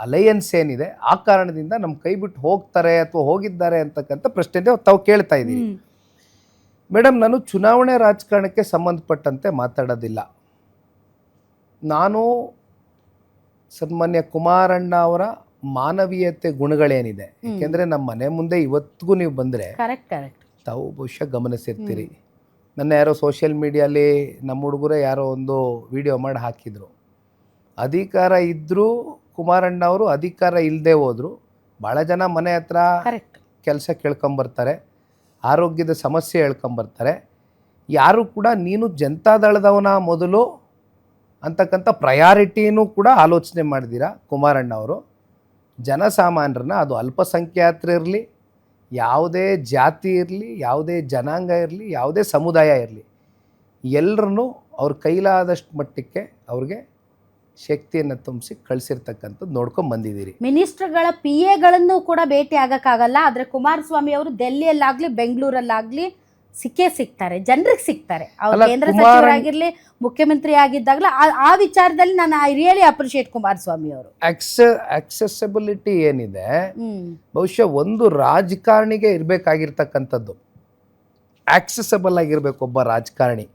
S2: ಅಲಯನ್ಸ್ ಏನಿದೆ, ಆ ಕಾರಣದಿಂದ ನಮ್ಮ ಕೈ ಬಿಟ್ಟು ಹೋಗ್ತಾರೆ ಅಥವಾ ಹೋಗಿದ್ದಾರೆ ಅಂತಕ್ಕಂಥ ಪ್ರಶ್ನೆ ತಾವು ಕೇಳ್ತಾ ಇದ್ದೀವಿ. ಮೇಡಮ್, ನಾನು ಚುನಾವಣೆ ರಾಜಕಾರಣಕ್ಕೆ ಸಂಬಂಧಪಟ್ಟಂತೆ ಮಾತಾಡೋದಿಲ್ಲ. ನಾನು ಸನ್ಮಾನ್ಯ ಕುಮಾರಣ್ಣ ಅವರ ಮಾನವೀಯತೆ ಗುಣಗಳೇನಿದೆ, ಏಕೆಂದರೆ ನಮ್ಮ ಮನೆ ಮುಂದೆ ಇವತ್ತಿಗೂ ನೀವು ಬಂದರೆ ತಾವು ಬಹುಶಃ ಗಮನಿಸಿರ್ತೀರಿ. ನನ್ನ ಯಾರೋ ಸೋಷಿಯಲ್ ಮೀಡಿಯಲ್ಲಿ ನಮ್ಮ ಹುಡುಗರೇ ಯಾರೋ ಒಂದು ವಿಡಿಯೋ ಮಾಡಿ ಹಾಕಿದರು. ಅಧಿಕಾರ ಇದ್ದರೂ ಕುಮಾರಣ್ಣ ಅವರು, ಅಧಿಕಾರ ಇಲ್ಲದೆ ಹೋದರು ಭಾಳ ಜನ ಮನೆ ಹತ್ರ ಕೆಲಸ ಕೇಳ್ಕೊಂಬರ್ತಾರೆ, ಆರೋಗ್ಯದ ಸಮಸ್ಯೆ ಹೇಳ್ಕೊಂಬರ್ತಾರೆ. ಯಾರು ಕೂಡ ನೀನು ಜನತಾದಳದವನ ಮೊದಲು ಅಂತಕ್ಕಂಥ ಪ್ರಯಾರಿಟಿನೂ ಕೂಡ ಆಲೋಚನೆ ಮಾಡಿದ್ದೀರಾ ಕುಮಾರಣ್ಣ ಅವರು. ಜನಸಾಮಾನ್ಯರನ್ನ, ಅದು ಅಲ್ಪಸಂಖ್ಯಾತರಿರಲಿ, ಯಾವುದೇ ಜಾತಿ ಇರಲಿ, ಯಾವುದೇ ಜನಾಂಗ ಇರಲಿ, ಯಾವುದೇ ಸಮುದಾಯ ಇರಲಿ, ಎಲ್ಲರನ್ನೂ ಅವ್ರ ಕೈಲಾದಷ್ಟು ಮಟ್ಟಕ್ಕೆ ಅವ್ರಿಗೆ ಶಕ್ತಿಯನ್ನು ತುಂಬಿಸಿ ಕಳಿಸಿರ್ತಕ್ಕಂಥದ್ದು ನೋಡ್ಕೊಂಡು ಬಂದಿದ್ದೀರಿ.
S1: ಮಿನಿಸ್ಟರ್ಗಳ PAಗಳನ್ನು ಕೂಡ ಭೇಟಿ ಆಗಕ್ಕಾಗಲ್ಲ, ಆದರೆ ಕುಮಾರಸ್ವಾಮಿ ಅವರು ಡೆಲ್ಲಿಯಲ್ಲಾಗಲಿ ಬೆಂಗಳೂರಲ್ಲಾಗಲಿ ಸಿಗ್ತಾರೆ, ಜನರಿಗೆ ಸಿಗ್ತಾರೆ. ಅವ್ರು ಕೇಂದ್ರ ಸಚಿವರಾಗಿರ್ಲಿ, ಮುಖ್ಯಮಂತ್ರಿ ಆಗಿದ್ದಾಗಲೂ ಆ ವಿಚಾರದಲ್ಲಿ ನಾನು ಐ ರಿಯಲಿ ಅಪ್ರಿಷಿಯೇಟ್ ಕುಮಾರಸ್ವಾಮಿ ಅವರು.
S2: ಆಕ್ಸೆಸಿಬಿಲಿಟಿ ಏನಿದೆ, ಬಹುಶಃ ಒಂದು ರಾಜಕಾರಣಿಗೆ ಇರಬೇಕಾಗಿರ್ತಕ್ಕಂಥದ್ದು ಆಕ್ಸೆಸಬಲ್ ಆಗಿರ್ಬೇಕು. ಒಬ್ಬ ರಾಜಕಾರಣಿ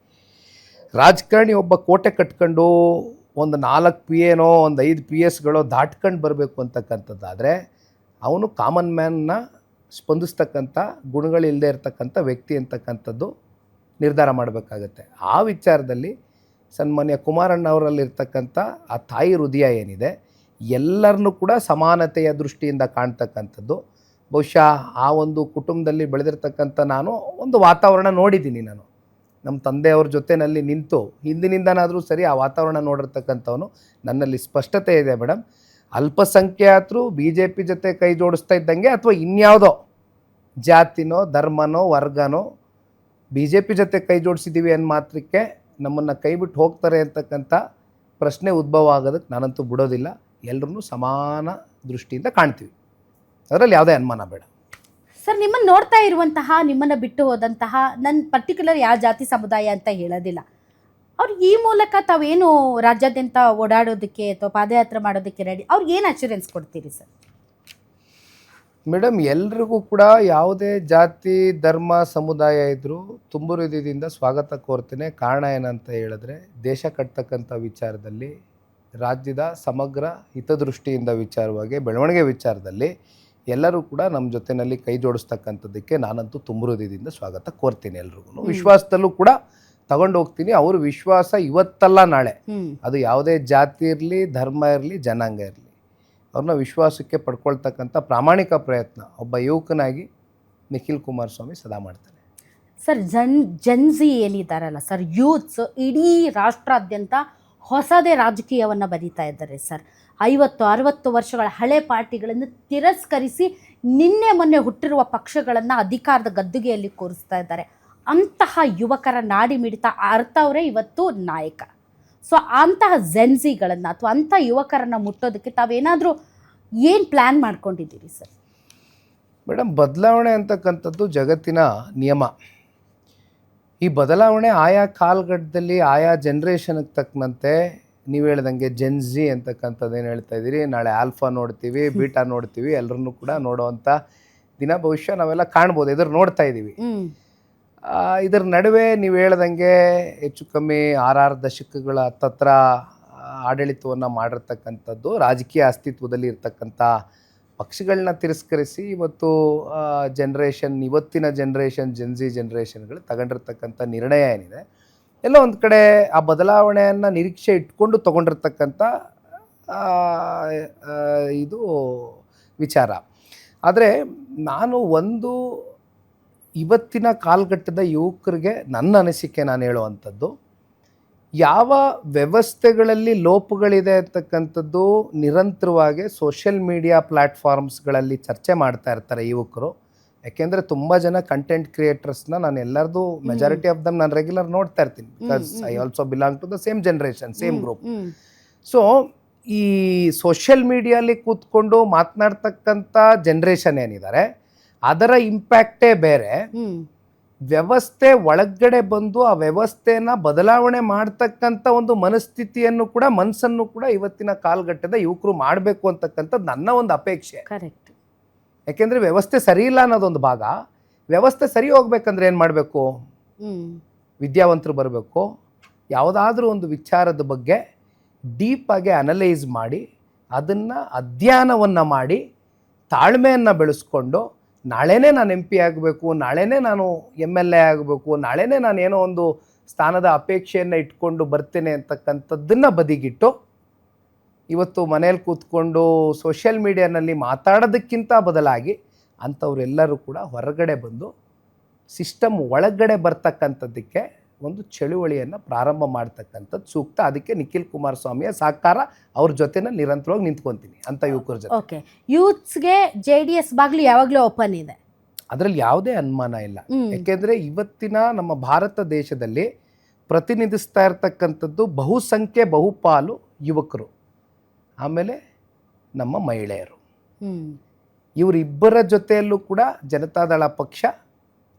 S2: ಒಬ್ಬ ಕೋಟೆ ಕಟ್ಕೊಂಡು ಒಂದು 4 PAನೋ ಒಂದು 5 PSಗಳೋ ದಾಟ್ಕೊಂಡು ಬರಬೇಕು ಅಂತಕ್ಕಂಥದ್ದಾದರೆ ಅವನು ಕಾಮನ್ ಮ್ಯಾನ್ನ ಸ್ಪಂದಿಸ್ತಕ್ಕಂಥ ಗುಣಗಳಿಲ್ಲದೆ ಇರತಕ್ಕಂಥ ವ್ಯಕ್ತಿ ಅಂತಕ್ಕಂಥದ್ದು ನಿರ್ಧಾರ ಮಾಡಬೇಕಾಗತ್ತೆ. ಆ ವಿಚಾರದಲ್ಲಿ ಸನ್ಮಾನ್ಯ ಕುಮಾರಣ್ಣ ಅವರಲ್ಲಿರ್ತಕ್ಕಂಥ ಆ ತಾಯಿ ಹೃದಯ ಏನಿದೆ, ಎಲ್ಲರನ್ನೂ ಕೂಡ ಸಮಾನತೆಯ ದೃಷ್ಟಿಯಿಂದ ಕಾಣ್ತಕ್ಕಂಥದ್ದು. ಬಹುಶಃ ಆ ಒಂದು ಕುಟುಂಬದಲ್ಲಿ ಬೆಳೆದಿರ್ತಕ್ಕಂಥ ನಾನು ಒಂದು ವಾತಾವರಣ ನೋಡಿದ್ದೀನಿ. ನಾನು ನಮ್ಮ ತಂದೆಯವ್ರ ಜೊತೆಯಲ್ಲಿ ನಿಂತು ಹಿಂದಿನಿಂದನಾದರೂ ಸರಿ ಆ ವಾತಾವರಣ ನೋಡಿರ್ತಕ್ಕಂಥವನು. ನನ್ನಲ್ಲಿ ಸ್ಪಷ್ಟತೆ ಇದೆ ಮೇಡಮ್. ಅಲ್ಪಸಂಖ್ಯಾತರು BJP ಜೊತೆ ಕೈ ಜೋಡಿಸ್ತಾ ಇದ್ದಂಗೆ, ಅಥವಾ ಇನ್ಯಾವುದೋ ಜಾತಿನೋ ಧರ್ಮನೋ ವರ್ಗನೋ BJP ಜೊತೆ ಕೈ ಜೋಡಿಸಿದ್ದೀವಿ ಅನ್ನೋ ಮಾತ್ರಕ್ಕೆ ನಮ್ಮನ್ನು ಕೈ ಬಿಟ್ಟು ಹೋಗ್ತಾರೆ ಅಂತಕ್ಕಂಥ ಪ್ರಶ್ನೆ ಉದ್ಭವ ಆಗೋದಕ್ಕೆ ನಾನಂತೂ ಬಿಡೋದಿಲ್ಲ. ಎಲ್ಲರನ್ನೂ ಸಮಾನ ದೃಷ್ಟಿಯಿಂದ ಕಾಣ್ತೀವಿ, ಅದರಲ್ಲಿ ಯಾವುದೇ ಅನುಮಾನ ಬೇಡ.
S1: ಸರ್, ನಿಮ್ಮನ್ನು ನೋಡ್ತಾ ಇರುವಂತಹ, ನಿಮ್ಮನ್ನು ಬಿಟ್ಟು ಹೋದಂತಹ, ನನ್ನ ಪರ್ಟಿಕ್ಯುಲರ್ ಯಾವ ಜಾತಿ ಸಮುದಾಯ ಅಂತ ಹೇಳೋದಿಲ್ಲ, ಅವ್ರು ಈ ಮೂಲಕ ತಾವೇನು ರಾಜ್ಯಾದ್ಯಂತ ಓಡಾಡೋದಕ್ಕೆ ಅಥವಾ ಪಾದಯಾತ್ರೆ ಮಾಡೋದಕ್ಕೆ ರೆಡಿ, ಅವ್ರಿಗೆ ಏನು ಅಶ್ಯೂರೆನ್ಸ್ ಕೊಡ್ತೀರಿ ಸರ್?
S2: ಮೇಡಮ್, ಎಲ್ರಿಗೂ ಕೂಡ ಯಾವುದೇ ಜಾತಿ ಧರ್ಮ ಸಮುದಾಯ ಇದ್ದರೂ ತುಂಬು ಹೃದಯದಿಂದ ಸ್ವಾಗತ ಕೋರ್ತೇನೆ. ಕಾರಣ ಏನಂತ ಹೇಳಿದ್ರೆ, ದೇಶ ಕಟ್ತಕ್ಕಂಥ ವಿಚಾರದಲ್ಲಿ, ರಾಜ್ಯದ ಸಮಗ್ರ ಹಿತದೃಷ್ಟಿಯಿಂದ ವಿಚಾರವಾಗಿ, ಬೆಳವಣಿಗೆ ವಿಚಾರದಲ್ಲಿ ಎಲ್ಲರೂ ಕೂಡ ನಮ್ಮ ಜೊತೆಯಲ್ಲಿ ಕೈ ಜೋಡಿಸ್ತಕ್ಕಂಥದ್ದಕ್ಕೆ ನಾನಂತೂ ತುಂಬು ಹೃದಯದಿಂದ ಸ್ವಾಗತ ಕೋರ್ತೀನಿ. ಎಲ್ರಿಗೂ ವಿಶ್ವಾಸದಲ್ಲೂ ಕೂಡ ತಗೊಂಡು ಹೋಗ್ತೀನಿ. ಅವ್ರ ವಿಶ್ವಾಸ ಇವತ್ತಲ್ಲ ನಾಳೆ, ಅದು ಯಾವುದೇ ಜಾತಿ ಇರಲಿ, ಧರ್ಮ ಇರಲಿ, ಜನಾಂಗ ಇರಲಿ, ಅವ್ರನ್ನ ವಿಶ್ವಾಸಕ್ಕೆ ಪಡ್ಕೊಳ್ತಕ್ಕಂಥ ಪ್ರಾಮಾಣಿಕ ಪ್ರಯತ್ನ ಒಬ್ಬ ಯುವಕನಾಗಿ ನಿಖಿಲ್ ಕುಮಾರಸ್ವಾಮಿ ಸದಾ ಮಾಡ್ತಾನೆ.
S1: ಸರ್, ಜನ್ಜಿ ಏನಿದ್ದಾರಲ್ಲ ಸರ್, ಯೂತ್ಸ್ ಇಡೀ ರಾಷ್ಟ್ರಾದ್ಯಂತ ಹೊಸದೇ ರಾಜಕೀಯವನ್ನು ಬರೀತಾ ಇದ್ದಾರೆ ಸರ್. 50-60 ವರ್ಷಗಳ ಹಳೆ ಪಾರ್ಟಿಗಳನ್ನು ತಿರಸ್ಕರಿಸಿ ನಿನ್ನೆ ಮೊನ್ನೆ ಹುಟ್ಟಿರುವ ಪಕ್ಷಗಳನ್ನು ಅಧಿಕಾರದ ಗದ್ದುಗೆಯಲ್ಲಿ ಕೂರಿಸ್ತಾ ಇದ್ದಾರೆ. ಅಂತಹ ಯುವಕರ ನಾಡಿ ಮಿಡಿತ ಅರ್ಥವರೇ ಇವತ್ತು ನಾಯಕ. ಸೊ ಅಂತಹ ಜೆನ್ಸಿಗಳನ್ನು ಅಥವಾ ಅಂಥ ಯುವಕರನ್ನು ಮುಟ್ಟೋದಕ್ಕೆ ತಾವೇನಾದರೂ ಏನು ಪ್ಲ್ಯಾನ್ ಮಾಡ್ಕೊಂಡಿದ್ದೀರಿ ಸರ್?
S2: ಮೇಡಮ್, ಬದಲಾವಣೆ ಅಂತಕ್ಕಂಥದ್ದು ಜಗತ್ತಿನ ನಿಯಮ. ಈ ಬದಲಾವಣೆ ಆಯಾ ಕಾಲಘಟ್ಟದಲ್ಲಿ ಆಯಾ ಜನ್ರೇಷನ್ಗೆ ತಕ್ಕಂತೆ, ನೀವು ಹೇಳ್ದಂಗೆ ಜೆನ್ಜಿ ಅಂತಕ್ಕಂಥದ್ದು ಏನು ಹೇಳ್ತಾ ಇದ್ದೀರಿ, ನಾಳೆ ಆಲ್ಫಾ ನೋಡ್ತೀವಿ, ಬೀಟಾ ನೋಡ್ತೀವಿ, ಎಲ್ಲರನ್ನೂ ಕೂಡ ನೋಡುವಂಥ ದಿನ ಭವಿಷ್ಯ ನಾವೆಲ್ಲ ಕಾಣ್ಬೋದು, ಎದುರು ನೋಡ್ತಾ ಇದ್ದೀವಿ. ಇದರ ನಡುವೆ ನೀವು ಹೇಳ್ದಂಗೆ ಹೆಚ್ಚು ಕಮ್ಮಿ 6 ದಶಕಗಳ ಹತ್ತತ್ರ ಆಡಳಿತವನ್ನು ಮಾಡಿರ್ತಕ್ಕಂಥದ್ದು, ರಾಜಕೀಯ ಅಸ್ತಿತ್ವದಲ್ಲಿ ಇರ್ತಕ್ಕಂಥ ಪಕ್ಷಗಳನ್ನ ತಿರಸ್ಕರಿಸಿ ಇವತ್ತು ಇವತ್ತಿನ ಜನ್ರೇಷನ್ ಜೆನ್ಜಿ ಜನ್ರೇಷನ್ಗಳು ತಗೊಂಡಿರ್ತಕ್ಕಂಥ ನಿರ್ಣಯ ಏನಿದೆ, ಎಲ್ಲ ಒಂದು ಕಡೆ ಆ ಬದಲಾವಣೆಯನ್ನು ನಿರೀಕ್ಷೆ ಇಟ್ಕೊಂಡು ತೊಗೊಂಡಿರ್ತಕ್ಕಂಥ ಇದು ವಿಚಾರ. ಆದರೆ ನಾನು ಇವತ್ತಿನ ಕಾಲಘಟ್ಟದ ಯುವಕರಿಗೆ ನನ್ನ ಅನಿಸಿಕೆ ನಾನು ಹೇಳುವಂಥದ್ದು, ಯಾವ ವ್ಯವಸ್ಥೆಗಳಲ್ಲಿ ಲೋಪಗಳಿದೆ ಅಂತಕ್ಕಂಥದ್ದು ನಿರಂತರವಾಗಿ ಸೋಷಿಯಲ್ ಮೀಡಿಯಾ ಪ್ಲ್ಯಾಟ್ಫಾರ್ಮ್ಸ್ಗಳಲ್ಲಿ ಚರ್ಚೆ ಮಾಡ್ತಾ ಇರ್ತಾರೆ ಯುವಕರು. ಯಾಕೆಂದರೆ ತುಂಬ ಜನ ಕಂಟೆಂಟ್ ಕ್ರಿಯೇಟರ್ಸ್ನ ನಾನು ಎಲ್ಲರದು ಮೆಜಾರಿಟಿ ಆಫ್ ದಮ್ ನಾನು ರೆಗ್ಯುಲರ್ ನೋಡ್ತಾ ಇರ್ತೀನಿ, because I also belong to the same generation, same group. So ಈ ಸೋಷಿಯಲ್ ಮೀಡಿಯಲ್ಲಿ ಕೂತ್ಕೊಂಡು ಮಾತನಾಡ್ತಕ್ಕಂಥ ಜನ್ರೇಷನ್ ಏನಿದ್ದಾರೆ, ಅದರ ಇಂಪ್ಯಾಕ್ಟೇ ಬೇರೆ. ವ್ಯವಸ್ಥೆ ಒಳಗಡೆ ಬಂದು ಆ ವ್ಯವಸ್ಥೆನ ಬದಲಾವಣೆ ಮಾಡ್ತಕ್ಕಂಥ ಒಂದು ಮನಸ್ಸನ್ನು ಕೂಡ ಇವತ್ತಿನ ಕಾಲಘಟ್ಟದ ಯುವಕರು ಮಾಡಬೇಕು ಅಂತಕ್ಕಂಥದ್ದು ನನ್ನ ಒಂದು ಅಪೇಕ್ಷೆ.
S1: ಕರೆಕ್ಟ್.
S2: ಯಾಕೆಂದರೆ ವ್ಯವಸ್ಥೆ ಸರಿ ಇಲ್ಲ ಅನ್ನೋದೊಂದು ಭಾಗ. ವ್ಯವಸ್ಥೆ ಸರಿ ಹೋಗ್ಬೇಕಂದ್ರೆ ಏನು ಮಾಡಬೇಕು? ವಿದ್ಯಾವಂತರು ಬರಬೇಕು, ಯಾವುದಾದ್ರೂ ಒಂದು ವಿಚಾರದ ಬಗ್ಗೆ ಡೀಪಾಗಿ ಅನಲೈಸ್ ಮಾಡಿ, ಅದನ್ನು ಅಧ್ಯಯನವನ್ನು ಮಾಡಿ, ತಾಳ್ಮೆಯನ್ನು ಬೆಳೆಸ್ಕೊಂಡು, ನಾಳೆನೇ ನಾನು MP ಆಗಬೇಕು, ನಾಳೆನೇ ನಾನು MLA ಆಗಬೇಕು, ನಾಳೆನೇ ನಾನು ಏನೋ ಒಂದು ಸ್ಥಾನದ ಅಪೇಕ್ಷೆಯನ್ನು ಇಟ್ಕೊಂಡು ಬರ್ತೇನೆ ಅಂತಕ್ಕಂಥದ್ದನ್ನು ಬದಿಗಿಟ್ಟು, ಇವತ್ತು ಮನೇಲಿ ಕೂತ್ಕೊಂಡು ಸೋಷಿಯಲ್ ಮೀಡಿಯಾನಲ್ಲಿ ಮಾತಾಡೋದಕ್ಕಿಂತ ಬದಲಾಗಿ ಅಂಥವರೆಲ್ಲರೂ ಕೂಡ ಹೊರಗಡೆ ಬಂದು ಸಿಸ್ಟಮ್ ಒಳಗಡೆ ಬರ್ತಕ್ಕಂಥದ್ದಕ್ಕೆ ಒಂದು ಚಳುವಳಿಯನ್ನು ಪ್ರಾರಂಭ ಮಾಡ್ತಕ್ಕಂಥದ್ದು ಸೂಕ್ತ. ಅದಕ್ಕೆ ನಿಖಿಲ್ ಕುಮಾರಸ್ವಾಮಿಯ ಸಹಕಾರ, ಅವ್ರ ಜೊತೆನ ನಿರಂತರವಾಗಿ ನಿಂತ್ಕೊತೀನಿ ಅಂತ ಯುವಕರ ಜೊತೆ.
S1: ಓಕೆ, ಯೂತ್ಸ್ಗೆ JDS ಬಾಗಿಲು ಯಾವಾಗಲೂ ಓಪನ್ ಇದೆ,
S2: ಅದರಲ್ಲಿ ಯಾವುದೇ ಅನುಮಾನ ಇಲ್ಲ. ಯಾಕೆಂದರೆ ಇವತ್ತಿನ ನಮ್ಮ ಭಾರತ ದೇಶದಲ್ಲಿ ಪ್ರತಿನಿಧಿಸ್ತಾ ಇರ್ತಕ್ಕಂಥದ್ದು ಬಹುಸಂಖ್ಯೆ ಬಹುಪಾಲು ಯುವಕರು, ಆಮೇಲೆ ನಮ್ಮ ಮಹಿಳೆಯರು. ಇವರಿಬ್ಬರ ಜೊತೆಯಲ್ಲೂ ಕೂಡ ಜನತಾದಳ ಪಕ್ಷ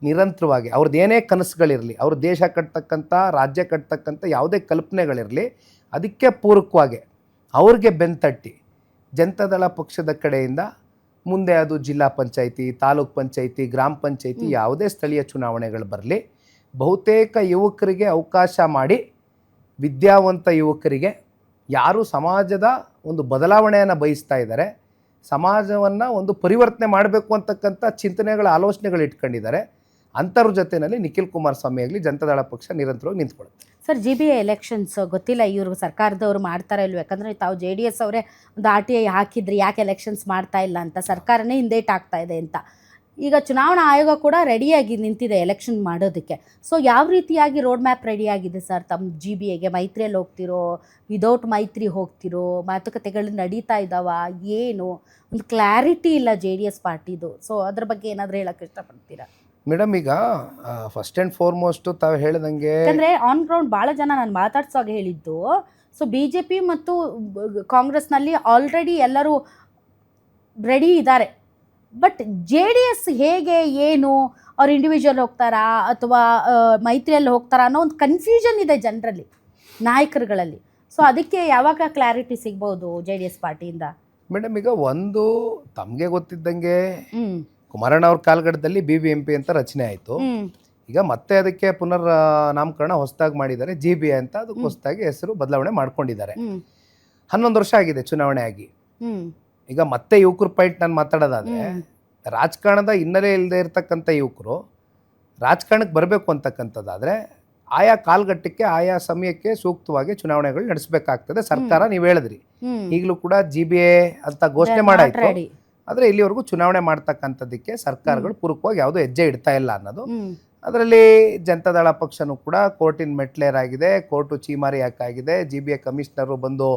S2: ನಿರಂತರವಾಗಿ ಅವ್ರದ್ದು ಏನೇ ಕನಸುಗಳಿರಲಿ, ಅವ್ರ ದೇಶ ಕಟ್ತಕ್ಕಂಥ, ರಾಜ್ಯ ಕಟ್ತಕ್ಕಂಥ ಯಾವುದೇ ಕಲ್ಪನೆಗಳಿರಲಿ, ಅದಕ್ಕೆ ಪೂರಕವಾಗಿ ಅವ್ರಿಗೆ ಬೆಂತಟ್ಟಿ ಜನತಾದಳ ಪಕ್ಷದ ಕಡೆಯಿಂದ ಮುಂದೆ ಅದು ಜಿಲ್ಲಾ ಪಂಚಾಯಿತಿ, ತಾಲೂಕ್ ಪಂಚಾಯಿತಿ, ಗ್ರಾಮ ಪಂಚಾಯಿತಿ, ಯಾವುದೇ ಸ್ಥಳೀಯ ಚುನಾವಣೆಗಳು ಬರಲಿ, ಬಹುತೇಕ ಯುವಕರಿಗೆ ಅವಕಾಶ ಮಾಡಿ, ವಿದ್ಯಾವಂತ ಯುವಕರಿಗೆ ಯಾರು ಸಮಾಜದ ಒಂದು ಬದಲಾವಣೆಯನ್ನು ಬಯಸ್ತಾ ಇದ್ದಾರೆ, ಸಮಾಜವನ್ನು ಒಂದು ಪರಿವರ್ತನೆ ಮಾಡಬೇಕು ಅಂತಕ್ಕಂಥ ಚಿಂತನೆಗಳ ಆಲೋಚನೆಗಳು ಇಟ್ಕೊಂಡಿದ್ದಾರೆ, ಅಂಥವ್ರ ಜೊತೆಯಲ್ಲಿ ನಿಖಿಲ್ ಕುಮಾರಸ್ವಾಮಿ ಆಗಲಿ ಜನತಾದಳ ಪಕ್ಷ ನಿರಂತರವಾಗಿ ನಿಂತ್ಕೊಳ್ಳುತ್ತೆ.
S1: ಸರ್, GBA ಎಲೆಕ್ಷನ್ಸ್ ಗೊತ್ತಿಲ್ಲ ಇವ್ರಿಗೆ ಸರ್ಕಾರದವ್ರು ಮಾಡ್ತಾರಾ ಇಲ್ವ, ಯಾಕಂದರೆ ತಾವು JDS ಅವರೇ ಒಂದು RTI ಹಾಕಿದ್ರಿ, ಯಾಕೆ ಎಲೆಕ್ಷನ್ಸ್ ಮಾಡ್ತಾ ಇಲ್ಲ ಅಂತ, ಸರ್ಕಾರನೇ ಹಿಂದೇಟ್ ಆಗ್ತಾ ಇದೆ ಅಂತ. ಈಗ ಚುನಾವಣಾ ಆಯೋಗ ಕೂಡ ರೆಡಿಯಾಗಿ ನಿಂತಿದೆ ಎಲೆಕ್ಷನ್ ಮಾಡೋದಕ್ಕೆ. ಸೊ ಯಾವ ರೀತಿಯಾಗಿ ರೋಡ್ ಮ್ಯಾಪ್ ರೆಡಿಯಾಗಿದೆ ಸರ್ ತಮ್ಮ GBAಗೆ? ಮೈತ್ರಿಯಲ್ಲಿ ಹೋಗ್ತಿರೋ, ವಿದೌಟ್ ಮೈತ್ರಿ ಹೋಗ್ತಿರೋ, ಮಾತುಕತೆಗಳು ನಡೀತಾ ಇದ್ದಾವ, ಏನು ಒಂದು ಕ್ಲಾರಿಟಿ ಇಲ್ಲ JDS ಪಾರ್ಟಿದು. ಸೊ ಅದ್ರ ಬಗ್ಗೆ ಏನಾದರೂ ಹೇಳೋಕ್ಕೆ ಇಷ್ಟಪಡ್ತೀರಾ?
S2: ಮೇಡಮ್, ಈಗ ಫಸ್ಟ್ ಆ್ಯಂಡ್ ಫಾರ್ಮೋಸ್ಟು ತಾವು ಹೇಳಿದಂಗೆ,
S1: ಯಾಕಂದರೆ ಆನ್ ಗ್ರೌಂಡ್ ಭಾಳ ಜನ ನಾನು ಮಾತಾಡ್ಸೋವಾಗ ಹೇಳಿದ್ದು, ಸೊ BJP ಮತ್ತು ಕಾಂಗ್ರೆಸ್ನಲ್ಲಿ ಆಲ್ರೆಡಿ ಎಲ್ಲರೂ ರೆಡಿ ಇದ್ದಾರೆ ಬಟ್ ಜೆ ಡಿ ಎಸ್ ಹೇಗೆ ಏನು ಅವ್ರು ಇಂಡಿವಿಜುವಲ್ ಹೋಗ್ತಾರಾ ಅಥವಾ ಮೈತ್ರಿಯಲ್ಲಿ ಹೋಗ್ತಾರಾ ಅನ್ನೋ ಒಂದು ಕನ್ಫ್ಯೂಷನ್ ಇದೆ ಜನರಲ್ಲಿ, ನಾಯಕರುಗಳಲ್ಲಿ. ಸೊ ಅದಕ್ಕೆ ಯಾವಾಗ ಕ್ಲಾರಿಟಿ ಸಿಗ್ಬೋದು ಜೆ ಡಿ ಎಸ್ ಪಾರ್ಟಿಯಿಂದ?
S2: ಮೇಡಮ್, ಈಗ ಒಂದು ತಮಗೆ ಗೊತ್ತಿದ್ದಂಗೆ ಕುಮಾರಣ್ಣ ಅವ್ರ ಕಾಲಘಟ್ಟದಲ್ಲಿ BBMP ಅಂತ ರಚನೆ ಆಯಿತು. ಈಗ ಮತ್ತೆ ಅದಕ್ಕೆ ಪುನರ್ ನಾಮಕರಣ ಹೊಸದಾಗಿ ಮಾಡಿದ್ದಾರೆ, GBI ಅಂತ. ಅದಕ್ಕೆ ಹೊಸದಾಗಿ ಹೆಸರು ಬದಲಾವಣೆ ಮಾಡ್ಕೊಂಡಿದ್ದಾರೆ. 11 ವರ್ಷ ಆಗಿದೆ ಚುನಾವಣೆ ಆಗಿ. ಈಗ ಮತ್ತೆ ಯುವಕರ ಪಾಯಿಂಟ್ ನಾನು ಮಾತಾಡೋದಾದ್ರೆ, ರಾಜಕಾರಣದ ಹಿನ್ನೆಲೆ ಇಲ್ಲದೆ ಇರ್ತಕ್ಕಂಥ ಯುವಕರು ರಾಜಕಾರಣಕ್ಕೆ ಬರಬೇಕು ಅಂತಕ್ಕಂಥದ್ದಾದ್ರೆ ಆಯಾ ಕಾಲಘಟ್ಟಕ್ಕೆ ಆಯಾ ಸಮಯಕ್ಕೆ ಸೂಕ್ತವಾಗಿ ಚುನಾವಣೆಗಳು ನಡೆಸಬೇಕಾಗ್ತದೆ. ಸರ್ಕಾರ ನೀವು ಹೇಳಿದ್ರಿ, ಈಗಲೂ ಕೂಡ GBA ಅಂತ ಘೋಷಣೆ ಮಾಡಾಯ್ತು, ಆದರೆ ಇಲ್ಲಿವರೆಗೂ ಚುನಾವಣೆ ಮಾಡ್ತಕ್ಕಂಥದ್ದಕ್ಕೆ ಸರ್ಕಾರಗಳು ಪೂರಕವಾಗಿ ಯಾವುದೋ ಹೆಜ್ಜೆ ಇಡ್ತಾ ಇಲ್ಲ ಅನ್ನೋದು. ಅದರಲ್ಲಿ ಜನತಾದಳ ಪಕ್ಷನೂ ಕೂಡ ಕೋರ್ಟಿನ ಮೆಟ್ಲೇರಾಗಿದೆ, ಕೋರ್ಟು ಚೀಮಾರಿ ಹಾಕಾಗಿದೆ. GBA ಕಮಿಷನರು ಬಂದು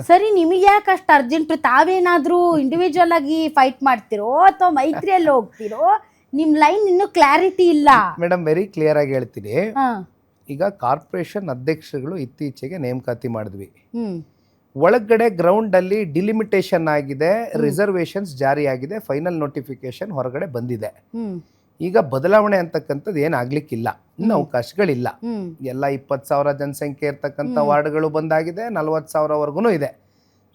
S1: ಸರಿ, ನಿಮಗೆ ಯಾಕೆ ಅಷ್ಟು ಅರ್ಜೆಂಟ್? ತಾವೇನಾದ್ರೂ ಇಂಡಿವಿಜುವಲ್ ಆಗಿ ಫೈಟ್ ಮಾಡ್ತಿರೋ ಅಥವಾ ಮೈತ್ರಿಯಲ್ಲಿ ಹೋಗ್ತಿರೋ? ನಿಮ್ ಲೈನ್ ಇನ್ನೂ ಕ್ಲಾರಿಟಿ ಇಲ್ಲ
S2: ಮೇಡಮ್. ವೆರಿ ಕ್ಲಿಯರ್ ಆಗಿ ಹೇಳ್ತೀನಿ. ಈಗ ಕಾರ್ಪೊರೇಷನ್ ಅಧ್ಯಕ್ಷರುಗಳು ಇತ್ತೀಚೆಗೆ ನೇಮಕಾತಿ ಮಾಡಿದ್ವಿ. ಒಳಗಡೆ ಗ್ರೌಂಡ್ ಅಲ್ಲಿ ಡಿಲಿಮಿಟೇಷನ್ ಆಗಿದೆ, ರಿಸರ್ವೇಶನ್ಸ್ ಜಾರಿ ಆಗಿದೆ, ಫೈನಲ್ ನೋಟಿಫಿಕೇಶನ್ ಹೊರಗಡೆ ಬಂದಿದೆ. ಈಗ ಬದಲಾವಣೆ ಅಂತಕ್ಕಂಥದ್ದು ಏನಾಗ್ಲಿಕ್ಕಿಲ್ಲ, ಇನ್ನು ಅವಕಾಶಗಳಿಲ್ಲ. ಎಲ್ಲ 20,000 ಜನಸಂಖ್ಯೆ ಇರ್ತಕ್ಕಂಥ ವಾರ್ಡ್ಗಳು ಬಂದಾಗಿದೆ, 40,000ವರೆಗೂ ಇದೆ.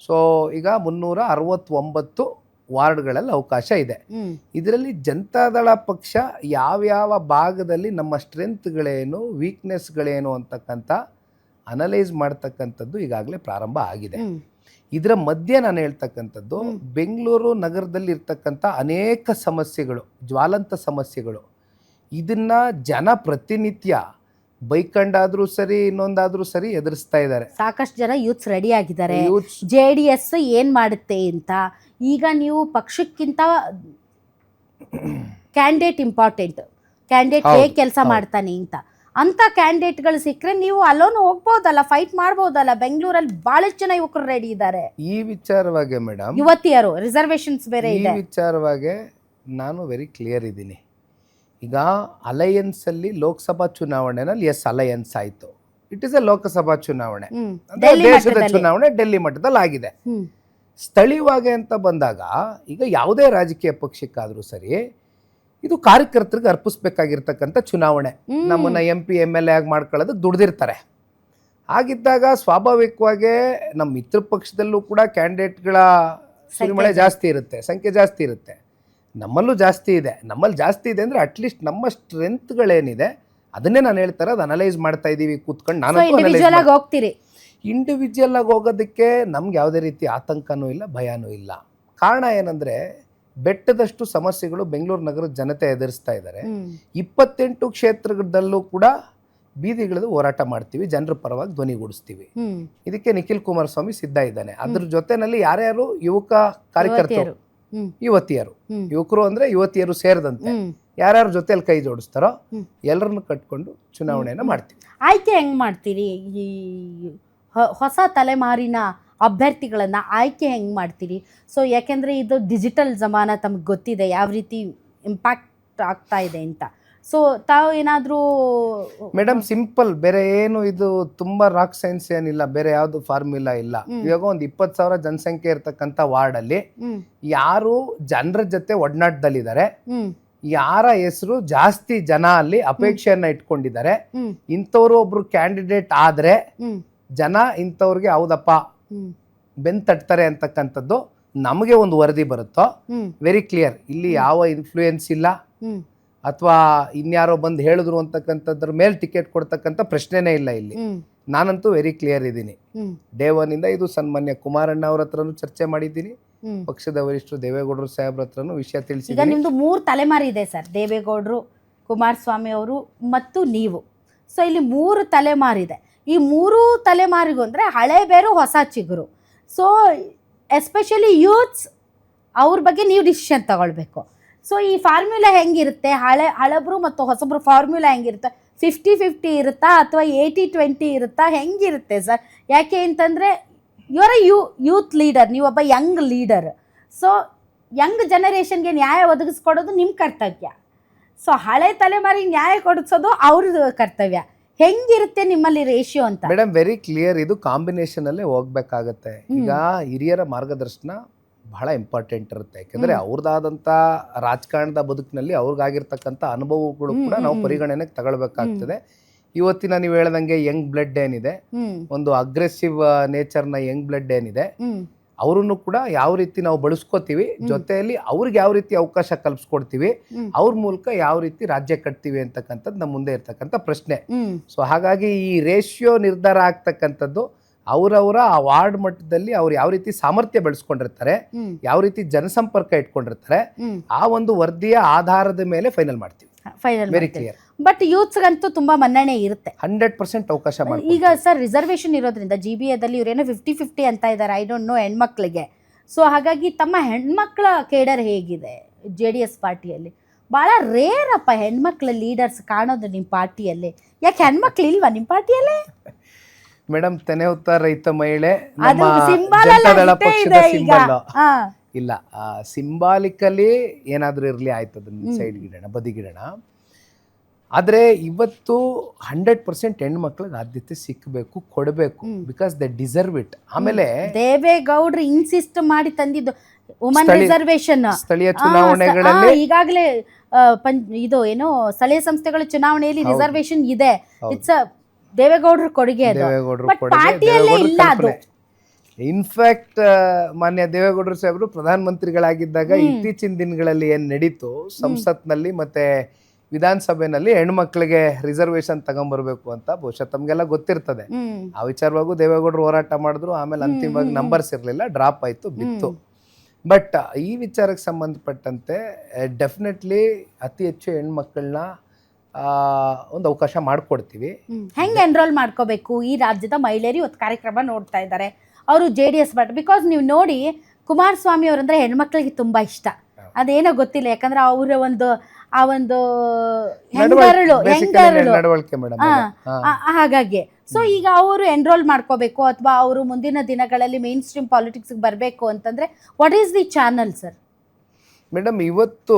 S2: ಸೊ ಈಗ 369 ವಾರ್ಡ್ಗಳಲ್ಲಿ ಅವಕಾಶ ಇದೆ. ಇದರಲ್ಲಿ ಜನತಾದಳ ಪಕ್ಷ ಯಾವ್ಯಾವ ಭಾಗದಲ್ಲಿ ನಮ್ಮ ಸ್ಟ್ರೆಂತ್ಗಳೇನು, ವೀಕ್ನೆಸ್ಗಳೇನು ಅಂತಕ್ಕಂಥ ಅನಲೈಸ್ ಮಾಡ್ತಕ್ಕಂಥದ್ದು ಈಗಾಗಲೇ ಪ್ರಾರಂಭ ಆಗಿದೆ. ಇದರ ಮಧ್ಯೆ ನಾನು ಹೇಳ್ತಕ್ಕಂಥದ್ದು, ಬೆಂಗಳೂರು ನಗರದಲ್ಲಿ ಇರ್ತಕ್ಕಂಥ ಅನೇಕ ಸಮಸ್ಯೆಗಳು, ಜ್ವಾಲಂತ ಸಮಸ್ಯೆಗಳು, ಇದನ್ನ ಜನ ಪ್ರತಿನಿತ್ಯ ಬೈಕಂಡಾದ್ರೂ ಸರಿ ಇನ್ನೊಂದಾದ್ರೂ ಸರಿ ಎದುರಿಸ್ತಾ ಇದ್ದಾರೆ.
S1: ಸಾಕಷ್ಟು ಜನ ಯೂತ್ಸ್ ರೆಡಿ ಆಗಿದ್ದಾರೆ. JDS ಏನ್ ಮಾಡುತ್ತೆ ಅಂತ. ಈಗ ನೀವು ಪಕ್ಷಕ್ಕಿಂತ ಕ್ಯಾಂಡಿಡೇಟ್ ಇಂಪಾರ್ಟೆಂಟ್, ಕ್ಯಾಂಡಿಡೇಟ್ ಹೇಗೆ ಕೆಲಸ ಮಾಡ್ತಾನೆ ಅಂತ ಕ್ಯಾಂಡಿಡೇಟ್ಗಳು ಸಿಕ್ಕರೆ ನೀವು ಅಲ್ಲೋನು ಹೋಗ್ಬೋದಲ್ಲ, ಫೈಟ್ ಮಾಡ್ಬೋದಲ್ಲ. ಬೆಂಗಳೂರಲ್ಲಿ ಬಹಳಷ್ಟು ಜನ ಯುವಕರು ರೆಡಿ ಇದ್ದಾರೆ
S2: ಈ ವಿಚಾರವಾಗಿ. ಮೇಡಮ್,
S1: ಯುವತಿಯರು ರಿಸರ್ವೇಶನ್ಸ್ ಬೇರೆ ಇದೆ.
S2: ಈ ವಿಚಾರವಾಗಿ ನಾನು ವೆರಿ ಕ್ಲಿಯರ್ ಇದ್ದೀನಿ. ಈಗ ಅಲಯನ್ಸ್ ಅಲ್ಲಿ ಲೋಕಸಭಾ ಚುನಾವಣೆನಲ್ಲಿ ಅಲಯನ್ಸ್ ಆಯ್ತು, ಇಟ್ ಇಸ್ ಎ ಲೋಕಸಭಾ ಚುನಾವಣೆ, ದೇಶದ ಚುನಾವಣೆ ಡೆಲ್ಲಿ ಮಟ್ಟದಲ್ಲಿ ಆಗಿದೆ. ಸ್ಥಳೀಯವಾಗಿ ಅಂತ ಬಂದಾಗ ಈಗ ಯಾವುದೇ ರಾಜಕೀಯ ಪಕ್ಷಕ್ಕಾದ್ರೂ ಸರಿ ಇದು ಕಾರ್ಯಕರ್ತರಿಗೆ ಅರ್ಪಿಸ್ಬೇಕಾಗಿರ್ತಕ್ಕಂಥ ಚುನಾವಣೆ. ನಮ್ಮನ್ನ MP MLA ಆಗಿ ಮಾಡ್ಕೊಳ್ಳೋದಕ್ಕೆ ದುಡ್ದಿರ್ತಾರೆ. ಹಾಗಿದ್ದಾಗ ಸ್ವಾಭಾವಿಕವಾಗಿ ನಮ್ಮ ಮಿತ್ರ ಪಕ್ಷದಲ್ಲೂ ಕೂಡ ಕ್ಯಾಂಡಿಡೇಟ್ಗಳ ಸುರಿಮಳೆ ಜಾಸ್ತಿ ಇರುತ್ತೆ, ಸಂಖ್ಯೆ ಜಾಸ್ತಿ ಇರುತ್ತೆ. ನಮ್ಮಲ್ಲೂ ಜಾಸ್ತಿ ಇದೆ. ನಮ್ಮಲ್ಲಿ ಜಾಸ್ತಿ ಇದೆ ಅಂದರೆ ಅಟ್ಲೀಸ್ಟ್ ನಮ್ಮ ಸ್ಟ್ರೆಂತ್ಗಳೇನಿದೆ ಅದನ್ನೇ ನಾನು ಹೇಳ್ತಾರೆ, ಅದು ಅನಲೈಸ್ ಮಾಡ್ತಾ ಇದ್ದೀವಿ ಕೂತ್ಕೊಂಡು. ನಾನು ಇಂಡಿವಿಜುವಲ್ ಆಗಿ ಹೋಗೋದಕ್ಕೆ ನಮ್ಗೆ ಯಾವುದೇ ರೀತಿ ಆತಂಕನೂ ಇಲ್ಲ, ಭಯನೂ ಇಲ್ಲ. ಕಾರಣ ಏನಂದರೆ, ಬೆಟ್ಟದಷ್ಟು ಸಮಸ್ಯೆಗಳು ಬೆಂಗಳೂರು ನಗರದ ಜನತೆ ಎದುರಿಸ್ತಾ ಇದ್ದಾರೆ. 28 ಕ್ಷೇತ್ರದಲ್ಲೂ ಕೂಡ ಬೀದಿಗಳದ್ದು ಹೋರಾಟ ಮಾಡ್ತೀವಿ, ಜನರ ಪರವಾಗಿ ಧ್ವನಿಗೂಡಿಸ್ತೀವಿ. ಇದಕ್ಕೆ ನಿಖಿಲ್ ಕುಮಾರಸ್ವಾಮಿ ಸಿದ್ಧ ಇದ್ದಾನೆ. ಅದ್ರ ಜೊತೆನಲ್ಲಿ ಯಾರ್ಯಾರು ಯುವಕ ಕಾರ್ಯಕರ್ತರು, ಯುವತಿಯರು, ಯುವಕರು ಅಂದ್ರೆ ಯುವತಿಯರು ಸೇರಿದಂತೆ ಯಾರ್ಯಾರ ಜೊತೆಯಲ್ಲಿ ಕೈ ಜೋಡಿಸ್ತಾರೋ ಎಲ್ಲರನ್ನು ಕಟ್ಕೊಂಡು ಚುನಾವಣೆಯನ್ನು ಮಾಡ್ತೀವಿ.
S1: ಆಯ್ಕೆ ಹೆಂಗ್ ಮಾಡ್ತೀರಿ? ಈ ಹೊಸ ತಲೆಮಾರಿನ ಅಭ್ಯರ್ಥಿಗಳನ್ನ ಆಯ್ಕೆ ಹೆಂಗ್ ಮಾಡ್ತೀರಿ? ಸೊ ಯಾಕೆಂದ್ರೆ ಇದು ಡಿಜಿಟಲ್ ಜಮಾನ, ತಮ್ಗೆ ಗೊತ್ತಿದೆ ಯಾವ ರೀತಿ ಇಂಪ್ಯಾಕ್ಟ್ ಆಗ್ತಾ ಇದೆ ಅಂತ. ಸೊ ತಾವು ಏನಾದರೂ
S2: ಮೇಡಮ್ ಸಿಂಪಲ್, ಬೇರೆ ಏನು ಇದು ತುಂಬಾ ರಾಕ್ ಸೈನ್ಸ್ ಏನಿಲ್ಲ, ಬೇರೆ ಯಾವ್ದು ಫಾರ್ಮುಲಾ ಇಲ್ಲ. ಇವಾಗ ಒಂದು 20,000 ಜನಸಂಖ್ಯೆ ಇರ್ತಕ್ಕಂಥ ವಾರ್ಡ್ ಅಲ್ಲಿ ಯಾರು ಜನರ ಜೊತೆ ಒಡನಾಟದಲ್ಲಿದ್ದಾರೆ, ಯಾರ ಹೆಸರು ಜಾಸ್ತಿ ಜನ ಅಲ್ಲಿ ಅಪೇಕ್ಷೆಯನ್ನ ಇಟ್ಕೊಂಡಿದ್ದಾರೆ, ಇಂಥವ್ರು ಒಬ್ರು ಕ್ಯಾಂಡಿಡೇಟ್ ಆದ್ರೆ ಜನ ಇಂಥವ್ರಿಗೆ ಹೌದಪ್ಪ ಬೆನ್ ತಟ್ತಾರೆ ಅಂತಕ್ಕಂಥದ್ದು ನಮಗೆ ಒಂದು ವರದಿ ಬರುತ್ತೋ, ವೆರಿ ಕ್ಲಿಯರ್. ಇಲ್ಲಿ ಯಾವ ಇನ್ಫ್ಲೂಯೆನ್ಸ್ ಇಲ್ಲ ಅಥವಾ ಇನ್ಯಾರೋ ಬಂದು ಹೇಳಿದ್ರು ಅಂತಕ್ಕಂಥದ್ರ ಮೇಲೆ ಟಿಕೆಟ್ ಕೊಡ್ತಕ್ಕಂಥ ಪ್ರಶ್ನೆನೇ ಇಲ್ಲ ಇಲ್ಲಿ. ನಾನಂತೂ ವೆರಿ ಕ್ಲಿಯರ್ ಇದ್ದೀನಿ. ಡೇ 1 ಇಂದ ಇದು ಸನ್ಮಾನ್ಯ ಕುಮಾರಣ್ಣ ಅವ್ರ ಹತ್ರನೂ ಚರ್ಚೆ ಮಾಡಿದ್ದೀನಿ, ಪಕ್ಷದ ವರಿಷ್ಠರು ದೇವೇಗೌಡರು ಸಾಹೇಬ್ರ ಹತ್ರನೂ ವಿಷಯ ತಿಳಿಸಿ.
S1: ಈಗ ನಿಮ್ದು 3 ತಲೆಮಾರಿ ಇದೆ ಸರ್, ದೇವೇಗೌಡರು, ಕುಮಾರಸ್ವಾಮಿ ಅವರು ಮತ್ತು ನೀವು. ಸೊ ಇಲ್ಲಿ 3 ತಲೆಮಾರಿದೆ. ಈ 3 ತಲೆಮಾರಿಗೂ ಅಂದರೆ ಹಳೆ ಬೇರು ಹೊಸ ಚಿಗುರು. ಸೊ ಎಸ್ಪೆಷಲಿ ಯೂತ್ಸ್ ಅವ್ರ ಬಗ್ಗೆ ನೀವು ಡಿಸಿಷನ್ ತಗೊಳ್ಬೇಕು. ಸೊ ಈ ಫಾರ್ಮ್ಯುಲಾ ಹೆಂಗಿರುತ್ತೆ? ಹಳಬ್ರು ಮತ್ತು ಹೊಸಬ್ರು ಫಾರ್ಮ್ಯುಲಾ ಹೆಂಗಿರುತ್ತೆ? 50-50 ಇರುತ್ತಾ ಅಥವಾ 80-20 ಇರುತ್ತಾ? ಹೆಂಗಿರುತ್ತೆ ಸರ್? ಯಾಕೆ ಅಂತಂದರೆ you are a youth leader, ನೀವೊಬ್ಬ ಯಂಗ್ ಲೀಡರ್. ಸೊ ಯಂಗ್ ಜನರೇಷನ್ಗೆ ನ್ಯಾಯ ಒದಗಿಸ್ಕೊಡೋದು ನಿಮ್ಮ ಕರ್ತವ್ಯ. ಸೊ ಹಳೆ ತಲೆಮಾರಿಗೆ ನ್ಯಾಯ ಕೊಡಿಸೋದು ಅವ್ರದ್ದು ಕರ್ತವ್ಯ. ಹೆಂಗಿರುತ್ತೆ ನಿಮ್ಮಲ್ಲಿ ರೇಷಿಯೋ ಅಂತ?
S2: ಮೇಡಮ್ ವೆರಿ ಕ್ಲಿಯರ್, ಇದು ಕಾಂಬಿನೇಷನ್ ಅಲ್ಲೇ ಹೋಗ್ಬೇಕಾಗತ್ತೆ. ಈಗ ಹಿರಿಯರ ಮಾರ್ಗದರ್ಶನ ಬಹಳ ಇಂಪಾರ್ಟೆಂಟ್ ಇರುತ್ತೆ. ಯಾಕೆಂದರೆ ಅವ್ರದ್ದಾದಂಥ ರಾಜಕಾರಣದ ಬದುಕಿನಲ್ಲಿ ಅವ್ರಿಗಾಗಿರ್ತಕ್ಕಂಥ ಅನುಭವಗಳು ಕೂಡ ನಾವು ಪರಿಗಣನೆಗೆ ತಗೊಳ್ಬೇಕಾಗ್ತದೆ. ಇವತ್ತಿನ ನೀವು ಹೇಳ್ದಂಗೆ ಯಂಗ್ ಬ್ಲಡ್ ಏನಿದೆ, ಒಂದು ಅಗ್ರೆಸಿವ್ ನೇಚರ್ನ ಯಂಗ್ ಬ್ಲಡ್ ಏನಿದೆ, ಅವ್ರನ್ನು ಕೂಡ ಯಾವ ರೀತಿ ನಾವು ಬಳಸ್ಕೋತೀವಿ, ಜೊತೆಯಲ್ಲಿ ಅವ್ರಿಗೆ ಯಾವ ರೀತಿ ಅವಕಾಶ ಕಲ್ಪಿಸ್ಕೊಡ್ತೀವಿ, ಅವ್ರ ಮೂಲಕ ಯಾವ ರೀತಿ ರಾಜ್ಯ ಕಟ್ತೀವಿ ಅಂತಕ್ಕಂಥದ್ದು ನಮ್ಮ ಮುಂದೆ ಇರ್ತಕ್ಕಂಥ ಪ್ರಶ್ನೆ. ಸೊ ಹಾಗಾಗಿ ಈ ರೇಷಿಯೋ ನಿರ್ಧಾರ ಆಗ್ತಕ್ಕಂಥದ್ದು ಅವರವರ ಆ ವಾರ್ಡ್ ಮಟ್ಟದಲ್ಲಿ ಅವ್ರು ಯಾವ ರೀತಿ ಸಾಮರ್ಥ್ಯ ಬೆಳೆಸ್ಕೊಂಡಿರ್ತಾರೆ, ಯಾವ ರೀತಿ ಜನಸಂಪರ್ಕ ಇಟ್ಕೊಂಡಿರ್ತಾರೆ, ಆ ಒಂದು ವರದಿಯ ಆಧಾರದ ಮೇಲೆ ಫೈನಲ್ ಮಾಡ್ತೀವಿ. Very clear.
S1: ಬಟ್ ಯೂತ್ಸ್ಗಂತೂ ತುಂಬಾ ಮನ್ನಣೆ ಇರುತ್ತೆ,
S2: 100% ಅವಕಾಶ ಮಾಡಿ.
S1: ಈಗ ಸರ್ ರಿಸರ್ವೇಶನ್ ಇರೋದ್ರಿಂದ GBAದಲ್ಲಿ ಇವರೇನೋ 50-50 ಅಂತ ಇದ್ದಾರೆ, ಐ ಡೋಂಟ್ ನೋ ಹೆಣ್ಮಕ್ಳಿಗೆ. ಸೊ ಹಾಗಾಗಿ ತಮ್ಮ ಹೆಣ್ಮಕ್ಳ ಕೇಡರ್ ಹೇಗಿದೆ JDS ಪಾರ್ಟಿಯಲ್ಲಿ? ಭಾಳ ರೇರ್ ಅಪ್ಪ ಹೆಣ್ಮಕ್ಳ ಲೀಡರ್ಸ್ ಕಾಣೋದು ನಿಮ್ಮ ಪಾರ್ಟಿಯಲ್ಲಿ. ಯಾಕೆ ಹೆಣ್ಮಕ್ಳು ಇಲ್ವಾ ನಿಮ್ಮ ಪಾರ್ಟಿಯಲ್ಲಿ?
S2: ಮೇಡಮ್, ತೆನೆ ಹೊತ್ತ ರೈತ ಮಹಿಳೆ
S1: ಅದು
S2: ನಮ್ಮ
S1: symbol
S2: ಜನತಾದಳ
S1: ಅಲ್ಲ,
S2: ಪಕ್ಷದ
S1: ಇದೆ ಈಗ.
S2: ಸಿಂಬಲ್
S1: ಹಾ.
S2: ಇಲ್ಲ, ಸಿಂಬಾಲಿಕಲಿ ಏನಾದರೂ ಇರಲಿ, ಆಯ್ತು, ಅದನ್ನ ಸೈಡ್ಗಿಡೋಣ, ಬದಿಗಿಡೋಣ. ಆದರೆ ಇವತ್ತು 100% ಹೆಣ್ಮಕ್ಳಿಗೆ ಆದ್ಯತೆ ಸಿಕ್ಕಬೇಕು, ಕೊಡಬೇಕು, ಬಿಕಾಸ್ ದೇ ಡಿಸರ್ವ್ ಇಟ್. ಆಮೇಲೆ
S1: ದೇವೇಗೌಡ್ರು ಇನ್ಸಿಸ್ಟ್ ಮಾಡಿ ತಂದಿದ್ದು ವುಮನ್ ರಿಸರ್ವೇಶನ್
S2: ಸ್ಥಳೀಯ ಚುನಾವಣೆಗಳಲ್ಲಿ
S1: ಈಗಾಗಲೇ ಇದು ಏನೋ ಸ್ಥಳೀಯ ಸಂಸ್ಥೆಗಳ ಚುನಾವಣೆಯಲ್ಲಿ ರಿಸರ್ವೇಶನ್ ಇದೆ. ಇಟ್ಸ್ ದೇವೇಗೌಡರ ಕೊಡುಗೆ ಅದು. ಬಟ್ ಪಾರ್ಟಿಯಲ್ಲೇ ಇಲ್ಲ ಅದು.
S2: ಇನ್ಫ್ಯಾಕ್ಟ್ ಮಾನ್ಯ ದೇವೇಗೌಡರು ಸಾಹೇಬರು ಪ್ರಧಾನಮಂತ್ರಿಗಳಾಗಿದ್ದಾಗ ಇತ್ತೀಚಿನ ದಿನಗಳಲ್ಲಿ ಏನ್ ನಡೀತು ಸಂಸತ್ನಲ್ಲಿ ಮತ್ತೆ ವಿಧಾನಸಭೆನಲ್ಲಿ ಹೆಣ್ಮಕ್ಳಿಗೆ ರಿಸರ್ವೇಶನ್ ತಗೊಂಡ್ಬರ್ಬೇಕು ಅಂತ ಬಹುಶಃ ತಮ್ಗೆಲ್ಲ ಗೊತ್ತಿರ್ತದೆ. ಆ ವಿಚಾರವಾಗೂ ದೇವೇಗೌಡರು ಹೋರಾಟ ಮಾಡಿದ್ರು. ಆಮೇಲೆ ಅಂತಿಮವಾಗಿ ನಂಬರ್ಸ್ ಇರಲಿಲ್ಲ, ಡ್ರಾಪ್ ಆಯ್ತು, ಬಿತ್ತು. ಬಟ್ ಈ ವಿಚಾರಕ್ಕೆ ಸಂಬಂಧಪಟ್ಟಂತೆ ಡೆಫಿನೆಟ್ಲಿ ಅತಿ ಹೆಚ್ಚು ಹೆಣ್ಮಕ್ಳನ್ನ ಒಂದು ಅವಕಾಶ ಮಾಡಿಕೊಡ್ತೀವಿ.
S1: ಹೆಂಗೆ ಎನ್ರೋಲ್ ಮಾಡ್ಕೋಬೇಕು? ಈ ರಾಜ್ಯದ ಮಹಿಳೆಯರು ಇವತ್ತು ಕಾರ್ಯಕ್ರಮ ನೋಡ್ತಾ ಇದ್ದಾರೆ, ಅವರು JDS ಬಟ್ ಬಿಕಾಸ್ ನೀವು ನೋಡಿ ಕುಮಾರಸ್ವಾಮಿ ಅವರಂದ್ರೆ ಹೆಣ್ಮಕ್ಳಿಗೆ ತುಂಬಾ ಇಷ್ಟ. ಅದೇನೋ ಗೊತ್ತಿಲ್ಲ, ಯಾಕಂದ್ರೆ ಅವರ ಆ ಒಂದು
S2: ನಡವಳಿಕೆ ಮೇಡಮ್.
S1: ಹಾಗಾಗಿ ಸೊ ಈಗ ಅವರು ಎನ್ರೋಲ್ ಮಾಡ್ಕೋಬೇಕು ಅಥವಾ ಅವರು ಮುಂದಿನ ದಿನಗಳಲ್ಲಿ ಮೇನ್ ಸ್ಟ್ರೀಮ್ ಪಾಲಿಟಿಕ್ಸ್ ಬರಬೇಕು ಅಂತಂದ್ರೆ what is the channel sir?
S2: Madam, ಇವತ್ತು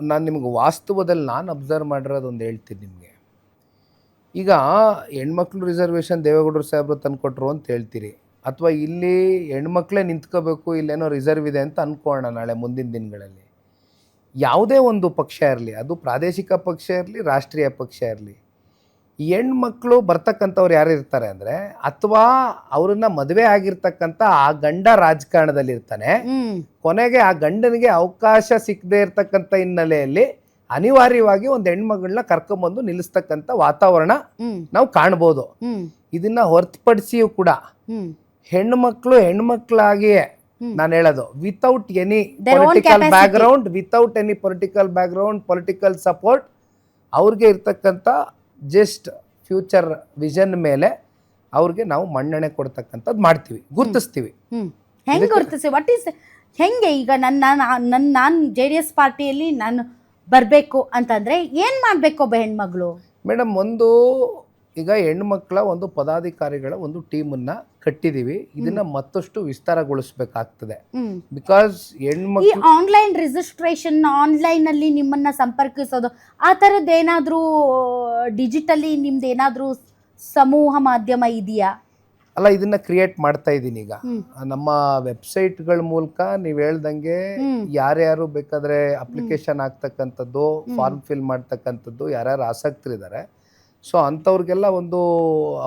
S2: ನಾನು ನಿಮ್ಗೆ ವಾಸ್ತವದಲ್ಲಿ ನಾನು ಅಬ್ಸರ್ವ್ ಮಾಡಿರೋದು ಒಂದು ಹೇಳ್ತೀನಿ ನಿಮಗೆ. ಈಗ ಹೆಣ್ಮಕ್ಳು ರಿಸರ್ವೇಷನ್ ದೇವೇಗೌಡರು ಸಾಹೇಬರು ತಂದುಕೊಟ್ರು ಅಂತ ಹೇಳ್ತೀರಿ, ಅಥವಾ ಇಲ್ಲಿ ಹೆಣ್ಮಕ್ಳೇ ನಿಂತ್ಕೋಬೇಕು, ಇಲ್ಲೇನೋ ರಿಸರ್ವ್ ಇದೆ ಅಂತ ಅಂದ್ಕೊಳ್ಳೋಣ ನಾಳೆ ಮುಂದಿನ ದಿನಗಳಲ್ಲಿ. ಯಾವುದೇ ಒಂದು ಪಕ್ಷ ಇರಲಿ, ಅದು ಪ್ರಾದೇಶಿಕ ಪಕ್ಷ ಇರಲಿ, ರಾಷ್ಟ್ರೀಯ ಪಕ್ಷ ಇರಲಿ, ಹೆಣ್ಮಕ್ಳು ಬರ್ತಕ್ಕಂಥವ್ರು ಯಾರು ಇರ್ತಾರೆ ಅಂದರೆ, ಅಥವಾ ಅವ್ರನ್ನ ಮದುವೆ ಆಗಿರ್ತಕ್ಕಂಥ ಆ ಗಂಡ ರಾಜಕಾರಣದಲ್ಲಿ ಇರ್ತಾನೆ, ಕೊನೆಗೆ ಆ ಗಂಡನಿಗೆ ಅವಕಾಶ ಸಿಕ್ಕದೆ ಇರ್ತಕ್ಕಂಥ ಹಿನ್ನೆಲೆಯಲ್ಲಿ ಅನಿವಾರ್ಯವಾಗಿ ಒಂದು ಹೆಣ್ಮಗಳನ್ನ ಕರ್ಕೊಂಬಂದು ನಿಲ್ಲಿಸ್ತಕ್ಕಂಥ ವಾತಾವರಣ ನಾವು ಕಾಣ್ಬೋದು. ಇದನ್ನ ಹೊರತುಪಡಿಸಿಯೂ ಕೂಡ ಹೆಣ್ಮಕ್ಳು ಹೆಣ್ಮಕ್ಳಾಗಿಯೇ ನಾನು ಹೇಳೋದು, without any political background, without any political background, political support, ಅವ್ರಿಗೆ ಇರ್ತಕ್ಕಂಥ ಜಸ್ಟ್ ಫ್ಯೂಚರ್ ವಿಷನ್ ಮೇಲೆ ಅವ್ರಿಗೆ ನಾವು ಮನ್ನಣೆ ಕೊಡ್ತಕ್ಕಂಥದ್ದು ಮಾಡ್ತೀವಿ, ಗುರುತಿಸ್ತೀವಿ.
S1: ಹೆಂಗೆ ಗುರುತಿಸಿ? ವಾಟ್ ಈಸ್ ಹೆಂಗೆ? ಈಗ ನಾನು JDS ಪಾರ್ಟಿಯಲ್ಲಿ ನಾನು ಬರಬೇಕು ಅಂತಂದ್ರೆ ಏನು ಮಾಡಬೇಕು ಒಬ್ಬ ಹೆಣ್ಮಗಳು?
S2: ಮೇಡಮ್, ಈಗ ಹೆಣ್ಮಕ್ಳ ಒಂದು ಪದಾಧಿಕಾರಿಗಳ ಒಂದು ಟೀಮನ್ನು ಕಟ್ಟಿದ್ದೀವಿ. ಇದನ್ನ ಮತ್ತಷ್ಟು ವಿಸ್ತಾರಗೊಳಿಸಬೇಕಾಗ್ತದೆ. ಬಿಕಾಸ್ ಹೆಣ್ಮಕ್ಳು
S1: ಈ ಆನ್ಲೈನ್ ರಿಜಿಸ್ಟ್ರೇಷನ್, ಆನ್ಲೈನ್ ಅಲ್ಲಿ ನಿಮ್ಮನ್ನ ಸಂಪರ್ಕಿಸೋದು, ಆ ಥರದ್ದು ಏನಾದರೂ ಡಿಜಿಟಲಿ ನಿಮ್ದು ಏನಾದರೂ ಸಮೂಹ ಮಾಧ್ಯಮ ಇದೆಯಾ?
S2: ಅಲ್ಲ, ಇದನ್ನ ಕ್ರಿಯೇಟ್ ಮಾಡ್ತಾ ಇದ್ದೀನಿ ಈಗ ನಮ್ಮ ವೆಬ್ಸೈಟ್ಗಳ ಮೂಲಕ. ನೀವು ಹೇಳ್ದಂಗೆ ಯಾರ್ಯಾರು ಬೇಕಾದ್ರೆ ಅಪ್ಲಿಕೇಶನ್ ಆಗ್ತಕ್ಕಂಥದ್ದು, ಫಾರ್ಮ್ ಫಿಲ್ ಮಾಡ್ತಕ್ಕಂಥದ್ದು ಯಾರ್ಯಾರು ಆಸಕ್ತರಿದ್ದಾರೆ, ಸೊ ಅಂಥವ್ರಿಗೆಲ್ಲ ಒಂದು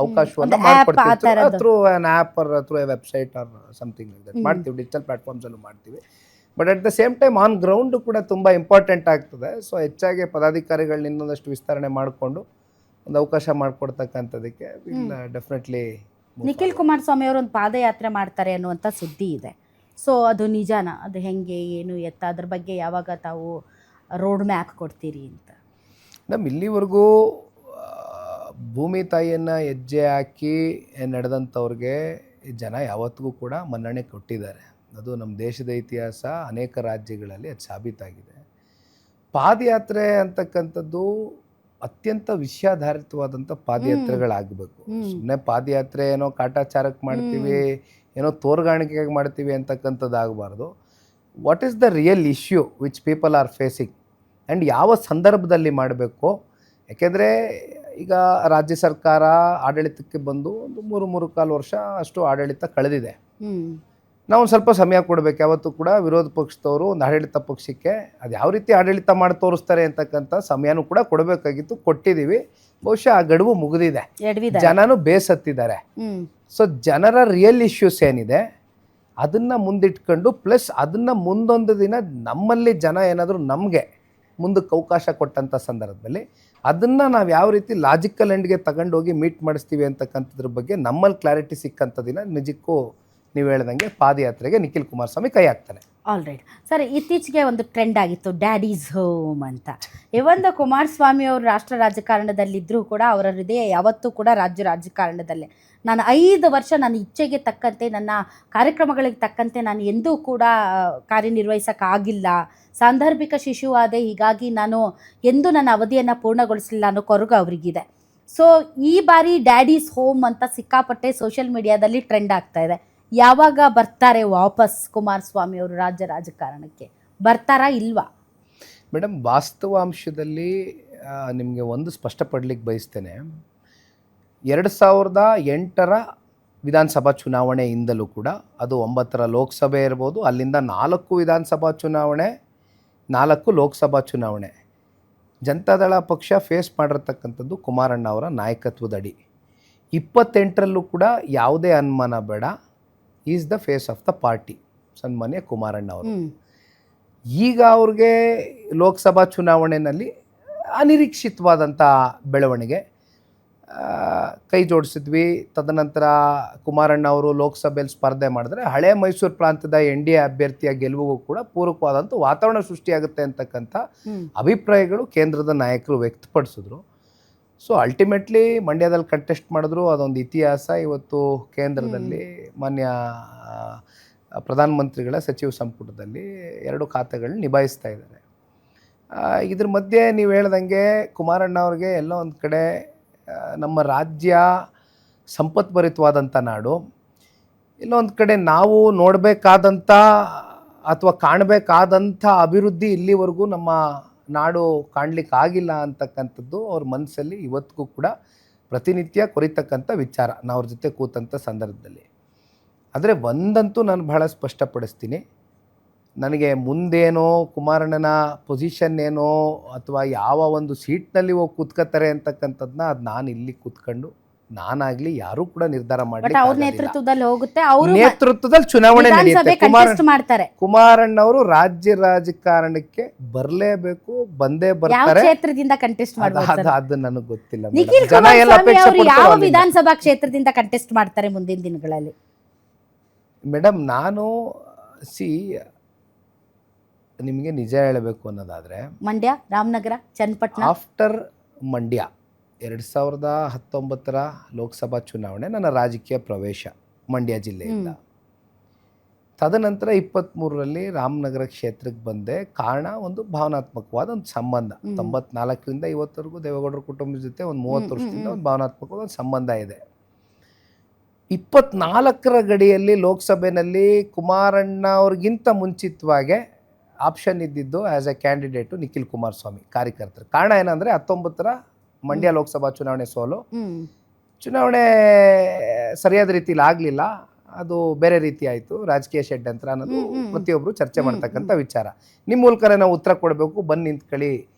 S2: ಅವಕಾಶವನ್ನು ಮಾಡ್ಕೊಡ್ತೀವಿ. Through an app or through a website or something like that ಮಾಡ್ತೀವಿ. ಡಿಜಿಟಲ್ ಪ್ಲಾಟ್ಫಾರ್ಮ್ಸಲ್ಲೂ ಮಾಡ್ತೀವಿ. But at the same time on ground ಕೂಡ ತುಂಬ ಇಂಪಾರ್ಟೆಂಟ್ ಆಗ್ತದೆ. ಸೊ ಹೆಚ್ಚಾಗಿ ಪದಾಧಿಕಾರಿಗಳನ್ನ ಇನ್ನೊಂದಷ್ಟು ವಿಸ್ತರಣೆ ಮಾಡಿಕೊಂಡು ಒಂದು ಅವಕಾಶ ಮಾಡಿಕೊಡ್ತಕ್ಕಂಥದ್ದಕ್ಕೆ ಡೆಫಿನೆಟ್ಲಿ.
S1: ನಿಖಿಲ್ ಕುಮಾರಸ್ವಾಮಿ ಅವರು ಒಂದು ಪಾದಯಾತ್ರೆ ಮಾಡ್ತಾರೆ ಅನ್ನುವಂಥ ಸುದ್ದಿ ಇದೆ. ಸೊ ಅದು ನಿಜಾನ? ಅದು ಹೆಂಗೆ, ಏನು ಎತ್ತ, ಅದ್ರ ಬಗ್ಗೆ ಯಾವಾಗ ತಾವು ರೋಡ್ ಮ್ಯಾಪ್ ಕೊಡ್ತೀರಿ ಅಂತ?
S2: ಇಲ್ಲಿವರೆಗೂ ಭೂಮಿ ತಾಯಿಯನ್ನು ಹೆಜ್ಜೆ ಹಾಕಿ ನಡೆದಂಥವ್ರಿಗೆ ಜನ ಯಾವತ್ತಿಗೂ ಕೂಡ ಮನ್ನಣೆ ಕೊಟ್ಟಿದ್ದಾರೆ. ಅದು ನಮ್ಮ ದೇಶದ ಇತಿಹಾಸ, ಅನೇಕ ರಾಜ್ಯಗಳಲ್ಲಿ ಅದು ಸಾಬೀತಾಗಿದೆ. ಪಾದಯಾತ್ರೆ ಅಂತಕ್ಕಂಥದ್ದು ಅತ್ಯಂತ ವಿಷಯಾಧಾರಿತವಾದಂಥ ಪಾದಯಾತ್ರೆಗಳಾಗಬೇಕು. ಸುಮ್ಮನೆ ಪಾದಯಾತ್ರೆ ಏನೋ ಕಾಟಾಚಾರಕ್ಕೆ ಮಾಡ್ತೀವಿ, ಏನೋ ತೋರ್ಗಾಣಿಕೆಗೆ ಮಾಡ್ತೀವಿ ಅಂತಕ್ಕಂಥದ್ದು ಆಗಬಾರ್ದು. What is the real issue which people are facing and ಯಾವ ಸಂದರ್ಭದಲ್ಲಿ ಮಾಡಬೇಕು? ಯಾಕೆಂದರೆ ಈಗ ರಾಜ್ಯ ಸರ್ಕಾರ ಆಡಳಿತಕ್ಕೆ ಬಂದು ಒಂದು 3.25 ವರ್ಷ ಅಷ್ಟು ಆಡಳಿತ ಕಳೆದಿದೆ. ನಾವು ಒಂದು ಸ್ವಲ್ಪ ಸಮಯ ಕೊಡಬೇಕು. ಯಾವತ್ತೂ ಕೂಡ ವಿರೋಧ ಪಕ್ಷದವರು ಒಂದು ಆಡಳಿತ ಪಕ್ಷಕ್ಕೆ ಅದು ಯಾವ ರೀತಿ ಆಡಳಿತ ಮಾಡಿ ತೋರಿಸ್ತಾರೆ ಅಂತಕ್ಕಂಥ ಸಮಯನೂ ಕೂಡ ಕೊಡಬೇಕಾಗಿತ್ತು, ಕೊಟ್ಟಿದ್ದೀವಿ. ಬಹುಶಃ ಆ ಗಡುವು ಮುಗಿದಿದೆ, ಜನನೂ ಬೇಸತ್ತಿದ್ದಾರೆ. ಸೊ ಜನರ ರಿಯಲ್ ಇಶ್ಯೂಸ್ ಏನಿದೆ ಅದನ್ನು ಮುಂದಿಟ್ಕೊಂಡು, ಪ್ಲಸ್ ಅದನ್ನು ಮುಂದೊಂದು ದಿನ ನಮ್ಮಲ್ಲಿ ಜನ ಏನಾದರೂ ನಮಗೆ ಮುಂದಕ್ಕೆ ಅವಕಾಶ ಕೊಟ್ಟಂಥ ಸಂದರ್ಭದಲ್ಲಿ ಅದನ್ನು ನಾವು ಯಾವ ರೀತಿ ಲಾಜಿಕಲ್ ಎಂಡ್ಗೆ ತಗೊಂಡೋಗಿ ಮೀಟ್ ಮಾಡಿಸ್ತೀವಿ ಅಂತಕ್ಕಂಥದ್ರ ಬಗ್ಗೆ ನಮ್ಮಲ್ಲಿ ಕ್ಲಾರಿಟಿ ಸಿಕ್ಕಂಥ ದಿನ ನಿಜಕ್ಕೂ ನೀವು ಹೇಳ್ದಂಗೆ ಪಾದಯಾತ್ರೆಗೆ ನಿಖಿಲ್ ಕುಮಾರಸ್ವಾಮಿ ಕೈ ಹಾಕ್ತಾನೆ.
S1: ಆಲ್ ರೈಟ್ ಸರ್, ಇತ್ತೀಚೆಗೆ ಒಂದು ಟ್ರೆಂಡ್ ಆಗಿತ್ತು ಡ್ಯಾಡೀಸ್ ಹೋಮ್ ಅಂತ. ಒಂದು ಕುಮಾರಸ್ವಾಮಿ ಅವರು ರಾಷ್ಟ್ರ ರಾಜಕಾರಣದಲ್ಲಿದ್ದರೂ ಕೂಡ ಅವರ ಹೃದಯ ಯಾವತ್ತೂ ಕೂಡ ರಾಜ್ಯ ರಾಜಕಾರಣದಲ್ಲೇ. ನಾನು 5 ವರ್ಷ ನನ್ನ ಇಚ್ಛೆಗೆ ತಕ್ಕಂತೆ, ನನ್ನ ಕಾರ್ಯಕ್ರಮಗಳಿಗೆ ತಕ್ಕಂತೆ ನಾನು ಎಂದೂ ಕೂಡ ಕಾರ್ಯನಿರ್ವಹಿಸೋಕ್ಕಾಗಿಲ್ಲ. ಸಾಂದರ್ಭಿಕ ಶಿಶುವಾದೆ, ಹೀಗಾಗಿ ನಾನು ಎಂದೂ ನನ್ನ ಅವಧಿಯನ್ನು ಪೂರ್ಣಗೊಳಿಸಲಿಲ್ಲ ಅನ್ನೋ ಕೊರಗು ಅವರಿಗಿದೆ. ಸೊ ಈ ಬಾರಿ ಡ್ಯಾಡೀಸ್ ಹೋಮ್ ಅಂತ ಸಿಕ್ಕಾಪಟ್ಟೆ ಸೋಷಿಯಲ್ ಮೀಡಿಯಾದಲ್ಲಿ ಟ್ರೆಂಡ್ ಆಗ್ತಾ ಇದೆ. ಯಾವಾಗ ಬರ್ತಾರೆ ವಾಪಸ್ ಕುಮಾರಸ್ವಾಮಿ ಅವರು ರಾಜ್ಯ ರಾಜಕಾರಣಕ್ಕೆ? ಬರ್ತಾರಾ ಇಲ್ವಾ?
S2: ಮೇಡಮ್, ವಾಸ್ತವಾಂಶದಲ್ಲಿ ನಿಮಗೆ ಒಂದು ಸ್ಪಷ್ಟಪಡಲಿಕ್ಕೆ ಬಯಸ್ತೇನೆ. 2008ರ ವಿಧಾನಸಭಾ ಚುನಾವಣೆಯಿಂದಲೂ ಕೂಡ, ಅದು 9ರ ಲೋಕಸಭೆ ಇರ್ಬೋದು, ಅಲ್ಲಿಂದ 4 ವಿಧಾನಸಭಾ ಚುನಾವಣೆ, 4 ಲೋಕಸಭಾ ಚುನಾವಣೆ ಜನತಾದಳ ಪಕ್ಷ ಫೇಸ್ ಮಾಡಿರ್ತಕ್ಕಂಥದ್ದು ಕುಮಾರಣ್ಣ ಅವರ ನಾಯಕತ್ವದಡಿ. 28ರಲ್ಲೂ ಕೂಡ ಯಾವುದೇ ಅನುಮಾನ ಬೇಡ, is the face of the party ಸನ್ಮಾನ್ಯ ಕುಮಾರಣ್ಣ ಅವರು. ಈಗ ಅವ್ರಿಗೆ ಲೋಕಸಭಾ ಚುನಾವಣೆಯಲ್ಲಿ ಅನಿರೀಕ್ಷಿತವಾದಂಥ ಬೆಳವಣಿಗೆ, ಕೈ ಜೋಡಿಸಿದ್ವಿ. ತದನಂತರ ಕುಮಾರಣ್ಣ ಅವರು ಲೋಕಸಭೆಯಲ್ಲಿ ಸ್ಪರ್ಧೆ ಮಾಡಿದ್ರೆ ಹಳೆ ಮೈಸೂರು ಪ್ರಾಂತ್ಯದ NDA ಅಭ್ಯರ್ಥಿಯ ಗೆಲುವಿಗೂ ಕೂಡ ಪೂರಕವಾದಂಥ ವಾತಾವರಣ ಸೃಷ್ಟಿಯಾಗುತ್ತೆ ಅಂತಕ್ಕಂಥ ಅಭಿಪ್ರಾಯಗಳು ಕೇಂದ್ರದ ನಾಯಕರು ವ್ಯಕ್ತಪಡಿಸಿದ್ರು. ಸೊ ಅಲ್ಟಿಮೇಟ್ಲಿ ಮಂಡ್ಯದಲ್ಲಿ ಕಂಟೆಸ್ಟ್ ಮಾಡಿದ್ರು, ಅದೊಂದು ಇತಿಹಾಸ. ಇವತ್ತು ಕೇಂದ್ರದಲ್ಲಿ ಮಾನ್ಯ ಪ್ರಧಾನಮಂತ್ರಿಗಳ ಸಚಿವ ಸಂಪುಟದಲ್ಲಿ 2 ಖಾತೆಗಳನ್ನ ನಿಭಾಯಿಸ್ತಾ ಇದ್ದಾರೆ. ಇದ್ರ ಮಧ್ಯೆ ನೀವು ಹೇಳ್ದಂಗೆ ಕುಮಾರಣ್ಣ ಅವ್ರಿಗೆ ಎಲ್ಲೋ ಒಂದು ಕಡೆ ನಮ್ಮ ರಾಜ್ಯ ಸಂಪತ್ಭರಿತವಾದಂಥ ನಾಡು, ಎಲ್ಲೋ ಒಂದು ಕಡೆ ನಾವು ನೋಡಬೇಕಾದಂಥ ಅಥವಾ ಕಾಣಬೇಕಾದಂಥ ಅಭಿವೃದ್ಧಿ ಇಲ್ಲಿವರೆಗೂ ನಮ್ಮ ನಾಡು ಕಾಣಲಿಕ್ಕಾಗಿಲ್ಲ ಅಂತಕ್ಕಂಥದ್ದು ಅವ್ರ ಮನಸ್ಸಲ್ಲಿ ಇವತ್ತಿಗೂ ಕೂಡ ಪ್ರತಿನಿತ್ಯ ಕೊರಿತಕ್ಕಂಥ ವಿಚಾರ ನಾವು ಅವ್ರ ಜೊತೆ ಕೂತಂಥ ಸಂದರ್ಭದಲ್ಲಿ. ಆದರೆ ಒಂದಂತೂ ನಾನು ಬಹಳ ಸ್ಪಷ್ಟಪಡಿಸ್ತೀನಿ, ನನಗೆ ಮುಂದೇನೋ ಕುಮಾರಣ್ಣನ ಪೊಸಿಷನ್ ಏನೋ ಅಥವಾ ಯಾವ ಒಂದು ಸೀಟ್ನಲ್ಲಿ ಹೋಗಿ ಕೂತ್ಕೋತಾರೆ ಅಂತಕ್ಕಂಥದ್ದನ್ನ ಅದು ನಾನು ಇಲ್ಲಿ ಕೂತ್ಕೊಂಡು ನಾನಾಗಲಿ ಯಾರೂ ಕೂಡ ನಿರ್ಧಾರ ಮಾಡಿ ನೇತೃತ್ವದಲ್ಲಿ ಚುನಾವಣೆ ನಡೆಯುತ್ತೆ. ಕುಮಾರಣ್ಣ ಅವರು ರಾಜ್ಯ ರಾಜಕಾರಣಕ್ಕೆ ಬರಲೇಬೇಕು, ಬಂದೇ ಬರ್ತಾರೆ. ಅದು ನನಗೆ ಗೊತ್ತಿಲ್ಲ. ಜನ ಎಲ್ಲ
S1: ಯಾವ ವಿಧಾನಸಭಾ ಕ್ಷೇತ್ರದಿಂದ ಕಂಟೆಸ್ಟ್ ಮಾಡ್ತಾರೆ ಮುಂದಿನ ದಿನಗಳಲ್ಲಿ?
S2: ಮೇಡಮ್, ನಾನು ನಿಮಗೆ ನಿಜ ಹೇಳಬೇಕು ಅನ್ನೋದಾದರೆ,
S1: ಮಂಡ್ಯ, ರಾಮನಗರ, ಚನ್ನಪಟ್ಟಣ,
S2: ಆಫ್ಟರ್ ಮಂಡ್ಯ 2019ರ ಲೋಕಸಭಾ ಚುನಾವಣೆ ನನ್ನ ರಾಜಕೀಯ ಪ್ರವೇಶ ಮಂಡ್ಯ ಜಿಲ್ಲೆಯಿಂದ. ತದನಂತರ 23ರಲ್ಲಿ ರಾಮನಗರ ಕ್ಷೇತ್ರಕ್ಕೆ ಬಂದೆ. ಕಾರಣ ಒಂದು ಭಾವನಾತ್ಮಕವಾದ ಒಂದು ಸಂಬಂಧ. 94ರಿಂದ ಇವತ್ತರೆಗೂ ದೇವೇಗೌಡರ ಕುಟುಂಬದ ಜೊತೆ ಒಂದು 30 ವರ್ಷದಿಂದ ಒಂದು ಭಾವನಾತ್ಮಕವಾದ ಒಂದು ಸಂಬಂಧ ಇದೆ. 24ರ ಗಡಿಯಲ್ಲಿ ಲೋಕಸಭೆಯಲ್ಲಿ ಕುಮಾರಣ್ಣ ಅವ್ರಿಗಿಂತ ಮುಂಚಿತವಾಗೆ ಆಪ್ಷನ್ ಇದ್ದಿದ್ದು as A candidate Nikhil Kumaraswamy ಕಾರ್ಯಕರ್ತರು. ಕಾರಣ ಏನಂದರೆ 19ರ ಮಂಡ್ಯ ಲೋಕಸಭಾ ಚುನಾವಣೆ ಸೋಲು, ಚುನಾವಣೆ ಸರಿಯಾದ ರೀತಿಯಲ್ಲಿ ಆಗಲಿಲ್ಲ, ಅದು ಬೇರೆ ರೀತಿ ಆಯಿತು, ರಾಜಕೀಯ ಷಡ್ಯಂತ್ರ ಅನ್ನೋದು ಪ್ರತಿಯೊಬ್ಬರು ಚರ್ಚೆ ಮಾಡ್ತಕ್ಕಂಥ ವಿಚಾರ. ನಿಮ್ಮ ಮೂಲಕನೇ ನಾವು ಉತ್ತರ ಕೊಡಬೇಕು, ಬಂದು ನಿಂತ್ಕೊಳ್ಳಿ,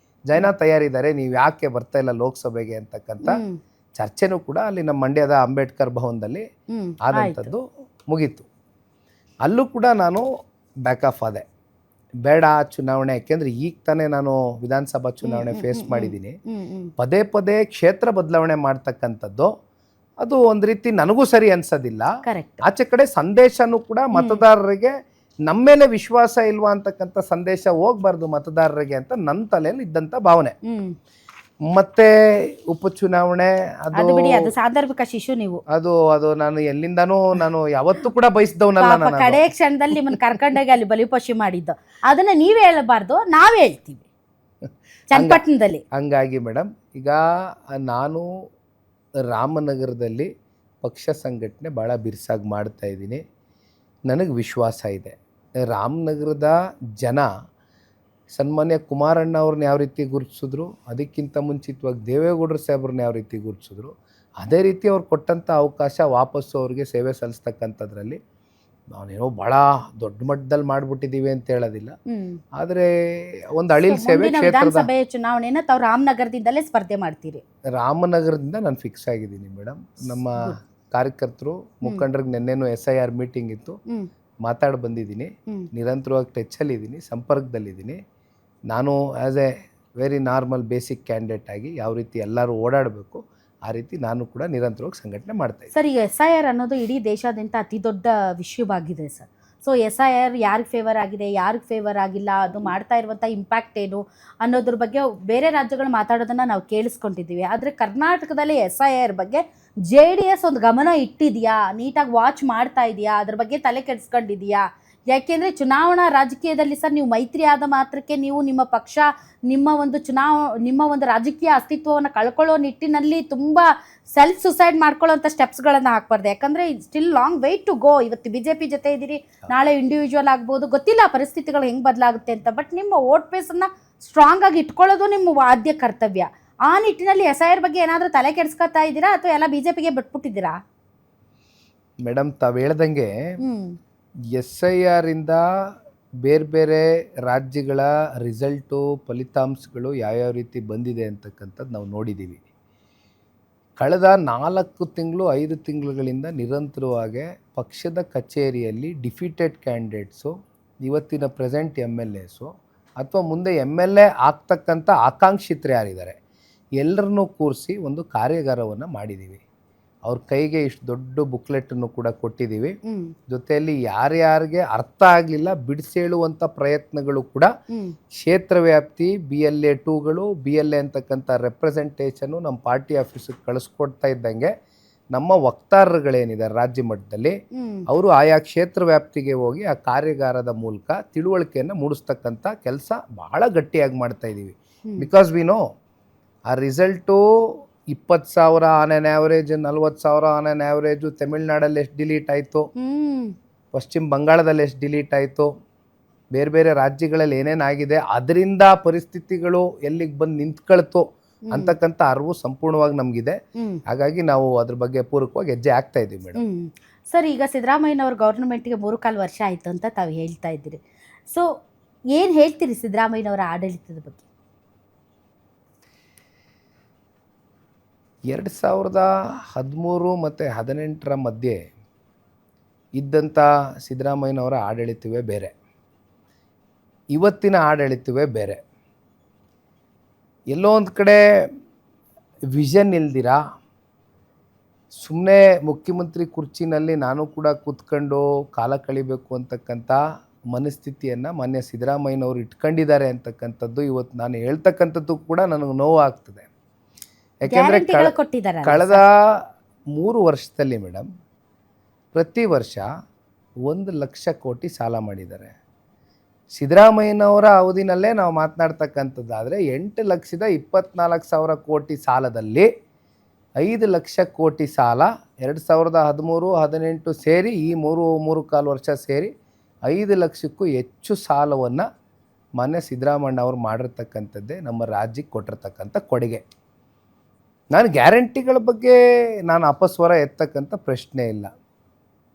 S2: ಜನ ತಯಾರಿದ್ದಾರೆ, ನೀವು ಯಾಕೆ ಬರ್ತಾ ಇಲ್ಲ ಲೋಕಸಭೆಗೆ ಅಂತಕ್ಕಂಥ ಚರ್ಚೆನೂ ಕೂಡ ಅಲ್ಲಿ ನಮ್ಮ ಮಂಡ್ಯದ ಅಂಬೇಡ್ಕರ್ ಭವನದಲ್ಲಿ ಆದಂಥದ್ದು ಮುಗೀತು. ಅಲ್ಲೂ ಕೂಡ ನಾನು ಬ್ಯಾಕ್ ಆಫ್ ಆದೆ, ಬೇಡ ಚುನಾವಣೆ, ಯಾಕೆಂದರೆ ಈಗ ತಾನೇ ನಾನು ವಿಧಾನಸಭಾ ಚುನಾವಣೆ ಫೇಸ್ ಮಾಡಿದ್ದೀನಿ. ಪದೇ ಪದೇ ಕ್ಷೇತ್ರ ಬದಲಾವಣೆ ಮಾಡ್ತಕ್ಕಂಥದ್ದು ಅದು ಒಂದು ರೀತಿ ನನಗೂ ಸರಿ ಅನ್ಸೋದಿಲ್ಲ. ಆಚೆ ಕಡೆ ಸಂದೇಶನೂ ಕೂಡ ಮತದಾರರಿಗೆ ನಮ್ಮ ಮೇಲೆ ವಿಶ್ವಾಸ ಇಲ್ವಾ ಅಂತಕ್ಕಂಥ ಸಂದೇಶ ಹೋಗ್ಬಾರ್ದು ಮತದಾರರಿಗೆ ಅಂತ ನನ್ನ ತಲೆಯಲ್ಲಿ ಇದ್ದಂಥ ಭಾವನೆ. ಮತ್ತೆ ಉಪಚುನಾವಣೆ
S1: ಅದು ಸಾಂದರ್ಭಿಕ ಶಿಶು, ನೀವು
S2: ಅದು ನಾನು ಎಲ್ಲಿಂದಾನೂ ನಾನು ಯಾವತ್ತೂ ಕೂಡ ಬಯಸಿದವನಲ್ಲ.
S1: ಕಡೆ ಕ್ಷಣದಲ್ಲಿ ನಿಮ್ಮನ್ನು ಕರ್ಕೊಂಡೋಗಿ ಅಲ್ಲಿ ಬಲಿಪಶು ಮಾಡಿದ್ದು ಅದನ್ನ ನೀವೇ ಹೇಳಬಾರ್ದು, ನಾವೇ ಹೇಳ್ತೀವಿ ಚನ್ನಪಟ್ಟಣದಲ್ಲಿ.
S2: ಹಂಗಾಗಿ ಮೇಡಮ್, ಈಗ ನಾನು ರಾಮನಗರದಲ್ಲಿ ಪಕ್ಷ ಸಂಘಟನೆ ಭಾಳ ಬಿರ್ಸಾಗಿ ಮಾಡ್ತಾ ಇದ್ದೀನಿ. ನನಗೆ ವಿಶ್ವಾಸ ಇದೆ, ರಾಮನಗರದ ಜನ ಸನ್ಮಾನ್ಯ ಕುಮಾರಣ್ಣ ಅವ್ರನ್ನ ಯಾವ ರೀತಿ ಗುರುತಿಸಿದ್ರು, ಅದಕ್ಕಿಂತ ಮುಂಚಿತವಾಗಿ ದೇವೇಗೌಡರ ಸಾಹೇಬ್ರನ್ನ ಯಾವ ರೀತಿ ಗುರುತಿಸಿದ್ರು, ಅದೇ ರೀತಿ ಅವ್ರು ಕೊಟ್ಟಂಥ ಅವಕಾಶ ವಾಪಸ್ಸು ಅವ್ರಿಗೆ ಸೇವೆ ಸಲ್ಲಿಸ್ತಕ್ಕಂಥದ್ರಲ್ಲಿ ನಾವೇನೋ ಭಾಳ ದೊಡ್ಡ ಮಟ್ಟದಲ್ಲಿ ಮಾಡಿಬಿಟ್ಟಿದ್ದೀವಿ ಅಂತ ಹೇಳೋದಿಲ್ಲ.
S1: ಹ್ಮ್
S2: ಆದರೆ ಒಂದು ಅಳಿಲ್
S1: So,
S2: ಸೇವೆ
S1: ಮುಂದಿನ
S2: ಕ್ಷೇತ್ರದ
S1: ವಿಧಾನಸಭೆ ಚುನಾವಣೆನ ತಾವು ರಾಮನಗರದಿಂದಲೇ ಸ್ಪರ್ಧೆ ಮಾಡ್ತೀರಿ.
S2: ರಾಮನಗರದಿಂದ ನಾನು ಫಿಕ್ಸ್ ಆಗಿದ್ದೀನಿ ಮೇಡಮ್. ನಮ್ಮ
S1: Good.
S2: ಕಾರ್ಯಕರ್ತರು ಮುಖಂಡರಿಗೆ ನಿನ್ನೆನೂ SIR ಮೀಟಿಂಗ್ ಇತ್ತು,
S1: ಹ್ಮ್
S2: ಮಾತಾಡಿ ಬಂದಿದ್ದೀನಿ.
S1: ಹ್ಮ್
S2: ನಿರಂತರವಾಗಿ ಟಚ್ಚಲ್ಲಿದ್ದೀನಿ, ಸಂಪರ್ಕದಲ್ಲಿದ್ದೀನಿ. ನಾನು as A very normal basic candidate ಆಗಿ ಯಾವ ರೀತಿ ಎಲ್ಲರೂ ಓಡಾಡಬೇಕು ಆ ರೀತಿ ನಾನು ಕೂಡ ನಿರಂತರವಾಗಿ ಸಂಘಟನೆ ಮಾಡ್ತಾಯಿದ್ದೀನಿ.
S1: ಸರ್, ಈಗ SIR ಅನ್ನೋದು ಇಡೀ ದೇಶಾದ್ಯಂತ ಅತಿ ದೊಡ್ಡ ವಿಷಯವಾಗಿದೆ ಸರ್. ಸೊ SIR ಯಾರಿಗೆ ಫೇವರ್ ಆಗಿದೆ, ಯಾರಿಗೆ ಫೇವರ್ ಆಗಿಲ್ಲ, ಅದು ಮಾಡ್ತಾ ಇರುವಂಥ ಇಂಪ್ಯಾಕ್ಟ್ ಏನು ಅನ್ನೋದ್ರ ಬಗ್ಗೆ ಬೇರೆ ರಾಜ್ಯಗಳು ಮಾತಾಡೋದನ್ನು ನಾವು ಕೇಳಿಸ್ಕೊಂಡಿದ್ದೀವಿ. ಆದರೆ ಕರ್ನಾಟಕದಲ್ಲಿ SIR ಬಗ್ಗೆ JDS ಒಂದು ಗಮನ ಇಟ್ಟಿದೆಯಾ, ನೀಟಾಗಿ ವಾಚ್ ಮಾಡ್ತಾ ಇದೆಯಾ, ಅದ್ರ ಬಗ್ಗೆ ತಲೆ ಕೆಡಿಸ್ಕೊಂಡಿದೆಯಾ? ಯಾಕೆಂದರೆ ಚುನಾವಣಾ ರಾಜಕೀಯದಲ್ಲಿ ಸರ್, ನೀವು ಮೈತ್ರಿ ಆದ ಮಾತ್ರಕ್ಕೆ ನೀವು ನಿಮ್ಮ ಪಕ್ಷ ನಿಮ್ಮ ಒಂದು ರಾಜಕೀಯ ಅಸ್ತಿತ್ವವನ್ನು ಕಳ್ಕೊಳ್ಳೋ ನಿಟ್ಟಿನಲ್ಲಿ ತುಂಬ ಸೆಲ್ಫ್ ಸುಸೈಡ್ ಮಾಡ್ಕೊಳ್ಳೋಂಥ ಸ್ಟೆಪ್ಸ್ಗಳನ್ನು ಹಾಕ್ಬಾರ್ದು. ಯಾಕಂದರೆ still long way to go. ಇವತ್ತು BJP ಜೊತೆ ಇದ್ದೀರಿ, ನಾಳೆ ಇಂಡಿವಿಜುವಲ್ ಆಗ್ಬೋದು, ಗೊತ್ತಿಲ್ಲ ಪರಿಸ್ಥಿತಿಗಳು ಹೆಂಗೆ ಬದಲಾಗುತ್ತೆ ಅಂತ. ಬಟ್ ನಿಮ್ಮ ವೋಟ್ ಬೇಸನ್ನು ಸ್ಟ್ರಾಂಗ್ ಆಗಿ ಇಟ್ಕೊಳ್ಳೋದು ನಿಮ್ಮ ಆದ್ಯ ಕರ್ತವ್ಯ. ಆ ನಿಟ್ಟಿನಲ್ಲಿ SIR ಬಗ್ಗೆ ಏನಾದರೂ ತಲೆ ಕೆಡಿಸ್ಕೊತಾ ಇದ್ದೀರಾ ಅಥವಾ ಎಲ್ಲ BJPಗೆ ಬಿಟ್ಬಿಟ್ಟಿದ್ದೀರಾ?
S2: ಮೇಡಮ್, ತಾವು ಹೇಳ್ದಂಗೆ
S1: ಹ್ಮ್
S2: SIR ಇಂದ ಬೇರೆ ಬೇರೆ ರಾಜ್ಯಗಳ ರಿಸಲ್ಟು, ಫಲಿತಾಂಶಗಳು ಯಾವ್ಯಾವ ರೀತಿ ಬಂದಿದೆ ಅಂತಕ್ಕಂಥದ್ದು ನಾವು ನೋಡಿದ್ದೀವಿ. ಕಳೆದ 4 ತಿಂಗಳು 5 ತಿಂಗಳುಗಳಿಂದ ನಿರಂತರವಾಗಿ ಪಕ್ಷದ ಕಚೇರಿಯಲ್ಲಿ ಡಿಫೀಟೆಡ್ ಕ್ಯಾಂಡಿಡೇಟ್ಸು, ಇವತ್ತಿನ ಪ್ರೆಸೆಂಟ್ MLAಸು ಅಥವಾ ಮುಂದೆ MLA ಆಗ್ತಕ್ಕಂಥ ಆಕಾಂಕ್ಷಿತರು ಯಾರಿದ್ದಾರೆ ಎಲ್ಲರನ್ನೂ ಕೂರಿಸಿ ಒಂದು ಕಾರ್ಯಾಗಾರವನ್ನು ಮಾಡಿದ್ದೀವಿ. ಅವ್ರ ಕೈಗೆ ಇಷ್ಟು ದೊಡ್ಡ ಬುಕ್ಲೆಟನ್ನು ಕೂಡ ಕೊಟ್ಟಿದ್ದೀವಿ. ಜೊತೆಯಲ್ಲಿ ಯಾರ್ಯಾರಿಗೆ ಅರ್ಥ ಆಗಲಿಲ್ಲ ಬಿಡಿಸೇಳುವಂಥ ಪ್ರಯತ್ನಗಳು ಕೂಡ ಕ್ಷೇತ್ರ ವ್ಯಾಪ್ತಿ BLA 2ಗಳು BLA ಅಂತಕ್ಕಂಥ ರೆಪ್ರೆಸೆಂಟೇಷನ್ನು ನಮ್ಮ ಪಾರ್ಟಿ ಆಫೀಸಿಗೆ ಕಳಿಸ್ಕೊಡ್ತಾ ಇದ್ದಂಗೆ ನಮ್ಮ ವಕ್ತಾರರುಗಳೇನಿದ್ದಾರೆ ರಾಜ್ಯ ಮಟ್ಟದಲ್ಲಿ ಅವರು ಆಯಾ ಕ್ಷೇತ್ರ ವ್ಯಾಪ್ತಿಗೆ ಹೋಗಿ ಆ ಕಾರ್ಯಾಗಾರದ ಮೂಲಕ ತಿಳುವಳಿಕೆಯನ್ನು ಮೂಡಿಸ್ತಕ್ಕಂಥ ಕೆಲಸ ಭಾಳ ಗಟ್ಟಿಯಾಗಿ ಮಾಡ್ತಾ ಇದ್ದೀವಿ. Because we know a result 20,000 on on average, 40,000 on on average ತಮಿಳ್ನಾಡಲ್ಲಿ ಎಷ್ಟು ಡಿಲೀಟ್ ಆಯಿತು, ಪಶ್ಚಿಮ ಬಂಗಾಳದಲ್ಲಿ ಎಷ್ಟು ಡಿಲೀಟ್ ಆಯಿತು, ಬೇರೆ ಬೇರೆ ರಾಜ್ಯಗಳಲ್ಲಿ ಏನೇನಾಗಿದೆ, ಅದರಿಂದ ಪರಿಸ್ಥಿತಿಗಳು ಎಲ್ಲಿಗೆ ಬಂದು ನಿಂತ್ಕೊಳ್ತು ಅಂತಕ್ಕಂಥ ಅರಿವು ಸಂಪೂರ್ಣವಾಗಿ ನಮಗಿದೆ. ಹಾಗಾಗಿ ನಾವು ಅದ್ರ ಬಗ್ಗೆ ಪೂರಕವಾಗಿ ಹೆಜ್ಜೆ ಆಗ್ತಾ ಇದ್ದೀವಿ ಮೇಡಮ್.
S1: ಸರ್, ಈಗ ಸಿದ್ದರಾಮಯ್ಯನವ್ರ ಗೌರ್ಮೆಂಟ್ಗೆ 3.25 ವರ್ಷ ಆಯಿತು ಅಂತ ತಾವು ಹೇಳ್ತಾ ಇದ್ದೀರಿ. ಸೊ ಏನು ಹೇಳ್ತೀರಿ ಸಿದ್ದರಾಮಯ್ಯನವರ ಆಡಳಿತದ ಬಗ್ಗೆ?
S2: 2013 ಮತ್ತು 18ರ ಮಧ್ಯೆ ಇದ್ದಂಥ ಸಿದ್ದರಾಮಯ್ಯನವರ ಆಡಳಿತವೇ ಬೇರೆ, ಇವತ್ತಿನ ಆಡಳಿತವೇ ಬೇರೆ. ಎಲ್ಲೋ ಒಂದು ಕಡೆ ವಿಷನ್ ಇಲ್ದಿರ ಸುಮ್ಮನೆ ಮುಖ್ಯಮಂತ್ರಿ ಕುರ್ಚಿನಲ್ಲಿ ನಾನು ಕೂಡ ಕೂತ್ಕೊಂಡು ಕಾಲ ಕಳಿಬೇಕು ಅಂತಕ್ಕಂಥ ಮನಸ್ಥಿತಿಯನ್ನು ಮಾನ್ಯ ಸಿದ್ದರಾಮಯ್ಯನವರು ಇಟ್ಕೊಂಡಿದ್ದಾರೆ ಅಂತಕ್ಕಂಥದ್ದು ಇವತ್ತು ನಾನು ಹೇಳ್ತಕ್ಕಂಥದ್ದು ಕೂಡ ನನಗೆ ನೋವು ಆಗ್ತದೆ. ಯಾಕೆಂದರೆ ಕಳೆದ 3 ವರ್ಷದಲ್ಲಿ ಮೇಡಮ್ ಪ್ರತಿ ವರ್ಷ 1 ಲಕ್ಷ ಕೋಟಿ ಸಾಲ ಮಾಡಿದ್ದಾರೆ. ಸಿದ್ದರಾಮಯ್ಯನವರ ಅವಧಿನಲ್ಲೇ ನಾವು ಮಾತನಾಡ್ತಕ್ಕಂಥದ್ದಾದರೆ 8,24,000 ಕೋಟಿ ಸಾಲದಲ್ಲಿ 5 ಲಕ್ಷ ಕೋಟಿ ಸಾಲ 2013, 18 ಸೇರಿ ಈ 3.25 ವರ್ಷ ಸೇರಿ 5 ಲಕ್ಷಕ್ಕೂ ಹೆಚ್ಚು ಸಾಲವನ್ನು ಮಾನ್ಯ ಸಿದ್ದರಾಮಯ್ಯನವರು ಮಾಡಿರ್ತಕ್ಕಂಥದ್ದೇ ನಮ್ಮ ರಾಜ್ಯಕ್ಕೆ ಕೊಟ್ಟಿರ್ತಕ್ಕಂಥ ಕೊಡುಗೆ. ನಾನು ಗ್ಯಾರಂಟಿಗಳ ಬಗ್ಗೆ ನಾನು ಅಪಸ್ವರ ಎತ್ತಕ್ಕಂಥ ಪ್ರಶ್ನೆ ಇಲ್ಲ.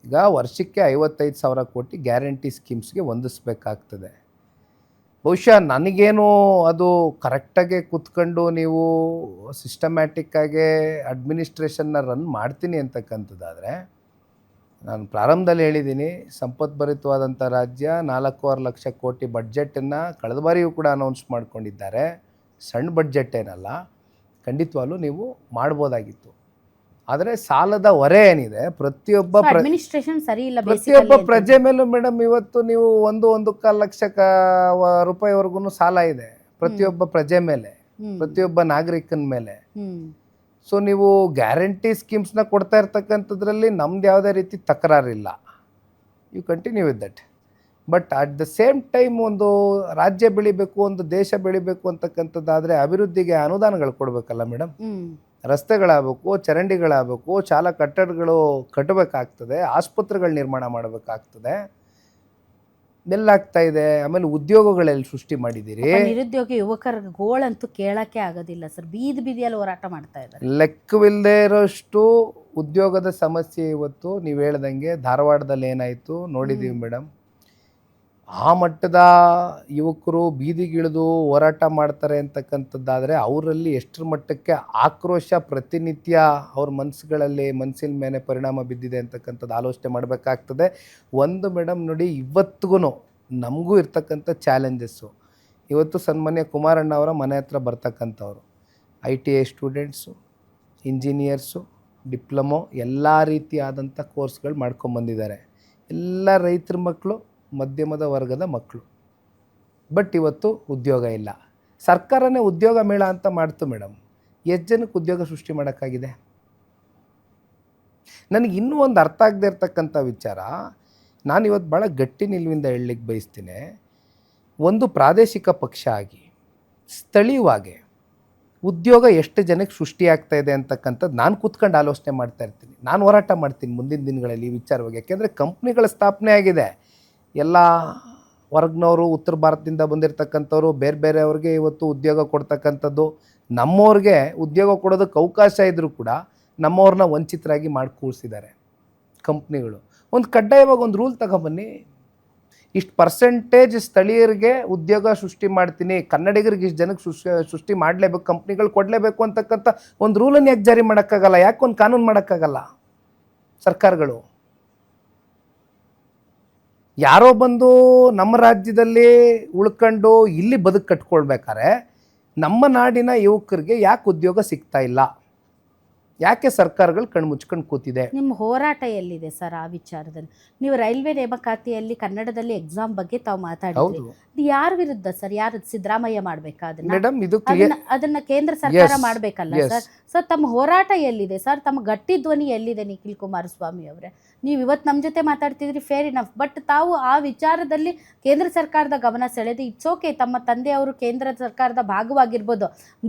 S2: ಈಗ ವರ್ಷಕ್ಕೆ 55,000 ಕೋಟಿ ಗ್ಯಾರಂಟಿ ಸ್ಕೀಮ್ಸ್ಗೆ ಹೊಂದಿಸ್ಬೇಕಾಗ್ತದೆ. ಬಹುಶಃ ನನಗೇನು ಅದು ಕರೆಕ್ಟಾಗೆ ಕೂತ್ಕೊಂಡು ನೀವು ಸಿಸ್ಟಮ್ಯಾಟಿಕ್ಕಾಗಿ ಅಡ್ಮಿನಿಸ್ಟ್ರೇಷನ್ನ ರನ್ ಮಾಡ್ತೀನಿ ಅಂತಕ್ಕಂಥದ್ದಾದರೆ, ನಾನು ಪ್ರಾರಂಭದಲ್ಲಿ ಹೇಳಿದ್ದೀನಿ, ಸಂಪದ್ಭರಿತವಾದಂಥ ರಾಜ್ಯ, 4.25 ಲಕ್ಷ ಕೋಟಿ ಬಡ್ಜೆಟನ್ನು ಕಳೆದ ಬಾರಿಯೂ ಕೂಡ ಅನೌನ್ಸ್ ಮಾಡ್ಕೊಂಡಿದ್ದಾರೆ. ಸಣ್ಣ ಬಡ್ಜೆಟ್ ಏನಲ್ಲ, ಖಂಡಿತವಾಗ್ಲೂ ನೀವು ಮಾಡ್ಬೋದಾಗಿತ್ತು. ಆದರೆ ಸಾಲದ ಹೊರೆ ಏನಿದೆ ಪ್ರತಿಯೊಬ್ಬ ಪ್ರಜೆ ಮೇಲೂ ಮೇಡಮ್ ಇವತ್ತು ನೀವು 1.25 ಲಕ್ಷ ರೂಪಾಯಿವರೆಗೂ ಸಾಲ ಇದೆ ಪ್ರತಿಯೊಬ್ಬ ಪ್ರಜೆ ಮೇಲೆ, ಪ್ರತಿಯೊಬ್ಬ ನಾಗರಿಕನ ಮೇಲೆ. ಸೊ ನೀವು ಗ್ಯಾರಂಟಿ ಸ್ಕೀಮ್ಸ್ನ ಕೊಡ್ತಾ ಇರ್ತಕ್ಕಂಥದ್ರಲ್ಲಿ ನಮ್ದು ಯಾವುದೇ ರೀತಿ ತಕರಾರಿಲ್ಲ, you continue with that. But at the same time ಒಂದು ರಾಜ್ಯ ಬೆಳಿಬೇಕು, ಒಂದು ದೇಶ ಬೆಳಿಬೇಕು ಅಂತಕ್ಕಂಥದ್ದಾದರೆ ಅಭಿವೃದ್ಧಿಗೆ ಅನುದಾನಗಳು ಕೊಡಬೇಕಲ್ಲ ಮೇಡಮ್. ರಸ್ತೆಗಳಾಗಬೇಕು, ಚರಂಡಿಗಳಾಗಬೇಕು, ಶಾಲಾ ಕಟ್ಟಡಗಳು ಕಟ್ಟಬೇಕಾಗ್ತದೆ, ಆಸ್ಪತ್ರೆಗಳು ನಿರ್ಮಾಣ ಮಾಡಬೇಕಾಗ್ತದೆ, ಎಲ್ಲಾಗ್ತಾ ಇದೆ. ಆಮೇಲೆ ಉದ್ಯೋಗಗಳೆಲ್ಲ ಸೃಷ್ಟಿ ಮಾಡಿದ್ದೀರಿ.
S1: ನಿರುದ್ಯೋಗಿ ಯುವಕರ ಗೋಳಂತೂ ಕೇಳಕ್ಕೆ ಆಗೋದಿಲ್ಲ ಸರ್, ಬೀದಿಯಲ್ಲಿ ಹೋರಾಟ ಮಾಡ್ತಾ ಇದ್ದಾರೆ.
S2: ಲೆಕ್ಕವಿಲ್ಲದೆ ಇರೋಷ್ಟು ಉದ್ಯೋಗದ ಸಮಸ್ಯೆ ಇವತ್ತು ನೀವು ಹೇಳ್ದಂಗೆ ಧಾರವಾಡದಲ್ಲಿ ಏನಾಯಿತು ನೋಡಿದ್ದೀವಿ ಮೇಡಮ್. ಆ ಮಟ್ಟದ ಯುವಕರು ಬೀದಿಗಿಳಿದು ಹೋರಾಟ ಮಾಡ್ತಾರೆ ಅಂತಕ್ಕಂಥದ್ದಾದರೆ ಅವರಲ್ಲಿ ಎಷ್ಟರ ಮಟ್ಟಕ್ಕೆ ಆಕ್ರೋಶ ಪ್ರತಿನಿತ್ಯ ಅವ್ರ ಮನಸ್ಸಿನ ಮೇಲೆ ಪರಿಣಾಮ ಬಿದ್ದಿದೆ ಅಂತಕ್ಕಂಥದ್ದು ಆಲೋಚನೆ ಮಾಡಬೇಕಾಗ್ತದೆ. ಒಂದು ಮೇಡಮ್ ನೋಡಿ, ಇವತ್ತಿಗೂ ನಮಗೂ ಇರ್ತಕ್ಕಂಥ ಚಾಲೆಂಜಸ್ಸು. ಇವತ್ತು ಸನ್ಮಾನ್ಯ ಕುಮಾರಣ್ಣ ಅವರ ಮನೆ ಹತ್ರ ಬರ್ತಕ್ಕಂಥವ್ರು ITI ಸ್ಟೂಡೆಂಟ್ಸು, ಇಂಜಿನಿಯರ್ಸು, ಡಿಪ್ಲೊಮೊ ಎಲ್ಲ ರೀತಿಯಾದಂಥ ಕೋರ್ಸ್ಗಳು ಮಾಡ್ಕೊಂಬಂದಿದ್ದಾರೆ. ಎಲ್ಲ ರೈತರ ಮಕ್ಕಳು, ಮಧ್ಯಮದ ವರ್ಗದ ಮಕ್ಕಳು. ಬಟ್ ಇವತ್ತು ಉದ್ಯೋಗ ಇಲ್ಲ. ಸರ್ಕಾರನೇ ಉದ್ಯೋಗ ಮೇಳ ಅಂತ ಮಾಡ್ತು ಮೇಡಮ್. ಎಷ್ಟು ಜನಕ್ಕೆ ಉದ್ಯೋಗ ಸೃಷ್ಟಿ ಮಾಡೋಕ್ಕಾಗಿದೆ? ನನಗೆ ಇನ್ನೂ ಒಂದು ಅರ್ಥ ಆಗದೆ ಇರ್ತಕ್ಕಂಥ ವಿಚಾರ, ನಾನು ಇವತ್ತು ಭಾಳ ಗಟ್ಟಿ ನಿಲುವಿಂದ ಹೇಳಲಿಕ್ಕೆ ಬಯಸ್ತೀನಿ. ಒಂದು ಪ್ರಾದೇಶಿಕ ಪಕ್ಷ ಆಗಿ ಸ್ಥಳೀಯವಾಗಿ ಉದ್ಯೋಗ ಎಷ್ಟು ಜನಕ್ಕೆ ಸೃಷ್ಟಿಯಾಗ್ತಾ ಇದೆ ಅಂತಕ್ಕಂಥದ್ದು ನಾನು ಕೂತ್ಕೊಂಡು ಆಲೋಚನೆ ಮಾಡ್ತಾ ಇರ್ತೀನಿ. ನಾನು ಹೋರಾಟ ಮಾಡ್ತೀನಿ ಮುಂದಿನ ದಿನಗಳಲ್ಲಿ ಈ ವಿಚಾರವಾಗಿ. ಯಾಕೆಂದರೆ ಕಂಪ್ನಿಗಳ ಸ್ಥಾಪನೆ ಆಗಿದೆ. ಎಲ್ಲ ಹೊರಗಿನವರು, ಉತ್ತರ ಭಾರತದಿಂದ ಬಂದಿರತಕ್ಕಂಥವ್ರು, ಬೇರೆ ಬೇರೆಯವ್ರಿಗೆ ಇವತ್ತು ಉದ್ಯೋಗ ಕೊಡ್ತಕ್ಕಂಥದ್ದು. ನಮ್ಮವ್ರಿಗೆ ಉದ್ಯೋಗ ಕೊಡೋದಕ್ಕೆ ಅವಕಾಶ ಇದ್ದರೂ ಕೂಡ ನಮ್ಮವ್ರನ್ನ ವಂಚಿತರಾಗಿ ಮಾಡಿ ಕೂರಿಸಿದ್ದಾರೆ ಕಂಪ್ನಿಗಳು. ಒಂದು ಕಡ್ಡಾಯವಾಗಿ ಒಂದು ರೂಲ್ ತಗೊಬನ್ನಿ, ಇಷ್ಟು ಪರ್ಸೆಂಟೇಜ್ ಸ್ಥಳೀಯರಿಗೆ ಉದ್ಯೋಗ ಸೃಷ್ಟಿ ಮಾಡ್ತೀನಿ, ಕನ್ನಡಿಗರಿಗೆ ಇಷ್ಟು ಜನಕ್ಕೆ ಸೃಷ್ಟಿ ಮಾಡಲೇಬೇಕು, ಕಂಪ್ನಿಗಳು ಕೊಡಲೇಬೇಕು ಅಂತಕ್ಕಂಥ ಒಂದು ರೂಲನ್ನು ಯಾಕೆ ಜಾರಿ ಮಾಡೋಕ್ಕಾಗಲ್ಲ? ಯಾಕೆ ಒಂದು ಕಾನೂನು ಮಾಡೋಕ್ಕಾಗಲ್ಲ ಸರ್ಕಾರಗಳು? ಯಾರೋ ಬಂದು ನಮ್ಮ ರಾಜ್ಯದಲ್ಲಿ ಉಳ್ಕೊಂಡು ಇಲ್ಲಿ ಬದುಕು ಕಟ್ಕೊಳ್ಬೇಕಾದ್ರೆ ನಮ್ಮ ನಾಡಿನ ಯುವಕರಿಗೆ ಯಾಕೆ ಉದ್ಯೋಗ ಸಿಗ್ತಾ ಇಲ್ಲ? ಯಾಕೆ ಸರ್ಕಾರಗಳು ಕಣ್ಣು ಮುಚ್ಕೊಂಡು ಕೂತಿದೆ?
S1: ನಿಮ್ಮ ಹೋರಾಟ ಎಲ್ಲಿದೆ ಸರ್ ಆ ವಿಚಾರದಲ್ಲಿ? ನೀವು ರೈಲ್ವೆ ನೇಮಕಾತಿಯಲ್ಲಿ ಕನ್ನಡದಲ್ಲಿ ಎಕ್ಸಾಮ್ ಬಗ್ಗೆ ತಾವು ಮಾತಾಡಿದ್ರಿ. ಇದು ಯಾರ ವಿರುದ್ಧ ಸರ್? ಯಾರು? ಸಿದ್ದರಾಮಯ್ಯ ಮಾಡ್ಬೇಕಾ ಅದನ್ನ?
S2: ಮೇಡಮ್, ಇದು
S1: ಅದನ್ನ ಕೇಂದ್ರ ಸರ್ಕಾರ ಮಾಡ್ಬೇಕಲ್ಲ ಸರ್? ಸರ್ ತಮ್ಮ ಹೋರಾಟ ಎಲ್ಲಿದೆ ಸರ್? ತಮ್ಮ ಗಟ್ಟಿ ಧ್ವನಿ ಎಲ್ಲಿದೆ ನಿಖಿಲ್ ಕುಮಾರಸ್ವಾಮಿ ಅವರೇ? ನೀವು ಇವತ್ತು ನಮ್ಮ ಜೊತೆ ಮಾತಾಡ್ತಿದ್ರಿ, ಫೇರ್ ಇನಫ್. ಬಟ್ ತಾವು ಆ ವಿಚಾರದಲ್ಲಿ ಕೇಂದ್ರ ಸರ್ಕಾರದ ಗಮನ ಸೆಳೆದು ಇಟ್ಸ್ ಓಕೆ, ತಮ್ಮ ತಂದೆಯವರು ಕೇಂದ್ರ ಸರ್ಕಾರದ ಭಾಗವಾಗಿರ್ಬೋದು,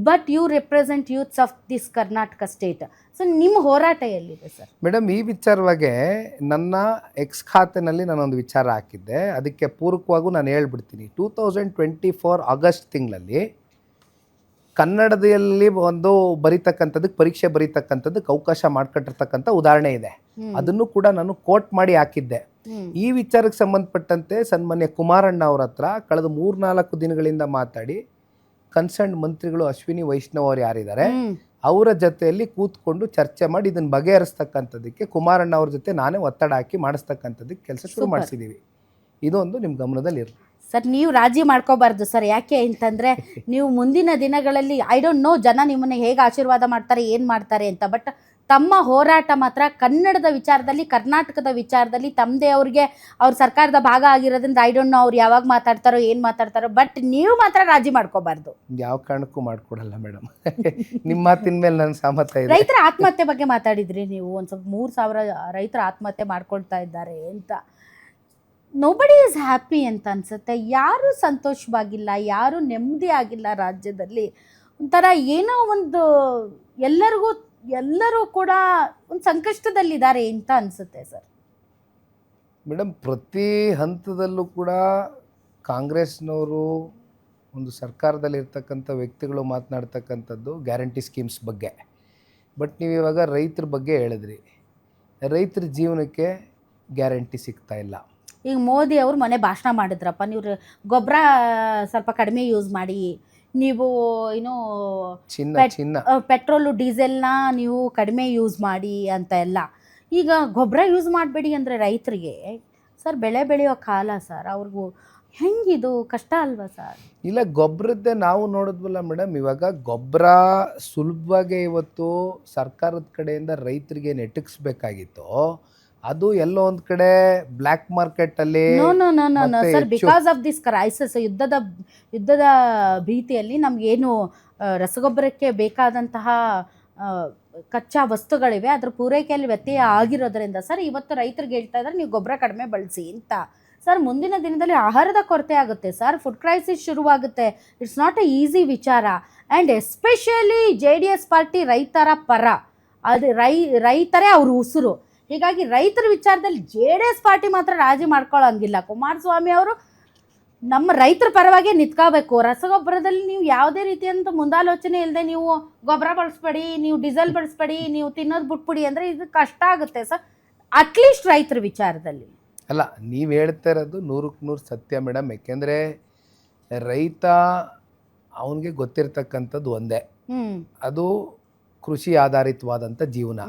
S1: but you represent youths of this Karnataka state. So ನಿಮ್ಮ ಹೋರಾಟ ಎಲ್ಲಿದೆ ಸರ್?
S2: ಮೇಡಮ್, ಈ ವಿಚಾರವಾಗಿ ನನ್ನ ಎಕ್ಸ್ ಖಾತೆನಲ್ಲಿ ನಾನೊಂದು ವಿಚಾರ ಹಾಕಿದ್ದೆ. ಅದಕ್ಕೆ ಪೂರಕವಾಗೂ ನಾನು ಹೇಳ್ಬಿಡ್ತೀನಿ. 2024 ಆಗಸ್ಟ್ ತಿಂಗಳಲ್ಲಿ ಕನ್ನಡದಲ್ಲಿ ಒಂದು ಬರೀತಕ್ಕಂಥದ್ದಕ್ಕೆ, ಪರೀಕ್ಷೆ ಬರೀತಕ್ಕಂಥದ್ದಕ್ಕೆ ಅವಕಾಶ ಮಾಡ್ಕೊಟ್ಟಿರ್ತಕ್ಕಂಥ ಉದಾಹರಣೆ ಇದೆ. ಅದನ್ನು ಕೂಡ ನಾನು ಕೋಟ್ ಮಾಡಿ ಹಾಕಿದ್ದೆ. ಈ ವಿಚಾರಕ್ಕೆ ಸಂಬಂಧಪಟ್ಟಂತೆ ಸನ್ಮಾನ್ಯ ಕುಮಾರಣ್ಣ ಅವ್ರ ಹತ್ರ ಕಳೆದ 3-4 ದಿನಗಳಿಂದ ಮಾತಾಡಿ ಕನ್ಸರ್ನ್ ಮಂತ್ರಿಗಳು ಅಶ್ವಿನಿ ವೈಷ್ಣವ್ ಅವರು ಯಾರಿದ್ದಾರೆ ಅವರ ಜೊತೆಯಲ್ಲಿ ಕೂತ್ಕೊಂಡು ಚರ್ಚೆ ಮಾಡಿ ಇದನ್ನು ಬಗೆಹರಿಸ್ತಕ್ಕಂಥದ್ದಕ್ಕೆ ಕುಮಾರಣ್ಣ ಅವ್ರ ಜೊತೆ ನಾನೇ ಒತ್ತಡ ಹಾಕಿ ಮಾಡಿಸ್ತಕ್ಕಂಥದ್ದಕ್ಕೆ ಕೆಲಸ ಶುರು ಮಾಡಿಸಿದ್ದೀವಿ. ಇದೊಂದು ನಿಮ್ಮ ಗಮನದಲ್ಲಿ ಇರಲಿ
S1: ಸರ್. ನೀವು ರಾಜಿ ಮಾಡ್ಕೋಬಾರ್ದು ಸರ್. ಯಾಕೆ ಅಂತಂದರೆ ನೀವು ಮುಂದಿನ ದಿನಗಳಲ್ಲಿ ಐ ಡೋಂಟ್ ನೋ ಜನ ನಿಮ್ಮನ್ನು ಹೇಗೆ ಆಶೀರ್ವಾದ ಮಾಡ್ತಾರೆ, ಏನು ಮಾಡ್ತಾರೆ ಅಂತ. ಬಟ್ ತಮ್ಮ ಹೋರಾಟ ಮಾತ್ರ ಕನ್ನಡದ ವಿಚಾರದಲ್ಲಿ, ಕರ್ನಾಟಕದ ವಿಚಾರದಲ್ಲಿ ತಮ್ಮದೇ ಅವ್ರಿಗೆ ಅವ್ರ ಸರ್ಕಾರದ ಭಾಗ ಆಗಿರೋದ್ರಿಂದ ಐ ಡೋಂಟ್ ನೋ ಅವ್ರು ಯಾವಾಗ ಮಾತಾಡ್ತಾರೋ, ಏನು ಮಾತಾಡ್ತಾರೋ. ಬಟ್ ನೀವು ಮಾತ್ರ ರಾಜಿ ಮಾಡ್ಕೋಬಾರ್ದು.
S2: ಯಾವ ಕಾರಣಕ್ಕೂ ಮಾಡ್ಕೊಡಲ್ಲ ಮೇಡಮ್. ನಿಮ್ಮ ಮಾತಿನ ಮೇಲೆ ನನ್ನ ಸಹಮತ ಇದೆ.
S1: ರೈತರ ಆತ್ಮಹತ್ಯೆ ಬಗ್ಗೆ ಮಾತಾಡಿದ್ರಿ ನೀವು. ಒಂದು ಸ್ವಲ್ಪ 3,000 ರೈತರ ಆತ್ಮಹತ್ಯೆ ಮಾಡ್ಕೊಳ್ತಾ ಇದ್ದಾರೆ ಅಂತ. ನೋಬಡಿ ಈಸ್ ಹ್ಯಾಪಿ ಅಂತ ಅನ್ಸುತ್ತೆ. ಯಾರೂ ಸಂತೋಷವಾಗಿಲ್ಲ, ಯಾರೂ ನೆಮ್ಮದಿ ಆಗಿಲ್ಲ ರಾಜ್ಯದಲ್ಲಿ. ಒಂಥರ ಏನೋ ಒಂದು ಎಲ್ಲರೂ ಕೂಡ ಒಂದು ಸಂಕಷ್ಟದಲ್ಲಿದ್ದಾರೆ ಅಂತ ಅನಿಸುತ್ತೆ ಸರ್.
S2: ಮೇಡಮ್, ಪ್ರತಿ ಹಂತದಲ್ಲೂ ಕೂಡ ಕಾಂಗ್ರೆಸ್ನವರು, ಒಂದು ಸರ್ಕಾರದಲ್ಲಿರ್ತಕ್ಕಂಥ ವ್ಯಕ್ತಿಗಳು ಮಾತನಾಡ್ತಕ್ಕಂಥದ್ದು ಗ್ಯಾರಂಟಿ ಸ್ಕೀಮ್ಸ್ ಬಗ್ಗೆ. ಬಟ್ ನೀವು ಇವಾಗ ರೈತರ ಬಗ್ಗೆ ಹೇಳಿದ್ರಿ. ರೈತರ ಜೀವನಕ್ಕೆ ಗ್ಯಾರಂಟಿ ಸಿಗ್ತಾ ಇಲ್ಲ.
S1: ಈಗ ಮೋದಿ ಅವರು ಮೊನ್ನೆ ಭಾಷಣ ಮಾಡಿದ್ರಪ್ಪ, ನೀವು ಗೊಬ್ಬರ ಸ್ವಲ್ಪ ಕಡಿಮೆ ಯೂಸ್ ಮಾಡಿ, ನೀವು ಏನು ಪೆಟ್ರೋಲು ಡೀಸೆಲ್ನ ನೀವು ಕಡಿಮೆ ಯೂಸ್ ಮಾಡಿ ಅಂತ ಎಲ್ಲ. ಈಗ ಗೊಬ್ಬರ ಯೂಸ್ ಮಾಡಬೇಡಿ ಅಂದರೆ ರೈತರಿಗೆ ಸರ್ ಬೆಳೆ ಬೆಳೆಯೋ ಕಾಲ ಸರ್, ಅವ್ರಿಗೂ ಹೆಂಗಿದು ಕಷ್ಟ ಅಲ್ವಾ ಸರ್?
S2: ಇಲ್ಲ, ಗೊಬ್ಬರದ್ದೇ ನಾವು ನೋಡಿದ್ವಲ್ಲ ಮೇಡಮ್. ಇವಾಗ ಗೊಬ್ಬರ ಸುಲಭವಾಗಿ ಇವತ್ತು ಸರ್ಕಾರದ ಕಡೆಯಿಂದ ರೈತರಿಗೆ ನೆಟ್ಟಿಸ್ಬೇಕಾಗಿತ್ತು. ಅದು ಎಲ್ಲೋ ಒಂದು ಕಡೆ ಬ್ಲ್ಯಾಕ್ ಮಾರ್ಕೆಟಲ್ಲಿ
S1: sir, because of this crisis, ಯುದ್ಧದ ಭೀತಿಯಲ್ಲಿ ನಮಗೇನು ರಸಗೊಬ್ಬರಕ್ಕೆ ಬೇಕಾದಂತಹ ಕಚ್ಚಾ ವಸ್ತುಗಳಿವೆ, ಅದರ ಪೂರೈಕೆಯಲ್ಲಿ ವ್ಯತ್ಯಯ ಆಗಿರೋದ್ರಿಂದ ಸರ್ ಇವತ್ತು ರೈತರಿಗೆ ಹೇಳ್ತಾ ಇದ್ದಾರೆ ನೀವು ಗೊಬ್ಬರ ಕಡಿಮೆ ಬಳಸಿ ಅಂತ. ಸರ್ ಮುಂದಿನ ದಿನದಲ್ಲಿ ಆಹಾರದ ಕೊರತೆ ಆಗುತ್ತೆ ಸರ್, ಫುಡ್ ಕ್ರೈಸಿಸ್ ಶುರುವಾಗುತ್ತೆ. ಇಟ್ಸ್ ನಾಟ್ ಎ ಈಸಿ ವಿಚಾರ. ಆ್ಯಂಡ್ ಎಸ್ಪೆಷಲಿ JDS ಪಾರ್ಟಿ ರೈತರ ಪರ, ಅದು ರೈತರೇ ಅವ್ರ ಉಸಿರು. ಹೀಗಾಗಿ ರೈತರ ವಿಚಾರದಲ್ಲಿ JDS ಪಾರ್ಟಿ ಮಾತ್ರ ರಾಜಿ ಮಾಡ್ಕೊಳ್ಳೋಂಗಿಲ್ಲ. ಕುಮಾರಸ್ವಾಮಿ ಅವರು ನಮ್ಮ ರೈತರ ಪರವಾಗಿ ನಿಂತ್ಕೋಬೇಕು. ರಸಗೊಬ್ಬರದಲ್ಲಿ ನೀವು ಯಾವುದೇ ರೀತಿಯಂತ ಮುಂದಾಲೋಚನೆ ಇಲ್ಲದೆ ನೀವು ಗೊಬ್ಬರ ಬಳಸ್ಬೇಡಿ, ನೀವು ಡೀಸೆಲ್ ಬಳಸ್ಬೇಡಿ, ನೀವು ತಿನ್ನೋದು ಬಿಟ್ಬಿಡಿ ಅಂದರೆ ಇದು ಕಷ್ಟ ಆಗುತ್ತೆ ಸರ್. ಅಟ್ಲೀಸ್ಟ್ ರೈತರ ವಿಚಾರದಲ್ಲಿ
S2: ಅಲ್ಲ, ನೀವು ಹೇಳ್ತಾ ಇರೋದು 100% ಸತ್ಯ ಮೇಡಮ್. ಯಾಕೆಂದರೆ ರೈತ ಅವನಿಗೆ ಗೊತ್ತಿರ್ತಕ್ಕಂಥದ್ದು ಒಂದೇ, ಅದು ಕೃಷಿ ಆಧಾರಿತವಾದಂಥ ಜೀವನ.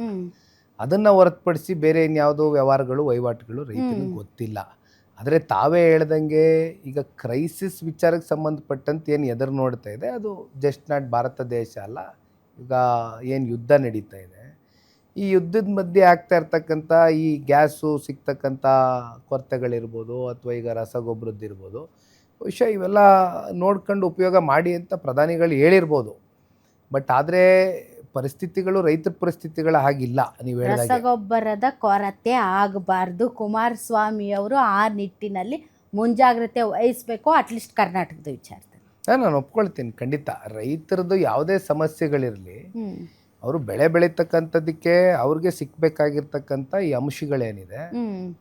S2: ಅದನ್ನು ಹೊರತುಪಡಿಸಿ ಬೇರೆ ಇನ್ಯಾವುದೋ ವ್ಯವಹಾರಗಳು ವಹಿವಾಟುಗಳು ರೈತನಿಗೆ ಗೊತ್ತಿಲ್ಲ. ಆದರೆ ತಾವೇ ಹೇಳ್ದಂಗೆ ಈಗ ಕ್ರೈಸಿಸ್ ವಿಚಾರಕ್ಕೆ ಸಂಬಂಧಪಟ್ಟಂತೆ ಏನು ಎದುರು ನೋಡ್ತಾ ಇದೆ, ಅದು ಜಸ್ಟ್ ನಾಟ್ ಭಾರತ ದೇಶ ಅಲ್ಲ. ಈಗ ಏನು ಯುದ್ಧ ನಡೀತಾ ಇದೆ, ಈ ಯುದ್ಧದ ಮಧ್ಯೆ ಆಗ್ತಾ ಇರ್ತಕ್ಕಂಥ ಈ ಗ್ಯಾಸು ಸಿಗ್ತಕ್ಕಂಥ ಕೊರತೆಗಳಿರ್ಬೋದು, ಅಥವಾ ಈಗ ರಸಗೊಬ್ಬರದ್ದಿರ್ಬೋದು, ಬಹುಶಃ ಇವೆಲ್ಲ ನೋಡ್ಕೊಂಡು ಉಪಯೋಗ ಮಾಡಿ ಅಂತ ಪ್ರಧಾನಿಗಳು ಹೇಳಿರ್ಬೋದು. ಬಟ್ ಆದರೆ ಪರಿಸ್ಥಿತಿಗಳು ರೈತರ ಪರಿಸ್ಥಿತಿಗಳು ಹಾಗಿಲ್ಲ. ನೀವು ಹೇಳಿದಾಗ
S1: ರಸಗೊಬ್ಬರದ ಕೊರತೆ ಆಗಬಾರ್ದು. ಕುಮಾರಸ್ವಾಮಿ ಅವರು ಆ ನಿಟ್ಟಿನಲ್ಲಿ ಮುಂಜಾಗ್ರತೆ ವಹಿಸಬೇಕು, ಅಟ್ಲೀಸ್ಟ್ ಕರ್ನಾಟಕದ ವಿಚಾರದಲ್ಲಿ.
S2: ನಾನು ಒಪ್ಕೊಳ್ತೀನಿ ಖಂಡಿತ. ರೈತರದ್ದು ಯಾವುದೇ ಸಮಸ್ಯೆಗಳಿರಲಿ, ಅವರು ಬೆಳೆ ಬೆಳೀತಕ್ಕಂಥದ್ದಕ್ಕೆ ಅವ್ರಿಗೆ ಸಿಕ್ಕಬೇಕಾಗಿರ್ತಕ್ಕಂಥ ಈ ಅಂಶಗಳೇನಿದೆ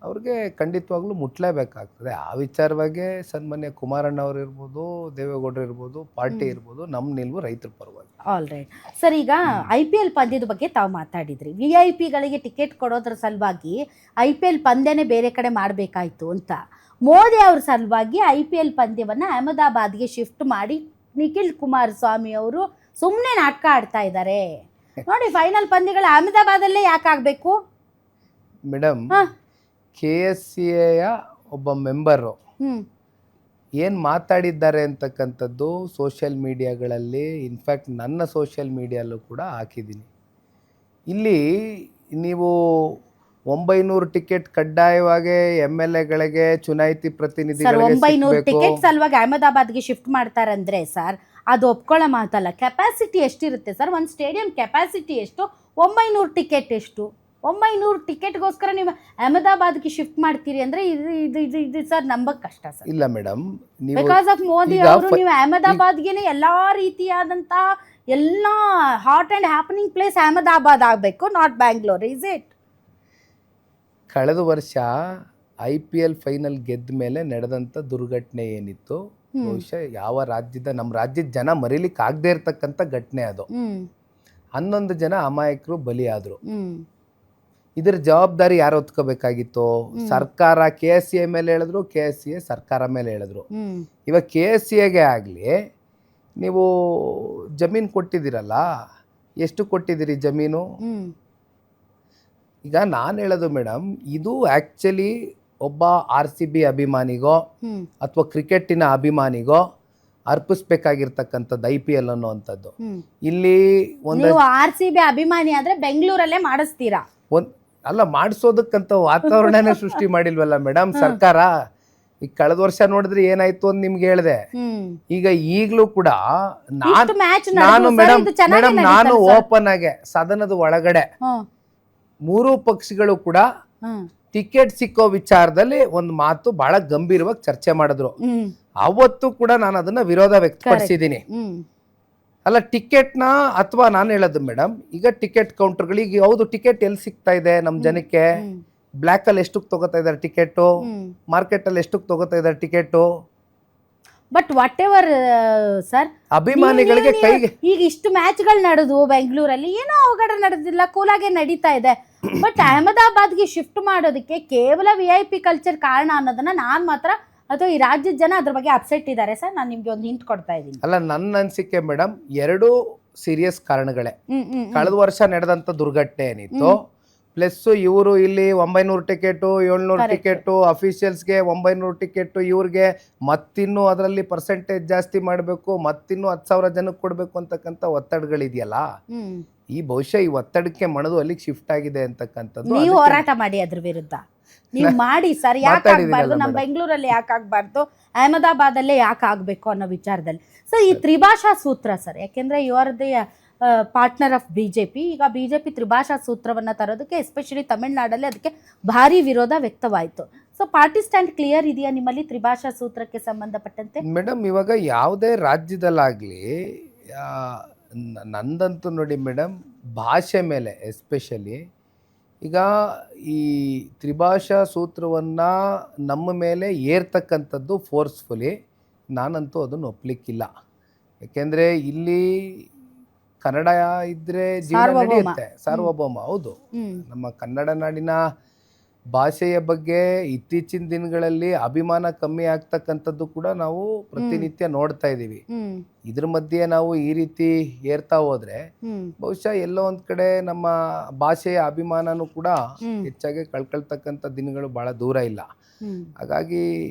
S2: ಅವ್ರಿಗೆ ಖಂಡಿತವಾಗ್ಲೂ ಮುಟ್ಲೇಬೇಕಾಗ್ತದೆ. ಆ ವಿಚಾರವಾಗಿ ಸನ್ಮಾನ್ಯ ಕುಮಾರಣ್ಣ ಅವರು ಇರ್ಬೋದು, ದೇವೇಗೌಡರು ಇರ್ಬೋದು, ಪಾರ್ಟಿ ಇರ್ಬೋದು, ನಮ್ಮ ನಿಲುವು ರೈತರ ಪರವಾಗಿ.
S1: All right sir. ಈಗ IPL ಪಂದ್ಯದ ಬಗ್ಗೆ ತಾವು ಮಾತಾಡಿದ್ರಿ. VIP ಟಿಕೆಟ್ ಕೊಡೋದ್ರ ಸಲುವಾಗಿ IPL ಪಂದ್ಯನೇ ಬೇರೆ ಕಡೆ ಮಾಡಬೇಕಾಯ್ತು ಅಂತ ಮೋದಿ ಅವ್ರ ಸಲುವಾಗಿ IPL ಪಂದ್ಯವನ್ನು ಅಹಮದಾಬಾದ್ಗೆ ಶಿಫ್ಟ್ ಮಾಡಿ ನಿಖಿಲ್ ಕುಮಾರಸ್ವಾಮಿ ಅವರು ಸುಮ್ಮನೆ ನಾಟಕ ಆಡ್ತಾ ಇದ್ದಾರೆ ನೋಡಿ. ಫೈನಲ್ ಪಂದ್ಯಗಳು ಅಹಮದಾಬಾದಲ್ಲೇ ಯಾಕೆ ಆಗಬೇಕು
S2: ಮೇಡಮ್? KSCA ಒಬ್ಬ ಮೆಂಬರು ಏನು ಮಾತಾಡಿದ್ದಾರೆ ಅಂತಕ್ಕಂಥದ್ದು ಸೋಷಿಯಲ್ ಮೀಡಿಯಾಗಳಲ್ಲಿ, ಇನ್ಫ್ಯಾಕ್ಟ್ ನನ್ನ ಸೋಷಿಯಲ್ ಮೀಡಿಯಲ್ಲೂ ಕೂಡ ಹಾಕಿದ್ದೀನಿ. ಇಲ್ಲಿ ನೀವು 900 ಟಿಕೆಟ್ ಕಡ್ಡಾಯವಾಗಿ MLAಗಳಿಗೆ, ಚುನಾಯಿತಿ ಪ್ರತಿನಿಧಿಗಳಿಗೆ
S1: 900 ಟಿಕೆಟ್ ಸಲುವಾಗಿ ಅಹಮದಾಬಾದ್ಗೆ ಶಿಫ್ಟ್ ಮಾಡ್ತಾರಂದ್ರೆ ಸರ್, ಅದು ಒಪ್ಕೊಳ್ಳೋ ಮಾತಲ್ಲ. ಕೆಪಾಸಿಟಿ ಎಷ್ಟಿರುತ್ತೆ ಸರ್? ಒಂದು ಸ್ಟೇಡಿಯಂ ಕೆಪಾಸಿಟಿ ಎಷ್ಟು? 900 ಟಿಕೆಟ್ ಎಷ್ಟು? 900 ಟಿಕೆಟ್ಗೋಸ್ಕರ ನೀವು ಅಹಮದಾಬಾದ್ಗೆ ಶಿಫ್ಟ್ ಮಾಡ್ತೀರಿ ಅಂದ್ರೆ ಇದು ಸರ್ ನಂಬಕ್ ಕಷ್ಟ ಸರ್.
S2: ಇಲ್ಲ ಮೇಡಮ್,
S1: ಬಿಕಾಸ್ ಆಫ್ ಮೋದಿ ಅವರು ನೀವು ಅಹಮದಾಬಾದ್ಗೆನೆ ಎಲ್ಲಾ ರೀತಿಯಾದಂತ ಎಲ್ಲ hot and happening place Ahmedabad ಆಗಬೇಕು, ನಾಟ್ ಬ್ಯಾಂಗ್ಳೂರ್. Is it?
S2: ಕಳೆದ ವರ್ಷ IPL ಫೈನಲ್ ಗೆದ್ದ ಮೇಲೆ ನಡೆದಂಥ ದುರ್ಘಟನೆ ಏನಿತ್ತು, ಬಹುಶಃ ಯಾವ ರಾಜ್ಯದ, ನಮ್ಮ ರಾಜ್ಯದ ಜನ ಮರೀಲಿಕ್ಕೆ ಆಗದೆ ಇರತಕ್ಕಂಥ ಘಟನೆ ಅದು. 11 ಜನ ಅಮಾಯಕರು ಬಲಿಯಾದರು. ಇದರ ಜವಾಬ್ದಾರಿ ಯಾರು ಹೊತ್ಕೋಬೇಕಾಗಿತ್ತು? ಸರ್ಕಾರ. KSCA ಮೇಲೆ ಹೇಳಿದ್ರು, KSCA ಸರ್ಕಾರ ಮೇಲೆ ಹೇಳಿದ್ರು. ಇವಾಗ KSCAಗೆ ಆಗಲಿ, ನೀವು ಜಮೀನು ಕೊಟ್ಟಿದ್ದೀರಲ್ಲ, ಎಷ್ಟು ಕೊಟ್ಟಿದ್ದೀರಿ ಜಮೀನು? ಈಗ ನಾನು ಹೇಳೋದು ಮೇಡಮ್, ಇದು ಆ್ಯಕ್ಚುಲಿ ಒಬ್ಬ RCB ಅಭಿಮಾನಿಗೋ ಅಥವಾ ಕ್ರಿಕೆಟಿನ ಅಭಿಮಾನಿಗೋ ಅರ್ಪಿಸ್ಬೇಕಾಗಿರ್ತಕ್ಕಂಥದ್ದು IPL ಅನ್ನುವಂಥದ್ದು. ಇಲ್ಲಿ ಒಂದು
S1: RCB ಅಭಿಮಾನಿ ಆದ್ರೆ ಬೆಂಗಳೂರಲ್ಲೇ ಮಾಡಿಸ್ತೀರಾ?
S2: ಅಲ್ಲ, ಮಾಡಿಸೋದಕ್ಕಂತ ವಾತಾವರಣನೇ ಸೃಷ್ಟಿ ಮಾಡಿಲ್ವಲ್ಲ ಮೇಡಮ್ ಸರ್ಕಾರ. ಈಗ ಕಳೆದ ವರ್ಷ ನೋಡಿದ್ರೆ ಏನಾಯ್ತು ಅಂತ ನಿಮ್ಗೆ ಹೇಳಿದೆ. ಈಗ ಈಗಲೂ ಕೂಡ ನಾನು ಮೇಡಮ್ ನಾನು ಓಪನ್ ಆಗಿ ಸದನದ ಒಳಗಡೆ 3 ಪಕ್ಷಗಳು ಕೂಡ ಟಿಕೆಟ್ ಸಿಕ್ಕೋ ವಿಚಾರದಲ್ಲಿ ಒಂದು ಮಾತು ಬಹಳ ಗಂಭೀರವಾಗಿ ಚರ್ಚೆ ಮಾಡಿದ್ರು. ಅವತ್ತು ಕೂಡ ನಾನು ಅದನ್ನ ವಿರೋಧ ವ್ಯಕ್ತಪಡಿಸಿದ್ದೀನಿ. ಅಲ್ಲ, ಟಿಕೆಟ್ನ ಅಥವಾ ನಾನು ಹೇಳೋದು ಮೇಡಮ್, ಈಗ ಟಿಕೆಟ್ ಕೌಂಟರ್ಗಳಿಗೆ ಹೌದು ಟಿಕೆಟ್ ಎಲ್ಲಿ ಸಿಗ್ತಾ ಇದೆ ನಮ್ಮ ಜನಕ್ಕೆ? ಬ್ಲ್ಯಾಕ್ ಅಲ್ಲಿ ಎಷ್ಟಕ್ಕೆ ತಗೋತಾ ಇದ್ದಾರೆ ಟಿಕೆಟು? ಮಾರ್ಕೆಟ್ ಅಲ್ಲಿ ಎಷ್ಟಕ್ಕೆ ತಗೋತಾ ಇದ್ದಾರೆ ticket?
S1: But what ever sir,
S2: ಅಭಿಮಾನಿಗಳಿಗೆ ಕೈಗೆ
S1: ಈಗ ಇಷ್ಟು ಮ್ಯಾಚ್ಗಳು ನಡೆದು ಬೆಂಗಳೂರಲ್ಲಿ ಏನೋ ಅವಘಡ ನಡೆದಿಲ್ಲ, ಕೂಲಾಗೆ ನಡೀತಾ ಇದೆ. ಬಟ್ ಅಹಮದಾಬಾದ್ಗೆ ಶಿಫ್ಟ್ ಮಾಡೋದಕ್ಕೆ ಕೇವಲ VIP ಕಲ್ಚರ್ ಕಾರಣ ಅನ್ನೋದನ್ನ ನಾನು ಮಾತ್ರ, ಅಥವಾ ಈ ರಾಜ್ಯದ ಜನ ಅದ್ರ ಬಗ್ಗೆ ಅಪ್ಸೆಟ್ ಇದ್ದಾರೆ ಸರ್. ನಾನು ನಿಮ್ಗೆ ಒಂದು ಹಿಂಟ್ ಕೊಡ್ತಾ ಇದ್ದೀನಿ.
S2: ಅಲ್ಲ, ನನ್ನ ಅನಿಸಿಕೆ ಮೇಡಮ್, 2 ಸೀರಿಯಸ್ ಕಾರಣಗಳೇ. ಕಳೆದ ವರ್ಷ ನಡೆದಂತ ದುರ್ಘಟನೆ ಏನಿತ್ತು, ಪ್ಲಸ್ ಇವರು ಇಲ್ಲಿ 900 ಟಿಕೆಟು, 700 ಟಿಕೆಟು, ಅಫಿಷಿಯಲ್ಸ್ಗೆ 900 ಟಿಕೆಟು, ಇವ್ರಿಗೆ ಮತ್ತಿನ್ನೂ ಅದರಲ್ಲಿ ಪರ್ಸೆಂಟೇಜ್ ಜಾಸ್ತಿ ಮಾಡಬೇಕು, ಮತ್ತಿನ್ನೂ 10,000 ಜನಕ್ಕೆ ಕೊಡಬೇಕು ಅಂತಕ್ಕಂಥ ಒತ್ತಡಗಳಿದೆಯಲ್ಲ, ಈ ಬಹುಶಃ ಈ ಒತ್ತಡಕ್ಕೆ ಮಣದು ಅಲ್ಲಿಗೆ ಶಿಫ್ಟ್ ಆಗಿದೆ ಅಂತಕ್ಕಂಥದ್ದು.
S1: ನೀವು ಹೋರಾಟ ಮಾಡಿ ಅದ್ರ ವಿರುದ್ಧ, ನೀವು ಮಾಡಿ ಸರ್. ಯಾಕೆ ಆಗ್ಬಾರ್ದು? ನಮ್ಮ ಬೆಂಗಳೂರಲ್ಲಿ ಯಾಕೆ ಆಗ್ಬಾರ್ದು? ಅಹಮದಾಬಾದಲ್ಲೇ ಯಾಕೆ ಆಗ್ಬೇಕು ಅನ್ನೋ ವಿಚಾರದಲ್ಲಿ ಸರ್ ಈ ತ್ರಿಭಾಷಾ ಸೂತ್ರ ಸರ್, ಯಾಕೆಂದ್ರೆ you are the partner of BJP. ಈಗ BJP ತ್ರಿಭಾಷಾ ಸೂತ್ರವನ್ನು ತರೋದಕ್ಕೆ ಎಸ್ಪೆಷಲಿ ತಮಿಳ್ನಾಡಲ್ಲಿ ಅದಕ್ಕೆ ಭಾರಿ ವಿರೋಧ ವ್ಯಕ್ತವಾಯಿತು. ಸೊ ಪಾರ್ಟಿ ಸ್ಟ್ಯಾಂಡ್ ಕ್ಲಿಯರ್ ಇದೆಯಾ ನಿಮ್ಮಲ್ಲಿ ತ್ರಿಭಾಷಾ ಸೂತ್ರಕ್ಕೆ ಸಂಬಂಧಪಟ್ಟಂತೆ?
S2: ಮೇಡಮ್, ಇವಾಗ ಯಾವುದೇ ರಾಜ್ಯದಲ್ಲಾಗಲಿ ನಂದಂತೂ ನೋಡಿ ಮೇಡಮ್, ಭಾಷೆ ಮೇಲೆ ಎಸ್ಪೆಷಲಿ ಈಗ ಈ ತ್ರಿಭಾಷಾ ಸೂತ್ರವನ್ನು ನಮ್ಮ ಮೇಲೆ ಏರ್ತಕ್ಕಂಥದ್ದು ಫೋರ್ಸ್ಫುಲಿ ನಾನಂತೂ ಅದನ್ನು ಒಪ್ಪಲಿಕ್ಕಿಲ್ಲ. ಯಾಕೆಂದರೆ ಇಲ್ಲಿ ಕನ್ನಡ ಇದ್ದರೆ ಜೀವನ
S1: ಸಾರ್ವಭೌಮ.
S2: ನಡೆಯುತ್ತೆ, ಸಾರ್ವಭೌಮ. ಹೌದು, ನಮ್ಮ ಕನ್ನಡ ನಾಡಿನ ಭಾಷೆಯ ಬಗ್ಗೆ ಇತ್ತೀಚಿನ ದಿನಗಳಲ್ಲಿ ಅಭಿಮಾನ ಕಮ್ಮಿ ಆಗ್ತಕ್ಕಂಥದ್ದು ಕೂಡ ನಾವು ಪ್ರತಿನಿತ್ಯ ನೋಡ್ತಾ ಇದ್ದೀವಿ. ಇದ್ರ ಮಧ್ಯೆ ನಾವು ಈ ರೀತಿ ಏರ್ತಾ ಹೋದ್ರೆ ಬಹುಶಃ ಎಲ್ಲೋ ಒಂದ್ ಕಡೆ ನಮ್ಮ ಭಾಷೆಯ ಅಭಿಮಾನನೂ ಕೂಡ ಹೆಚ್ಚಾಗಿ ಕಳ್ಕೊಳ್ತಕ್ಕಂಥ ದಿನಗಳು ಬಹಳ ದೂರ ಇಲ್ಲ. ಹಾಗಾಗಿ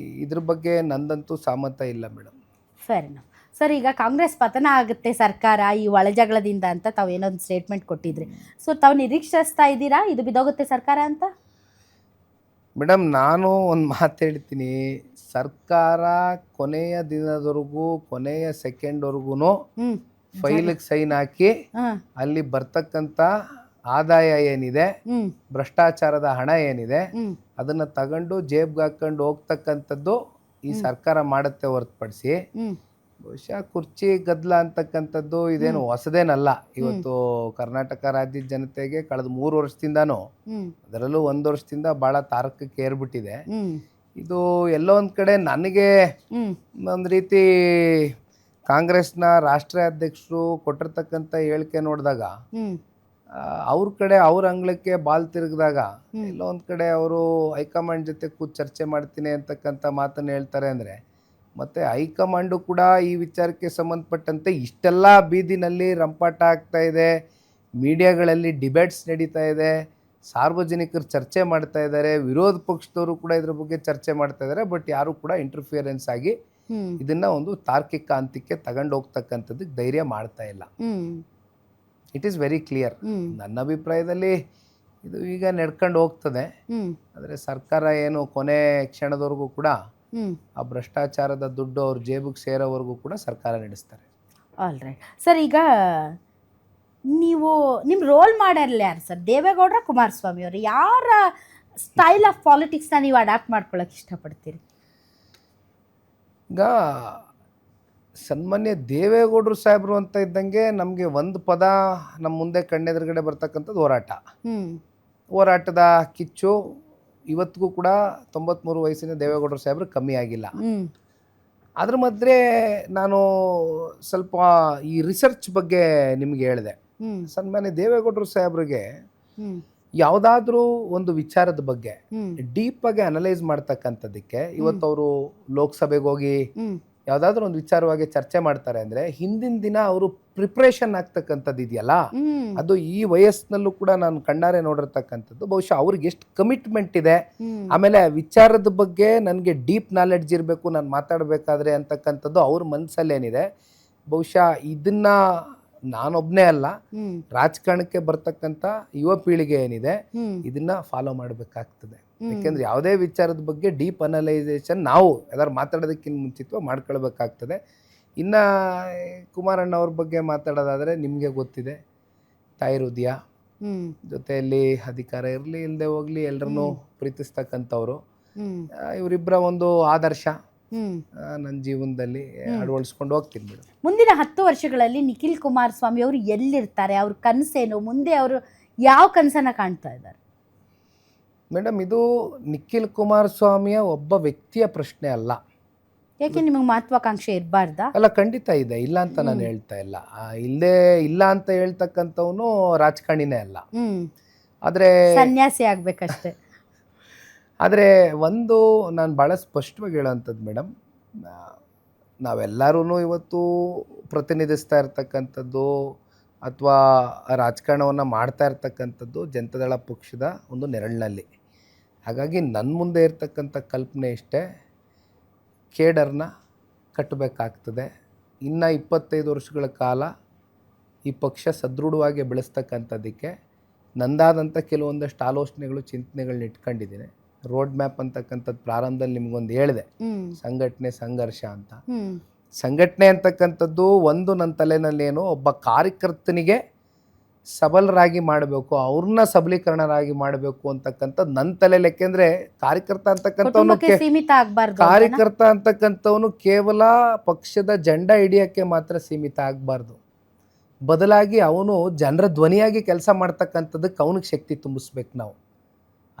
S2: ಇದ್ರ ಬಗ್ಗೆ ನಂದಂತೂ ಸಹಮತ ಇಲ್ಲ ಮೇಡಮ್.
S1: Fair enough. ಸರ್, ಈಗ ಕಾಂಗ್ರೆಸ್ ಪತನ ಆಗುತ್ತೆ ಸರ್ಕಾರ ಈ ಒಳಜಗಳದಿಂದ ಅಂತ ತಾವು ಏನೊಂದು ಸ್ಟೇಟ್ಮೆಂಟ್ ಕೊಟ್ಟಿದ್ರಿ. ಸೊ ತಾವು ನಿರೀಕ್ಷಿಸ್ತಾ ಇದ್ದೀರಾ ಇದು ಬಿದ್ದೋಗುತ್ತೆ ಸರ್ಕಾರ ಅಂತ?
S2: ಮೇಡಮ್, ನಾನು ಒಂದು ಮಾತು ಹೇಳ್ತೀನಿ, ಸರ್ಕಾರ ಕೊನೆಯ ದಿನದವರೆಗೂ, ಕೊನೆಯ ಸೆಕೆಂಡ್ವರೆಗೂ ಫೈಲಿಗೆ ಸೈನ್ ಹಾಕಿ ಅಲ್ಲಿ ಬರ್ತಕ್ಕಂಥ ಆದಾಯ ಏನಿದೆ, ಭ್ರಷ್ಟಾಚಾರದ ಹಣ ಏನಿದೆ, ಅದನ್ನ ತಗೊಂಡು ಜೇಬ್ಗೆ ಹಾಕೊಂಡು ಹೋಗ್ತಕ್ಕಂಥದ್ದು ಈ ಸರ್ಕಾರ ಮಾಡುತ್ತೆ ಹೊರತುಪಡಿಸಿ ಬಹುಶಃ ಕುರ್ಚಿ ಗದ್ದಲ ಅಂತಕ್ಕಂಥದ್ದು ಇದೇನು ಹೊಸದೇನಲ್ಲ. ಇವತ್ತು ಕರ್ನಾಟಕ ರಾಜ್ಯದ ಜನತೆಗೆ ಕಳೆದ 3 ವರ್ಷದಿಂದಾನು, ಅದರಲ್ಲೂ 1 ವರ್ಷದಿಂದ ಬಹಳ ತಾರಕಕ್ಕೆ ಏರ್ಬಿಟ್ಟಿದೆ. ಇದು ಎಲ್ಲೋ ಒಂದ್ ಕಡೆ ನನಗೆ ಒಂದು ರೀತಿ ಕಾಂಗ್ರೆಸ್ನ ರಾಷ್ಟ್ರೀಯ ಅಧ್ಯಕ್ಷರು ಕೊಟ್ಟಿರ್ತಕ್ಕಂಥ ಹೇಳಿಕೆ ನೋಡಿದಾಗ, ಅವ್ರ ಕಡೆ ಅವ್ರ ಅಂಗಳಕ್ಕೆ ಬಾಲ್ ತಿರುಗಿದಾಗ ಎಲ್ಲೋ ಒಂದ್ ಕಡೆ ಅವರು ಹೈಕಮಾಂಡ್ ಜೊತೆ ಕೂತ್ ಚರ್ಚೆ ಮಾಡ್ತೀನಿ ಅಂತಕ್ಕಂಥ ಮಾತನ್ನು ಹೇಳ್ತಾರೆ ಅಂದ್ರೆ, ಮತ್ತೆ ಹೈಕಮಾಂಡು ಕೂಡ ಈ ವಿಚಾರಕ್ಕೆ ಸಂಬಂಧಪಟ್ಟಂತೆ ಇಷ್ಟೆಲ್ಲ ಬೀದಿನಲ್ಲಿ ರಂಪಾಟ ಆಗ್ತಾ ಇದೆ, ಮೀಡಿಯಾಗಳಲ್ಲಿ ಡಿಬೇಟ್ಸ್ ನಡೀತಾ ಇದೆ, ಸಾರ್ವಜನಿಕರು ಚರ್ಚೆ ಮಾಡ್ತಾ ಇದ್ದಾರೆ, ವಿರೋಧ ಪಕ್ಷದವರು ಕೂಡ ಇದ್ರ ಬಗ್ಗೆ ಚರ್ಚೆ ಮಾಡ್ತಾ ಇದ್ದಾರೆ. ಬಟ್ ಯಾರು ಕೂಡ ಇಂಟರ್ಫಿಯರೆನ್ಸ್ ಆಗಿ ಇದನ್ನ ಒಂದು ತಾರ್ಕಿಕ ಹಂತಕ್ಕೆ ತಗೊಂಡು ಹೋಗ್ತಕ್ಕಂಥದ್ದಕ್ಕೆ ಧೈರ್ಯ ಮಾಡ್ತಾ ಇಲ್ಲ. It is very clear. ನನ್ನ ಅಭಿಪ್ರಾಯದಲ್ಲಿ ಇದು ಈಗ ನಡ್ಕೊಂಡು ಹೋಗ್ತದೆ. ಆದರೆ ಸರ್ಕಾರ ಏನು ಕೊನೆ ಕ್ಷಣದವರೆಗೂ ಕೂಡ ಆ ಭ್ರಷ್ಟಾಚಾರದ ದುಡ್ಡು ಅವ್ರ ಜೇಬಿಗೆ ಸೇರೋವರೆಗೂ ಕೂಡ ಸರ್ಕಾರ ನಡೆಸ್ತಾರೆ.
S1: ಆಲ್ ರೈಟ್ ಸರ್, ಈಗ ನೀವು ನಿಮ್ಮ ರೋಲ್ ಮಾಡಲ್ ಯಾರು ಸರ್? ದೇವೇಗೌಡರ, ಕುಮಾರಸ್ವಾಮಿ ಅವರು? ಯಾರ ಸ್ಟೈಲ್ ಆಫ್ ಪಾಲಿಟಿಕ್ಸ್ನ ನೀವು ಅಡಾಪ್ಟ್ ಮಾಡ್ಕೊಳ್ಳೋಕೆ ಇಷ್ಟಪಡ್ತೀರಿ?
S2: ಈಗ ಸನ್ಮಾನ್ಯ ದೇವೇಗೌಡರು ಸಾಹೇಬರು ಅಂತ ಇದ್ದಂಗೆ ನಮಗೆ ಒಂದು ಪದ ನಮ್ಮ ಮುಂದೆ ಕಣ್ಣೆದುರುಗಡೆ ಬರ್ತಕ್ಕಂಥದ್ದು ಹೋರಾಟದ ಕಿಚ್ಚು. ಇವತ್ತಿಗೂ ಕೂಡ 93 ವಯಸ್ಸಿನ ದೇವೇಗೌಡರು ಸಾಹೇಬರು ಕಮ್ಮಿ ಆಗಿಲ್ಲ. ಅದ್ರ ಮಧ್ಯೆ ನಾನು ಸ್ವಲ್ಪ ಈ ರಿಸರ್ಚ್ ಬಗ್ಗೆ ನಿಮ್ಗೆ ಹೇಳಿದೆ. ಸನ್ಮಾನ್ಯ ದೇವೇಗೌಡರು ಸಾಹೇಬ್ರಿಗೆ ಯಾವುದಾದ್ರೂ ಒಂದು ವಿಚಾರದ ಬಗ್ಗೆ ಡೀಪ್ ಆಗಿ ಅನಲೈಸ್ ಮಾಡ್ತಕ್ಕಂಥದ್ದಕ್ಕೆ, ಇವತ್ತು ಅವರು ಲೋಕಸಭೆಗೆ ಹೋಗಿ ಯಾವುದಾದ್ರೂ ಒಂದು ವಿಚಾರವಾಗಿ ಚರ್ಚೆ ಮಾಡ್ತಾರೆ ಅಂದ್ರೆ ಹಿಂದಿನ ದಿನ ಅವರು ಪ್ರಿಪ್ರೇಷನ್ ಆಗ್ತಕ್ಕಂಥದ್ದು ಇದೆಯಲ್ಲ, ಅದು ಈ ವಯಸ್ಸಿನಲ್ಲೂ ಕೂಡ ನಾನು ಕಣ್ಣಾರೆ ನೋಡಿರ್ತಕ್ಕಂಥದ್ದು. ಬಹುಶಃ ಅವ್ರಿಗೆ ಎಷ್ಟು ಕಮಿಟ್ಮೆಂಟ್ ಇದೆ, ಆಮೇಲೆ ವಿಚಾರದ ಬಗ್ಗೆ ನನಗೆ ಡೀಪ್ ನಾಲೆಡ್ಜ್ ಇರಬೇಕು ನಾನು ಮಾತಾಡಬೇಕಾದ್ರೆ ಅಂತಕ್ಕಂಥದ್ದು ಅವ್ರ ಮನಸ್ಸಲ್ಲೇನಿದೆ. ಬಹುಶಃ ಇದನ್ನ ನಾನೊಬ್ಬನೇ ಅಲ್ಲ, ರಾಜಕಾರಣಕ್ಕೆ ಬರ್ತಕ್ಕಂಥ ಯುವ ಪೀಳಿಗೆ ಏನಿದೆ ಇದನ್ನ ಫಾಲೋ ಮಾಡಬೇಕಾಗ್ತದೆ. ಯಾಕೆಂದ್ರೆ ಯಾವುದೇ ವಿಚಾರದ ಬಗ್ಗೆ ಡೀಪ್ ಅನಲೈಸೇಷನ್ ನಾವು ಯಾರು ಮಾತಾಡೋದಕ್ಕಿಂತ ಮುಂಚಿತವಾಗಿ ಮಾಡ್ಕೊಳ್ಬೇಕಾಗ್ತದೆ. ಇನ್ನು ಕುಮಾರಣ್ಣ ಅವ್ರ ಬಗ್ಗೆ ಮಾತಾಡೋದಾದರೆ ನಿಮಗೆ ಗೊತ್ತಿದೆ, ತಾಯಿ ಹೃದಯ, ಜೊತೆಯಲ್ಲಿ ಅಧಿಕಾರ ಇರಲಿ ಇಲ್ಲದೆ ಹೋಗಲಿ ಎಲ್ಲರನ್ನೂ ಪ್ರೀತಿಸ್ತಕ್ಕಂಥವ್ರು. ಇವರಿಬ್ಬರ ಒಂದು ಆದರ್ಶ ನನ್ನ ಜೀವನದಲ್ಲಿ ಅಳವಡಿಸ್ಕೊಂಡು ಹೋಗ್ತೀನಿ ಮೇಡಮ್.
S1: ಮುಂದಿನ 10 ವರ್ಷಗಳಲ್ಲಿ ನಿಖಿಲ್ ಕುಮಾರಸ್ವಾಮಿ ಅವರು ಎಲ್ಲಿರ್ತಾರೆ? ಅವ್ರ ಕನಸೇನು? ಮುಂದೆ ಅವರು ಯಾವ ಕನಸನ್ನ ಕಾಣ್ತಾ ಇದ್ದಾರೆ?
S2: ಮೇಡಮ್, ಇದು ನಿಖಿಲ್ ಕುಮಾರಸ್ವಾಮಿಯ ಒಬ್ಬ ವ್ಯಕ್ತಿಯ ಪ್ರಶ್ನೆ ಅಲ್ಲ.
S1: ಯಾಕೆ ನಿಮಗೆ ಮಹತ್ವಾಕಾಂಕ್ಷೆ ಇರಬಾರ್ದಾ?
S2: ಅಲ್ಲ, ಖಂಡಿತ ಇದೆ, ಇಲ್ಲ ಅಂತ ನಾನು ಹೇಳ್ತಾ ಇಲ್ಲ. ಇಲ್ಲೇ ಇಲ್ಲ ಅಂತ ಹೇಳ್ತಕ್ಕಂಥವನು ರಾಜಕಾರಣಿನೇ ಅಲ್ಲ, ಆದರೆ
S1: ಸನ್ಯಾಸಿ ಆಗ್ಬೇಕಷ್ಟೆ.
S2: ಆದರೆ ಒಂದು ನಾನು ಭಾಳ ಸ್ಪಷ್ಟವಾಗಿ ಹೇಳೋವಂಥದ್ದು ಮೇಡಮ್, ನಾವೆಲ್ಲರೂ ಇವತ್ತು ಪ್ರತಿನಿಧಿಸ್ತಾ ಇರ್ತಕ್ಕಂಥದ್ದು ಅಥವಾ ರಾಜಕಾರಣವನ್ನು ಮಾಡ್ತಾ ಇರ್ತಕ್ಕಂಥದ್ದು ಜನತಾದಳ ಪಕ್ಷದ ಒಂದು ನೆರಳಿನಲ್ಲಿ. ಹಾಗಾಗಿ ನನ್ನ ಮುಂದೆ ಇರ್ತಕ್ಕಂಥ ಕಲ್ಪನೆ ಇಷ್ಟೇ, ಕೇಡರ್ನ ಕಟ್ಟಬೇಕಾಗ್ತದೆ. ಇನ್ನು 25 ವರ್ಷಗಳ ಕಾಲ ಈ ಪಕ್ಷ ಸದೃಢವಾಗಿ ಬೆಳೆಸ್ತಕ್ಕಂಥದ್ದಕ್ಕೆ ನಂದಾದಂಥ ಕೆಲವೊಂದಷ್ಟು ಆಲೋಚನೆಗಳು, ಚಿಂತನೆಗಳನ್ನ ಇಟ್ಕೊಂಡಿದ್ದೀನಿ. ರೋಡ್ ಮ್ಯಾಪ್ ಅಂತಕ್ಕಂಥದ್ದು ಪ್ರಾರಂಭದಲ್ಲಿ ನಿಮ್ಗೊಂದು ಹೇಳಿದೆ, ಸಂಘಟನೆ ಸಂಘರ್ಷ ಅಂತ. ಸಂಘಟನೆ ಅಂತಕ್ಕಂಥದ್ದು ಒಂದು ನನ್ನ ತಲೆನಲ್ಲೇನು, ಒಬ್ಬ ಕಾರ್ಯಕರ್ತನಿಗೆ ಸಬಲರಾಗಿ ಮಾಡಬೇಕು, ಅವ್ರನ್ನ ಸಬಲೀಕರಣರಾಗಿ ಮಾಡಬೇಕು ಅಂತಕ್ಕಂಥದ್ದು ನನ್ನ ತಲೆಯಲ್ಲಿ. ಯಾಕೆಂದ್ರೆ ಕಾರ್ಯಕರ್ತ ಅಂತಕ್ಕಂಥವನು
S1: ಸೀಮಿತ ಆಗಬಾರ್ದು,
S2: ಕಾರ್ಯಕರ್ತ ಅಂತಕ್ಕಂಥವನು ಕೇವಲ ಪಕ್ಷದ ಜೆಂಡಾ ಹಿಡಿಯೋಕ್ಕೆ ಮಾತ್ರ ಸೀಮಿತ ಆಗಬಾರ್ದು. ಬದಲಾಗಿ ಅವನು ಜನರ ಧ್ವನಿಯಾಗಿ ಕೆಲಸ ಮಾಡ್ತಕ್ಕಂಥದ್ದಕ್ಕೆ ಅವನಿಗೆ ಶಕ್ತಿ ತುಂಬಿಸ್ಬೇಕು ನಾವು.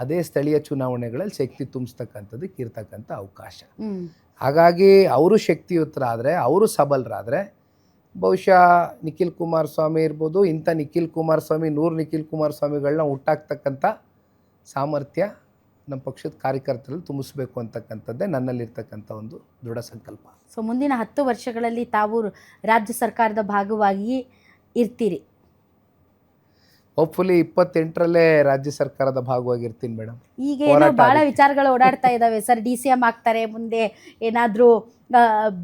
S2: ಅದೇ ಸ್ಥಳೀಯ ಚುನಾವಣೆಗಳಲ್ಲಿ ಶಕ್ತಿ ತುಂಬಿಸ್ತಕ್ಕಂಥದ್ದಕ್ಕೆ ಇರ್ತಕ್ಕಂಥ ಅವಕಾಶ.
S1: ಹ್ಮ್
S2: ಹಾಗಾಗಿ ಅವರು ಶಕ್ತಿಯುತರಾದರೆ, ಅವರು ಸಬಲರಾದರೆ ಬಹುಶಃ ನಿಖಿಲ್ ಕುಮಾರಸ್ವಾಮಿ ಇರ್ಬೋದು, ಇಂಥ ನಿಖಿಲ್ ಕುಮಾರಸ್ವಾಮಿ 100 ನಿಖಿಲ್ ಕುಮಾರಸ್ವಾಮಿಗಳನ್ನ ಹುಟ್ಟಾಕ್ತಕ್ಕಂಥ ಸಾಮರ್ಥ್ಯ ನಮ್ಮ ಪಕ್ಷದ ಕಾರ್ಯಕರ್ತರಲ್ಲಿ ತುಂಬಿಸ್ಬೇಕು ಅಂತಕ್ಕಂಥದ್ದೇ ನನ್ನಲ್ಲಿರ್ತಕ್ಕಂಥ ಒಂದು ದೃಢ ಸಂಕಲ್ಪ.
S1: ಸೊ ಮುಂದಿನ 10 ವರ್ಷಗಳಲ್ಲಿ ತಾವು ರಾಜ್ಯ ಸರ್ಕಾರದ ಭಾಗವಾಗಿ ಇರ್ತೀರಿ.
S2: ಹೋಪ್ಫುಲಿ 28ರಲ್ಲೇ ರಾಜ್ಯ ಸರ್ಕಾರದ ಭಾಗವಾಗಿರ್ತೀನಿ ಮೇಡಮ್.
S1: ಈಗ ಏನೋ ಭಾಳ ವಿಚಾರಗಳು ಓಡಾಡ್ತಾ ಇದ್ದಾವೆ ಸರ್. DCM ಆಗ್ತಾರೆ, ಮುಂದೆ ಏನಾದರೂ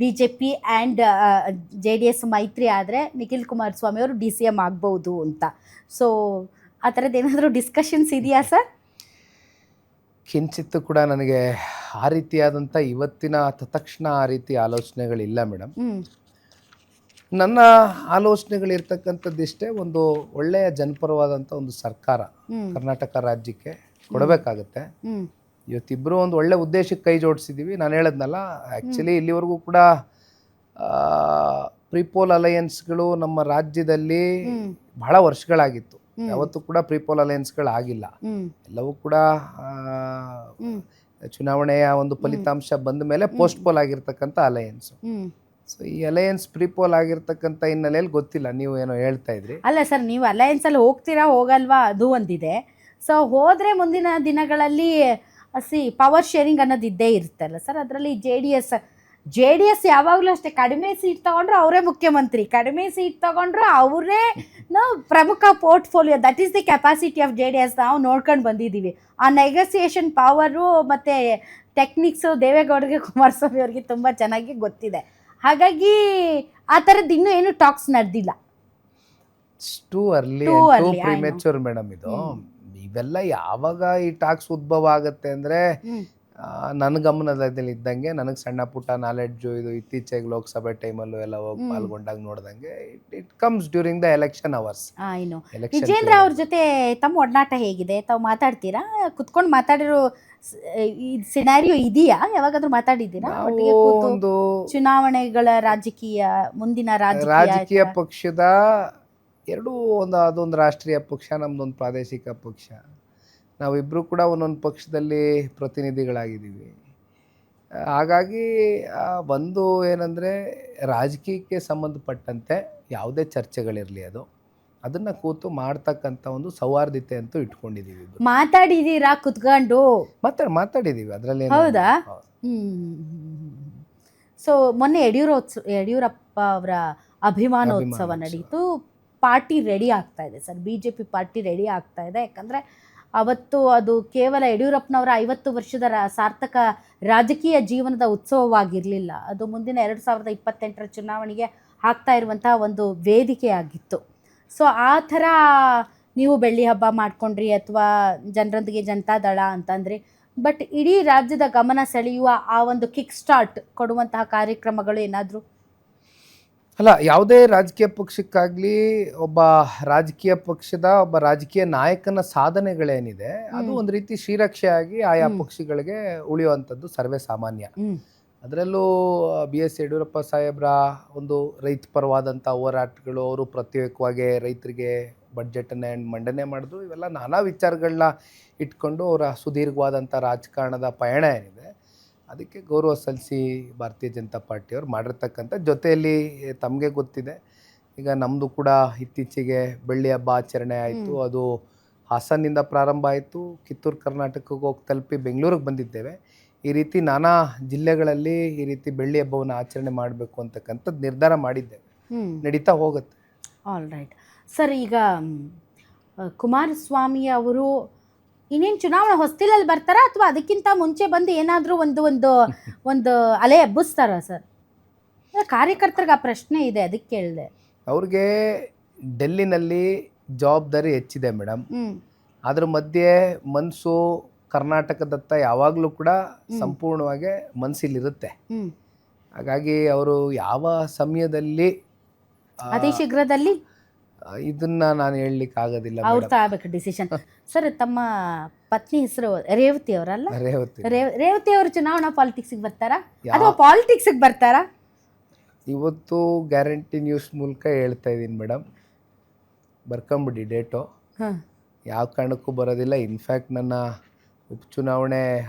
S1: BJP ಆ್ಯಂಡ್ JDS ಮೈತ್ರಿ ಆದರೆ ನಿಖಿಲ್ ಕುಮಾರಸ್ವಾಮಿ ಅವರು DCM ಆಗ್ಬೋದು ಅಂತ. ಸೊ ಆ ಥರದ್ದು ಏನಾದರೂ ಡಿಸ್ಕಷನ್ಸ್ ಇದೆಯಾ ಸರ್?
S2: ಕಿಂಚಿತ್ತು ಕೂಡ ನನಗೆ ಆ ರೀತಿಯಾದಂಥ ಇವತ್ತಿನ ತತ್ಕ್ಷಣ ಆ ರೀತಿ ಆಲೋಚನೆಗಳಿಲ್ಲ ಮೇಡಮ್. ನನ್ನ ಆಲೋಚನೆಗಳಿರ್ತಕ್ಕಂಥದ್ದಿಷ್ಟೇ, ಒಂದು ಒಳ್ಳೆಯ ಜನಪರವಾದಂಥ ಒಂದು ಸರ್ಕಾರ ಕರ್ನಾಟಕ ರಾಜ್ಯಕ್ಕೆ ಕೊಡಬೇಕಾಗತ್ತೆ. ಇವತ್ತಿಬ್ಬರು ಒಂದು ಒಳ್ಳೆ ಉದ್ದೇಶಕ್ಕೆ ಕೈ ಜೋಡಿಸಿದ್ದೀವಿ. ನಾನು ಹೇಳದ್ನಲ್ಲ, ಆ್ಯಕ್ಚುಲಿ ಇಲ್ಲಿವರೆಗೂ ಕೂಡ ಪ್ರಿಪೋಲ್ ಅಲಯನ್ಸ್ಗಳು ನಮ್ಮ ರಾಜ್ಯದಲ್ಲಿ ಬಹಳ ವರ್ಷಗಳಾಗಿತ್ತು. ಯಾವತ್ತೂ ಕೂಡ ಪ್ರಿಪೋಲ್ ಅಲಯನ್ಸ್ಗಳಾಗಿಲ್ಲ. ಎಲ್ಲವೂ ಕೂಡ ಚುನಾವಣೆಯ ಒಂದು ಫಲಿತಾಂಶ ಬಂದ ಮೇಲೆ ಪೋಸ್ಟ್ಪೋಲ್ ಆಗಿರ್ತಕ್ಕಂಥ ಅಲಯನ್ಸು. ಸೊ ಈ ಅಲಯನ್ಸ್ ಪ್ರಿಪೋಲ್ ಆಗಿರ್ತಕ್ಕಂಥ ಹಿನ್ನೆಲೆಯಲ್ಲಿ ಗೊತ್ತಿಲ್ಲ, ನೀವು ಏನೋ ಹೇಳ್ತಾ ಇದ್ರಿ.
S1: ಅಲ್ಲ ಸರ್, ನೀವು ಅಲಯನ್ಸಲ್ಲಿ ಹೋಗ್ತೀರಾ ಹೋಗಲ್ವಾ ಅದು ಒಂದಿದೆ. ಸೊ ಹೋದರೆ ಮುಂದಿನ ದಿನಗಳಲ್ಲಿ ಪವರ್ ಶೇರಿಂಗ್ ಅನ್ನೋದು ಇದ್ದೇ ಇರುತ್ತಲ್ಲ ಸರ್. ಅದರಲ್ಲಿ ಜೆ ಡಿ ಎಸ್ ಯಾವಾಗಲೂ ಅಷ್ಟೇ, ಕಡಿಮೆ ಸೀಟ್ ತೊಗೊಂಡ್ರು ಅವರೇ ಮುಖ್ಯಮಂತ್ರಿ, ಕಡಿಮೆ ಸೀಟ್ ತೊಗೊಂಡ್ರು ಅವರೇ ಪ್ರಮುಖ portfolio. That is the capacity of JDS. ನಾವು ನೋಡ್ಕೊಂಡು ಬಂದಿದ್ದೀವಿ. ಆ ನೆಗೋಸಿಯೇಷನ್ ಪವರು ಮತ್ತು ಟೆಕ್ನಿಕ್ಸು ದೇವೇಗೌಡರಿಗೆ, ಕುಮಾರಸ್ವಾಮಿ ಅವ್ರಿಗೆ ತುಂಬ ಚೆನ್ನಾಗಿ ಗೊತ್ತಿದೆ. ಹಾಗಾಗಿ ಆ ಥರದ್ದು ಇನ್ನೂ ಏನು ಟಾಕ್ಸ್ ನಡೆದಿಲ್ಲ.
S2: Too early premature madam. ಇದು ಇವೆಲ್ಲ ಯಾವಾಗ ಈ ಟಾಕ್ಸ್ ಉದ್ಭವ ಆಗುತ್ತೆ ಅಂದರೆ, ನನ್ನ ಗಮನದಲ್ಲಿ ಇದ್ದಂಗೆ, ನನಗೆ ಸಣ್ಣ ಪುಟ್ಟ ನಾಲೆಡ್ಜು ಇದು ಇತ್ತೀಚೆಗೆ ಲೋಕಸಭೆ ಟೈಮಲ್ಲೂ ಎಲ್ಲ ಹೋಗಿ ಪಾಲ್ಗೊಂಡಾಗ ನೋಡ್ದಂಗೆ, it comes during the election hours.
S1: Vijayendra ಅವ್ರ ಜೊತೆ ತಮ್ಮ ಒಡನಾಟ ಹೇಗಿದೆ? ತಾವು ಮಾತಾಡ್ತೀರಾ? ಕುತ್ಕೊಂಡು ಮಾತಾಡಿರೋ ಸಿನಾರಿಯೋ ಇದೆಯಾ? ಯಾವಾಗಾದ್ರೂ ಮಾತಾಡಿದ್ದೀರಾ?
S2: ಒಂದು
S1: ಚುನಾವಣೆಗಳ ರಾಜಕೀಯ, ಮುಂದಿನ
S2: ರಾಜಕೀಯ ಪಕ್ಷದ ಎರಡೂ ಅದೊಂದು ರಾಷ್ಟ್ರೀಯ ಪಕ್ಷ, ನಮ್ದೊಂದು ಪ್ರಾದೇಶಿಕ ಪಕ್ಷ. ನಾವಿಬ್ಬರು ಕೂಡ ಒಂದೊಂದು ಪಕ್ಷದಲ್ಲಿ ಪ್ರತಿನಿಧಿಗಳಾಗಿದ್ದೀವಿ. ಹಾಗಾಗಿ ಒಂದು ಏನಂದರೆ, ರಾಜಕೀಯಕ್ಕೆ ಸಂಬಂಧಪಟ್ಟಂತೆ ಯಾವುದೇ ಚರ್ಚೆಗಳಿರಲಿ ಅದನ್ನು ಕೂತು ಮಾಡ್ತಕ್ಕಂಥ ಒಂದು ಸೌಹಾರ್ದತೆ ಅಂತೂ ಇಟ್ಕೊಂಡಿದ್ದೀವಿ.
S1: ಮಾತಾಡಿದ್ದೀರಾ ಕುತ್ಕೊಂಡು?
S2: ಮಾತಾಡಿದ್ದೀವಿ ಅದರಲ್ಲಿ.
S1: ಹೌದಾ? ಸೊ ಮೊನ್ನೆ ಯಡಿಯೂರಪ್ಪ ಅವರ ಅಭಿಮಾನೋತ್ಸವ ನಡೀತು. ಪಾರ್ಟಿ ರೆಡಿ ಆಗ್ತಾ ಇದೆ ಸರ್, BJP ಪಾರ್ಟಿ ರೆಡಿ ಆಗ್ತಾ ಇದೆ. ಯಾಕಂದರೆ ಅವತ್ತು ಅದು ಕೇವಲ ಯಡಿಯೂರಪ್ಪನವರ 50 ವರ್ಷದ ಸಾರ್ಥಕ ರಾಜಕೀಯ ಜೀವನದ ಉತ್ಸವವಾಗಿರಲಿಲ್ಲ. ಅದು ಮುಂದಿನ 2028ರ ಚುನಾವಣೆಗೆ ಆಗ್ತಾ ಇರುವಂತಹ ಒಂದು ವೇದಿಕೆಯಾಗಿತ್ತು. ಸೊ ಆ ಥರ ನೀವು ಬೆಳ್ಳಿ ಹಬ್ಬ ಮಾಡ್ಕೊಂಡ್ರಿ, ಅಥವಾ ಜನರೊಂದಿಗೆ ಜನತಾದಳ ಅಂತಂದರೆ, ಬಟ್ ಇಡೀ ರಾಜ್ಯದ ಗಮನ ಸೆಳೆಯುವ ಆ ಒಂದು ಕಿಕ್ ಸ್ಟಾರ್ಟ್ ಕೊಡುವಂತಹ ಕಾರ್ಯಕ್ರಮಗಳು ಏನಾದರೂ?
S2: ಅಲ್ಲ, ಯಾವುದೇ ರಾಜಕೀಯ ಪಕ್ಷಕ್ಕಾಗಲಿ ಒಬ್ಬ ರಾಜಕೀಯ ಪಕ್ಷದ ಒಬ್ಬ ರಾಜಕೀಯ ನಾಯಕನ ಸಾಧನೆಗಳೇನಿದೆ ಅದು ಒಂದು ರೀತಿ ಶ್ರೀರಕ್ಷೆಯಾಗಿ ಆಯಾ ಪಕ್ಷಗಳಿಗೆ ಉಳಿಯುವಂಥದ್ದು ಸರ್ವೇ ಸಾಮಾನ್ಯ. ಅದರಲ್ಲೂ BS ಯಡಿಯೂರಪ್ಪ ಸಾಹೇಬ್ರ ಒಂದು ರೈತ ಪರವಾದಂಥ ಹೋರಾಟಗಳು, ಅವರು ಪ್ರತ್ಯೇಕವಾಗಿ ರೈತರಿಗೆ ಬಡ್ಜೆಟನ್ನು ಮಂಡನೆ ಮಾಡಿದ್ರು. ಇವೆಲ್ಲ ನಾನಾ ವಿಚಾರಗಳನ್ನ ಇಟ್ಕೊಂಡು ಅವರ ಸುದೀರ್ಘವಾದಂಥ ರಾಜಕಾರಣದ ಪಯಣ ಏನಿದೆ ಅದಕ್ಕೆ ಗೌರವ ಸಲ್ಲಿಸಿ ಭಾರತೀಯ ಜನತಾ ಪಾರ್ಟಿಯವರು ಮಾಡಿರ್ತಕ್ಕಂಥ ಜೊತೆಯಲ್ಲಿ ತಮಗೆ ಗೊತ್ತಿದೆ, ಈಗ ನಮ್ಮದು ಕೂಡ ಇತ್ತೀಚೆಗೆ ಬೆಳ್ಳಿ ಹಬ್ಬ ಆಚರಣೆ ಆಯಿತು. ಅದು ಹಾಸನಿಂದ ಪ್ರಾರಂಭ ಆಯಿತು, ಕಿತ್ತೂರು ಕರ್ನಾಟಕಕ್ಕೆ ಹೋಗಿ ತಲುಪಿ ಬೆಂಗಳೂರಿಗೆ ಬಂದಿದ್ದೇವೆ. ಈ ರೀತಿ ನಾನಾ ಜಿಲ್ಲೆಗಳಲ್ಲಿ ಈ ರೀತಿ ಬೆಳ್ಳಿ ಹಬ್ಬವನ್ನು ಆಚರಣೆ ಮಾಡಬೇಕು ಅಂತಕ್ಕಂಥದ್ದು ನಿರ್ಧಾರ ಮಾಡಿದ್ದೇವೆ. ನಡೀತಾ ಹೋಗುತ್ತೆ.
S1: All right sir. ಈಗ ಕುಮಾರಸ್ವಾಮಿ ಅವರು ಇನ್ನೇನು ಚುನಾವಣೆ ಹೊಸ್ತಿಲಲ್ಲಿ ಬರ್ತಾರಾ, ಅಥವಾ ಅದಕ್ಕಿಂತ ಮುಂಚೆ ಬಂದು ಏನಾದರೂ ಒಂದು ಅಲೆ ಎಬ್ಬಿಸ್ತಾರಾ ಸರ್? ಕಾರ್ಯಕರ್ತರಿಗೆ ಆ ಪ್ರಶ್ನೆ ಇದೆ, ಅದಕ್ಕೆ ಕೇಳಿದೆ.
S2: ಅವ್ರಿಗೆ ಡೆಲ್ಲಿನಲ್ಲಿ ಜವಾಬ್ದಾರಿ ಹೆಚ್ಚಿದೆ ಮೇಡಮ್. ಅದ್ರ ಮಧ್ಯೆ ಮನಸ್ಸು ಕರ್ನಾಟಕದತ್ತ ಯಾವಾಗಲೂ ಕೂಡ ಸಂಪೂರ್ಣವಾಗಿ ಮನಸ್ಸಿಲಿರುತ್ತೆ. ಹಾಗಾಗಿ ಅವರು ಯಾವ ಸಮಯದಲ್ಲಿ
S1: ಅತಿ ಶೀಘ್ರದಲ್ಲಿ
S2: ಇದನ್ನ ನಾನು ಹೇಳಲಿಕ್ಕೆ ಆಗೋದಿಲ್ಲ.
S1: ಅವ್ರು ತಗೋಬೇಕು ಡಿಸಿಷನ್. ಸರ್, ತಮ್ಮ ಪತ್ನಿ ಹೆಸರು ರೇವತಿ ಅವರಲ್ಲ? ರೇವತಿ ಅವರು ಚುನಾವಣಾ ಪಾಲಿಟಿಕ್ಸ್ಗೆ ಬರ್ತಾರಾ ಅಥವಾ ಪಾಲಿಟಿಕ್ಸ್ಗೆ ಬರ್ತಾರಾ?
S2: ಇವತ್ತು ಗ್ಯಾರಂಟಿ ನ್ಯೂಸ್ ಮೂಲಕ ಹೇಳ್ತಾ ಇದ್ದೀನಿ ಮೇಡಮ್, ಬರ್ಕೊಂಬಿಡಿ ಡೇಟು. ಯಾವ ಕಾರಣಕ್ಕೂ ಬರೋದಿಲ್ಲ. ಇನ್ಫ್ಯಾಕ್ಟ್ ನನ್ನ ಉಪಚುನಾವಣೆ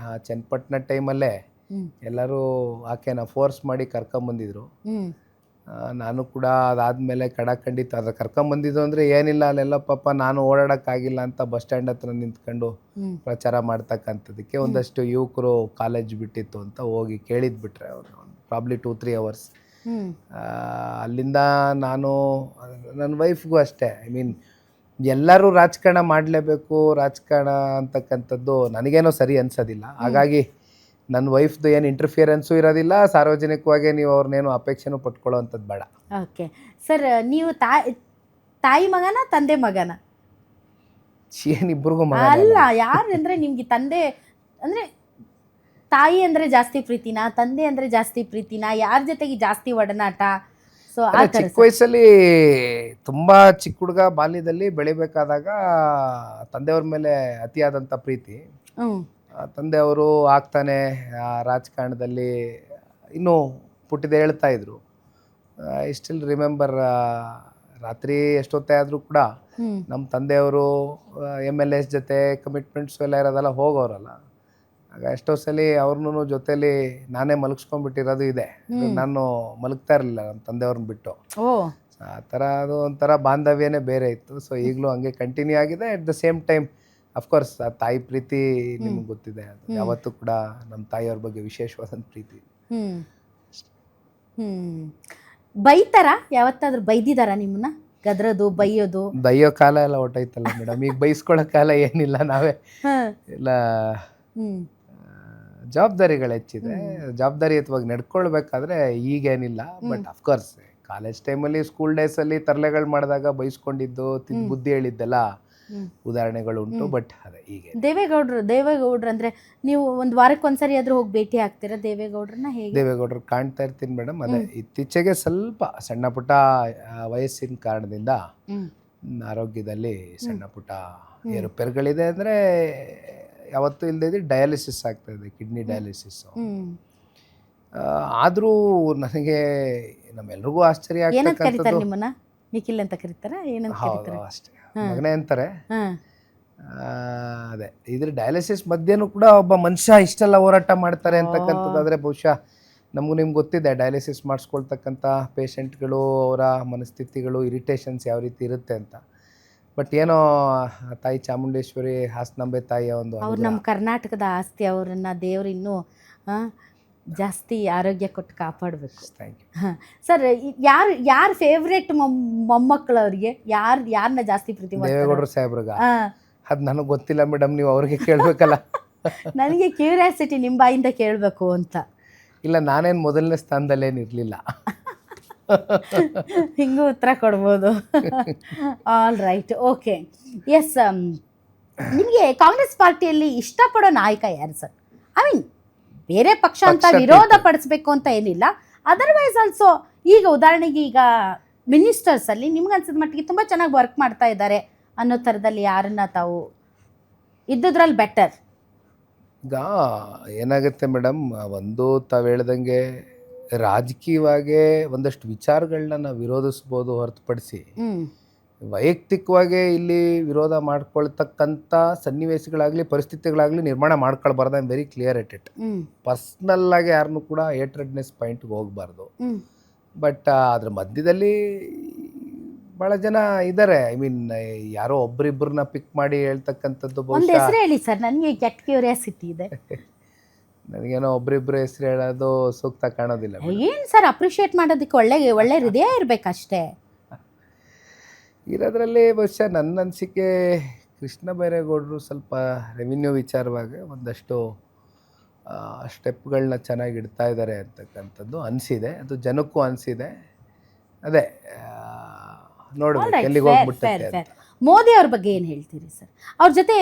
S2: ಚನ್ನಪಟ್ಟಣ ಟೈಮಲ್ಲೇ
S1: ಹ್ಮ್
S2: ಎಲ್ಲರೂ ಆಕೆನ ಫೋರ್ಸ್ ಮಾಡಿ ಕರ್ಕೊಂಬಂದಿದ್ರು.
S1: ಹ್ಮ್
S2: ನಾನು ಕೂಡ ಅದಾದಮೇಲೆ ಕಡಾಖಂಡಿತ ಅದು ಕರ್ಕೊಂಬಂದಿದ್ದು ಅಂದರೆ ಏನಿಲ್ಲ, ಅಲ್ಲೆಲ್ಲ ಪಾಪ ನಾನು ಓಡಾಡೋಕ್ಕಾಗಿಲ್ಲ ಅಂತ ಬಸ್ ಸ್ಟ್ಯಾಂಡ್ ಹತ್ರ ನಿಂತ್ಕೊಂಡು
S1: ಹ್ಮ್
S2: ಪ್ರಚಾರ ಮಾಡ್ತಕ್ಕಂಥದ್ದಕ್ಕೆ ಒಂದಷ್ಟು ಯುವಕರು ಕಾಲೇಜ್ ಬಿಟ್ಟಿತ್ತು ಅಂತ ಹೋಗಿ ಕೇಳಿದ್ಬಿಟ್ರೆ ಅವರು ಪ್ರಾಬ್ಲಿ 2-3 ಅವರ್ಸ್.
S1: ಹ್ಮ್
S2: ಅಲ್ಲಿಂದ ನಾನು ನನ್ನ ವೈಫ್ಗೂ ಅಷ್ಟೇ, ಐ ಮೀನ್ ಎಲ್ಲರೂ ರಾಜಕಾರಣ ಮಾಡಲೇಬೇಕು, ರಾಜಕಾರಣ ಅಂತಕ್ಕಂಥದ್ದು ನನಗೇನೋ ಸರಿ ಅನ್ಸೋದಿಲ್ಲ. ಹಾಗಾಗಿ ನನ್ನ ವೈಫ್ದು ಏನು ಇಂಟರ್ಫಿಯರೆನ್ಸು ಇರೋದಿಲ್ಲ, ಸಾರ್ವಜನಿಕವಾಗಿ ನೀವು ಅವ್ರನ್ನೇನು ಅಪೇಕ್ಷೆನೂ ಪಟ್ಕೊಳ್ಳೋ ಅಂಥದ್ದು ಬೇಡ.
S1: ಓಕೆ ಸರ್, ನೀವು ತಾಯಿ ಮಗನ ತಂದೆ ಮಗನ?
S2: ಏನಿಬ್ರಿಗೂ ಮಗ
S1: ಅಲ್ಲ, ಯಾರು ಅಂದ್ರೆ ನಿಮ್ಗೆ ತಂದೆ ಅಂದ್ರೆ ತಾಯಿ ಅಂದ್ರೆ ಜಾಸ್ತಿ ಪ್ರೀತಿನಾ, ತಂದೆ ಅಂದ್ರೆ ಜಾಸ್ತಿ ಪ್ರೀತಿನಾ, ಯಾರ ಜೊತೆಗೆ ಜಾಸ್ತಿ ಒಡನಾಟ? ಸೊ ಆ ಥರ
S2: ಚಿಕ್ಕ ವಯಸ್ಸಲ್ಲಿ ತುಂಬ ಚಿಕ್ಕ ಹುಡುಗ ಬಾಲ್ಯದಲ್ಲಿ ಬೆಳಿಬೇಕಾದಾಗ ತಂದೆಯವ್ರ ಮೇಲೆ ಅತಿಯಾದಂಥ ಪ್ರೀತಿ.
S1: ಹ್ಮ್
S2: ತಂದೆಯವರು ಆಗ್ತಾನೆ ರಾಜಕಾರಣದಲ್ಲಿ ಇನ್ನೂ ಪುಟ್ಟಿದೆ ಹೇಳ್ತಾ ಇದ್ರು. ಐ ಸ್ಟಿಲ್ ರಿಮೆಂಬರ್, ರಾತ್ರಿ ಎಷ್ಟೊತ್ತೇ ಆದರೂ ಕೂಡ
S1: ಹ್ಮ್
S2: ನಮ್ಮ ತಂದೆಯವರು MLS ಜೊತೆ ಕಮಿಟ್ಮೆಂಟ್ಸು ಎಲ್ಲ ಇರೋದೆಲ್ಲ ಹೋಗೋರಲ್ಲ. ಆಗ ಎಷ್ಟೋ ಸಲ ಅವ್ರನ್ನೂ ಜೊತೇಲಿ ನಾನೇ ಮಲಗಿಸ್ಕೊಂಡ್ಬಿಟ್ಟಿರೋದು ಇದೆ. ನಾನು ಮಲಗ್ತಾ ಇರಲಿಲ್ಲ ನಮ್ಮ ತಂದೆಯವ್ರನ್ನ ಬಿಟ್ಟು.
S1: ಓ
S2: ಆ ಥರ ಅದು ಒಂಥರ ಬಾಂಧವ್ಯನೇ ಬೇರೆ ಇತ್ತು. ಸೊ ಈಗಲೂ ಹಂಗೆ ಕಂಟಿನ್ಯೂ ಆಗಿದೆ. At the same time of course ಆ ತಾಯಿ ಪ್ರೀತಿ ನಿಮ್ಗೆ ಗೊತ್ತಿದೆ, ಅದು ಯಾವತ್ತೂ ಕೂಡ ನಮ್ಮ ತಾಯಿಯವ್ರ ಬಗ್ಗೆ ವಿಶೇಷವಾದಂಥ ಪ್ರೀತಿ.
S1: ಹ್ಮ್ ಹ್ಮ್ ಬೈತಾರ? ಯಾವತ್ತಾದ್ರೂ ಬೈದಿದಾರ ನಿಮ್ಮನ್ನ? ಗದ್ರದು ಬೈಯೋದು?
S2: ಬೈಯೋ ಕಾಲ ಎಲ್ಲ ಹೊಟ್ಟೈತಲ್ಲ ಮೇಡಮ್, ಈಗ ಬೈಸ್ಕೊಳ್ಳೋ ಕಾಲ ಏನಿಲ್ಲ. ನಾವೇ ಎಲ್ಲ
S1: ಹ್ಮ್
S2: ಜವಾಬ್ದಾರಿಗಳು ಹೆಚ್ಚಿದೆ, ಜವಾಬ್ದಾರಿಯುತವಾಗಿ ನಡ್ಕೊಳ್ಬೇಕಾದ್ರೆ ಈಗೇನಿಲ್ಲ. ಬಟ್ ಅಫ್ಕೋರ್ಸ್ ಕಾಲೇಜ್ ಟೈಮಲ್ಲಿ, ಸ್ಕೂಲ್ ಡೇಸಲ್ಲಿ ತರಲೆಗಳು ಮಾಡಿದಾಗ ಬೈಸ್ಕೊಂಡಿದ್ದು, ಬುದ್ಧಿ ಹೇಳಿದ್ದೆಲ್ಲ ಉದಾಹರಣೆಗಳು ಉಂಟು. ಬಟ್ ಅದೇ ಹೀಗೆ
S1: ದೇವೇಗೌಡ್ರು ಅಂದ್ರೆ ನೀವು ಒಂದು ವಾರಕ್ಕೆ ಒಂದ್ಸರಿ ಆದ್ರೂ ಹೋಗಿ ಭೇಟಿ ಆಗ್ತೀರಾ ದೇವೇಗೌಡ್ರನ್ನ? ಹೇಗೆ?
S2: ದೇವೇಗೌಡರು ಕಾಣ್ತಾ ಇರ್ತೀನಿ ಮೇಡಮ್. ಅದೇ ಇತ್ತೀಚೆಗೆ ಸ್ವಲ್ಪ ಸಣ್ಣ ಪುಟ್ಟ ವಯಸ್ಸಿನ ಕಾರಣದಿಂದ ಆರೋಗ್ಯದಲ್ಲಿ ಸಣ್ಣ ಪುಟ್ಟ ಏರುಪೇರುಗಳಿದೆ. ಅಂದರೆ ಯಾವತ್ತೂ ಇಲ್ಲದೆ ಡಯಾಲಿಸಿಸ್ ಆಗ್ತಾ ಇದೆ, ಕಿಡ್ನಿ ಡಯಾಲಿಸಿಸ್. ಆದರೂ ನನಗೆ ನಮ್ಮೆಲ್ರಿಗೂ ಆಶ್ಚರ್ಯ
S1: ಏನಂತ ಕರೀತಾರೆ
S2: ಆಗ್ತಕ್ಕಂಥದ್ದು.
S1: ನಿಮ್ಮನ್ನ? ನಿಖಿಲ್ ಅಂತ ಕರೀತಾರ? ಏನಂತ ಕರೀತಾರೆ?
S2: ಅಷ್ಟೇ, ಮಗನೇ ಅಂತಾರೆ.
S1: ಹ್ಮ್
S2: ಅದೇ ಇದ್ರ ಡಯಾಲಿಸಿಸ್ ಮಧ್ಯೆನೂ ಕೂಡ ಒಬ್ಬ ಮನುಷ್ಯ ಇಷ್ಟೆಲ್ಲ ಹೋರಾಟ ಮಾಡ್ತಾರೆ ಅಂತಕ್ಕಂಥದ್ದಾದರೆ ಬಹುಶಃ ನಮಗೂ ನಿಮ್ಗೆ ಗೊತ್ತಿದೆ, ಡಯಾಲಿಸಿಸ್ ಮಾಡಿಸ್ಕೊಳ್ತಕ್ಕಂಥ ಪೇಷಂಟ್ಗಳು ಅವರ ಮನಸ್ಥಿತಿಗಳು, ಇರಿಟೇಷನ್ಸ್ ಯಾವ ರೀತಿ ಇರುತ್ತೆ ಅಂತ. ಬಟ್ ಏನೋ ತಾಯಿ ಚಾಮುಂಡೇಶ್ವರಿ, ಹಾಸನಾಂಬೆ ತಾಯಿಯ ಒಂದು
S1: ಅವ್ರು ನಮ್ಮ ಕರ್ನಾಟಕದ ಆಸ್ತಿ, ಅವರನ್ನ ದೇವ್ರು ಇನ್ನೂ ಜಾಸ್ತಿ ಆರೋಗ್ಯ ಕೊಟ್ಟು ಕಾಪಾಡಬೇಕು.
S2: Thank you.
S1: ಸರ್, ಯಾರು ಫೇವ್ರೇಟ್ ಮೊಮ್ಮಕ್ಕಳು ಅವ್ರಿಗೆ? ಯಾರನ್ನ ಜಾಸ್ತಿ ಪ್ರೀತಿ ಮಾಡ್ತಾರೆ?
S2: ದೇವೇಗೌಡರು ಸಾಹೇಬ್ರಿಗ? ಅದು ನನಗೆ ಗೊತ್ತಿಲ್ಲ ಮೇಡಮ್, ನೀವು ಅವ್ರಿಗೆ ಕೇಳಬೇಕಲ್ಲ.
S1: ನನಗೆ ಕ್ಯೂರಿಯಾಸಿಟಿ ನಿಮ್ಮ ಬಾಯಿಂದ ಕೇಳಬೇಕು ಅಂತ.
S2: ಇಲ್ಲ, ನಾನೇನು ಮೊದಲನೇ ಸ್ಥಾನದಲ್ಲೇನಿರಲಿಲ್ಲ.
S1: ಹಿಂಗೂ ಉತ್ತರ ಕೊಡ್ಬೋದು. All right, okay. ಎಸ್, ನಿಮಗೆ ಕಾಂಗ್ರೆಸ್ ಪಾರ್ಟಿಯಲ್ಲಿ ಇಷ್ಟಪಡೋ ನಾಯಕ ಯಾರು ಸರ್? ಐ ಮೀನ್ ಬೇರೆ ಪಕ್ಷ ಅಂತ ವಿರೋಧ ಪಡಿಸ್ಬೇಕು ಅಂತ ಏನಿಲ್ಲ, ಅದರ್ವೈಸ್ ಆಲ್ಸೋ. ಈಗ ಉದಾಹರಣೆಗೆ ಈಗ ಮಿನಿಸ್ಟರ್ಸ್ ಅಲ್ಲಿ ನಿಮ್ಗೆ ಅನ್ಸಿದ ಮಟ್ಟಿಗೆ ತುಂಬ ಚೆನ್ನಾಗಿ ವರ್ಕ್ ಮಾಡ್ತಾ ಇದ್ದಾರೆ ಅನ್ನೋ ಥರದಲ್ಲಿ ಯಾರನ್ನ ತಾವು ಇದ್ದುದ್ರಲ್ಲಿ ಬೆಟರ್?
S2: ಈಗ ಏನಾಗುತ್ತೆ ಮೇಡಮ್, ಒಂದು ತಾವು ಹೇಳ್ದಂಗೆ ರಾಜಕೀಯವಾಗೇ ಒಂದಷ್ಟು ವಿಚಾರಗಳನ್ನ ನಾವು ವಿರೋಧಿಸ್ಬೋದು ಹೊರತುಪಡಿಸಿ ವೈಯಕ್ತಿಕವಾಗಿ ಇಲ್ಲಿ ವಿರೋಧ ಮಾಡ್ಕೊಳ್ತಕ್ಕಂಥ ಸನ್ನಿವೇಶಗಳಾಗಲಿ ಪರಿಸ್ಥಿತಿಗಳಾಗಲಿ ನಿರ್ಮಾಣ ಮಾಡ್ಕೊಳ್ಬಾರ್ದು. I am very clear at it. ಪರ್ಸ್ನಲ್ಲಾಗಿ ಯಾರನ್ನೂ ಕೂಡ ಹೇಟ್ರೆಡ್ನೆಸ್ ಪಾಯಿಂಟ್ಗೆ ಹೋಗಬಾರ್ದು. ಬಟ್ ಅದ್ರ ಮಧ್ಯದಲ್ಲಿ ಭಾಳ ಜನ ಇದ್ದಾರೆ. ಐ ಮೀನ್ ಯಾರೋ ಒಬ್ಬರಿಬ್ಬರನ್ನ ಪಿಕ್ ಮಾಡಿ ಹೇಳ್ತಕ್ಕಂಥದ್ದು
S1: ಒಂದು ಹೆಸರು ಹೇಳಿ ಸರ್, ನನಗೆ ಕೆಟ್ಟ ಕ್ಯೂರಿಯಾಸಿಟಿ ಇದೆ.
S2: ನನಗೇನೋ ಒಬ್ಬರಿಬ್ಬರು ಹೆಸರು ಹೇಳೋದು ಸೂಕ್ತ ಕಾಣೋದಿಲ್ಲ.
S1: ಏನು ಸರ್, ಅಪ್ರಿಷಿಯೇಟ್ ಮಾಡೋದಕ್ಕೆ ಒಳ್ಳೆ ಹೃದಯ ಇರಬೇಕಷ್ಟೇ.
S2: ಇರೋದ್ರಲ್ಲಿ ಬಹುಶಃ ನನ್ನ ಅನಿಸಿಕೆ ಕೃಷ್ಣ ಬೈರೇಗೌಡರು ಸ್ವಲ್ಪ ರೆವಿನ್ಯೂ ವಿಚಾರವಾಗಿ ಒಂದಷ್ಟು ಸ್ಟೆಪ್ಗಳನ್ನ ಚೆನ್ನಾಗಿ ಇಡ್ತಾ ಇದ್ದಾರೆ ಅಂತಕ್ಕಂಥದ್ದು ಅನಿಸಿದೆ. ಅದು ಜನಕ್ಕೂ ಅನಿಸಿದೆ. ಅದೇ ನೋಡ್ಬೇಕು ಎಲ್ಲಿಗೆ ಹೋಗ್ಬಿಟ್ಟೆ ಅಂತ.
S1: ಮೋದಿ ಅವ್ರ ಬಗ್ಗೆ ಏನು ಹೇಳ್ತೀರಿ ಸರ್? ಅವ್ರ ಜೊತೆ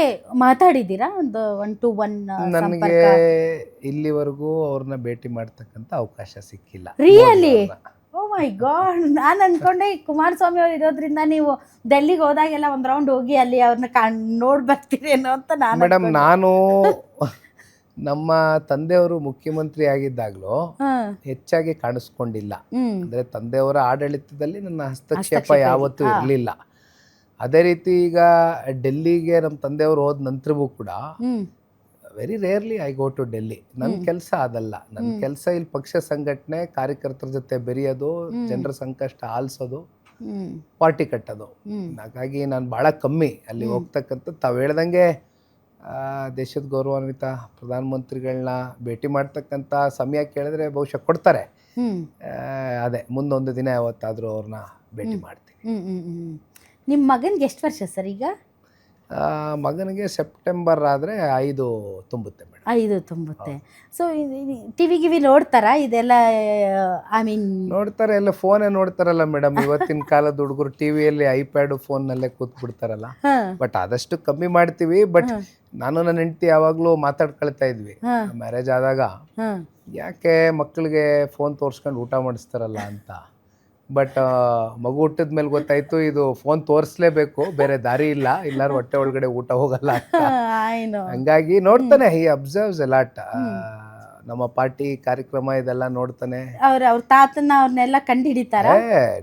S1: ಮಾತಾಡಿದ್ದೀರಾ? ಒಂದು 1-to-1
S2: ನನಗೆ ಇಲ್ಲಿವರೆಗೂ ಅವ್ರನ್ನ ಭೇಟಿ ಮಾಡ್ತಕ್ಕಂಥ ಅವಕಾಶ ಸಿಕ್ಕಿಲ್ಲ.
S1: ರಿಯಲಿ? ಓ ಮೈ ಗಾಡ್, ನಾನು ಅನ್ಕೊಂಡೆ ಕುಮಾರಸ್ವಾಮಿ ಅವ್ರು ಇರೋದ್ರಿಂದ ನೀವು ಡೆಲ್ಲಿಗೆ ಹೋದಾಗೆಲ್ಲ ಒಂದು ರೌಂಡ್ ಹೋಗಿ ಅಲ್ಲಿ ಅವ್ರನ್ನ ನೋಡಿ ಬರ್ತೀರೇನೋ ಅಂತ ನಾನು.
S2: ಮೇಡಮ್, ನಾನು ನಮ್ಮ ತಂದೆಯವರು ಮುಖ್ಯಮಂತ್ರಿ ಆಗಿದ್ದಾಗಲೂ ಹೆಚ್ಚಾಗಿ ಕಾಣಿಸ್ಕೊಂಡಿಲ್ಲ. ಅಂದರೆ ತಂದೆಯವರ ಆಡಳಿತದಲ್ಲಿ ನನ್ನ ಹಸ್ತಕ್ಷೇಪ ಯಾವತ್ತೂ ಇರಲಿಲ್ಲ. ಅದೇ ರೀತಿ ಈಗ ಡೆಲ್ಲಿಗೆ ನಮ್ಮ ತಂದೆಯವರು ಹೋದ ನಂತರವೂ ಕೂಡ very rarely I go to Delhi. ನನ್ನ ಕೆಲಸ ಅದಲ್ಲ. ನನ್ನ ಕೆಲಸ ಇಲ್ಲಿ ಪಕ್ಷ ಸಂಘಟನೆ, ಕಾರ್ಯಕರ್ತರ ಜೊತೆ ಬೆರೆಯೋದು, ಜನರ ಸಂಕಷ್ಟ ಆಲಿಸೋದು, ಪಾರ್ಟಿ ಕಟ್ಟೋದು. ಹಾಗಾಗಿ ನಾನು ಭಾಳ ಕಮ್ಮಿ ಅಲ್ಲಿ ಹೋಗ್ತಕ್ಕಂಥದ್ದು. ತಾವು ಹೇಳ್ದಂಗೆ ದೇಶದ ಗೌರವಾನ್ವಿತ ಪ್ರಧಾನಮಂತ್ರಿಗಳನ್ನ ಭೇಟಿ ಮಾಡ್ತಕ್ಕಂಥ ಸಮಯ ಕೇಳಿದ್ರೆ ಬಹುಶಃ ಕೊಡ್ತಾರೆ. ಅದೇ ಮುಂದೊಂದು ದಿನ ಯಾವತ್ತಾದರೂ ಅವ್ರನ್ನ ಭೇಟಿ ಮಾಡ್ತೀನಿ.
S1: ನಿಮ್ಮ ಮಗನಿಗೆ ಎಷ್ಟು ವರ್ಷ ಸರ್ ಈಗ?
S2: ಮಗನಿಗೆ ಸೆಪ್ಟೆಂಬರ್ ಆದರೆ 5 ತುಂಬುತ್ತೆ ಮೇಡಮ್.
S1: 5 ತುಂಬುತ್ತೆ. ಸೊ ಟಿವಿ ಗಿವಿ ನೋಡ್ತಾರಾ ಇದೆಲ್ಲ? ಐ ಮೀನ್
S2: ನೋಡ್ತಾರೆ, ಎಲ್ಲ ಫೋನೇ ನೋಡ್ತಾರಲ್ಲ ಮೇಡಮ್. ಇವತ್ತಿನ ಕಾಲದ ಹುಡುಗರು ಟಿವಿಯಲ್ಲಿ ಐಪ್ಯಾಡು ಫೋನ್ನಲ್ಲೇ ಕೂತ್ಬಿಡ್ತಾರಲ್ಲ. ಬಟ್ ಆದಷ್ಟು ಕಮ್ಮಿ ಮಾಡ್ತೀವಿ. ಬಟ್ ನಾನು ನನ್ನ ಹೆಂಡತಿ ಯಾವಾಗಲೂ ಮಾತಾಡ್ಕೊಳ್ತಾ ಇದ್ವಿ ಮ್ಯಾರೇಜ್ ಆದಾಗ, ಯಾಕೆ ಮಕ್ಕಳಿಗೆ ಫೋನ್ ತೋರಿಸ್ಕೊಂಡು ಊಟ ಮಾಡಿಸ್ತಾರಲ್ಲ ಅಂತ. ಬಟ್ ಮಗು ಹುಟ್ಟಿದ ಮೇಲೆ ಗೊತ್ತಾಯ್ತು ಇದು ಫೋನ್ ತೋರಿಸ್ಲೇಬೇಕು, ಬೇರೆ ದಾರಿ ಇಲ್ಲ, ಇಲ್ಲಾರು ಹೊಟ್ಟೆ ಒಳಗಡೆ ಊಟ ಹೋಗಲ್ಲ ಅಂತ. ಹಂಗಾಗಿ ನೋಡ್ತಾನೆ, ಹಿ ಅಬ್ಸರ್ವ್ಸ್ ಎ ಲಾಟ್. ನಮ್ಮ ಪಾರ್ಟಿ ಕಾರ್ಯಕ್ರಮ ಇದೆಲ್ಲ ನೋಡ್ತಾನೆ.
S1: ಅವ್ರ ತಾತನ ಅವ್ರನ್ನೆಲ್ಲ ಕಂಡು ಹಿಡಿತಾರ.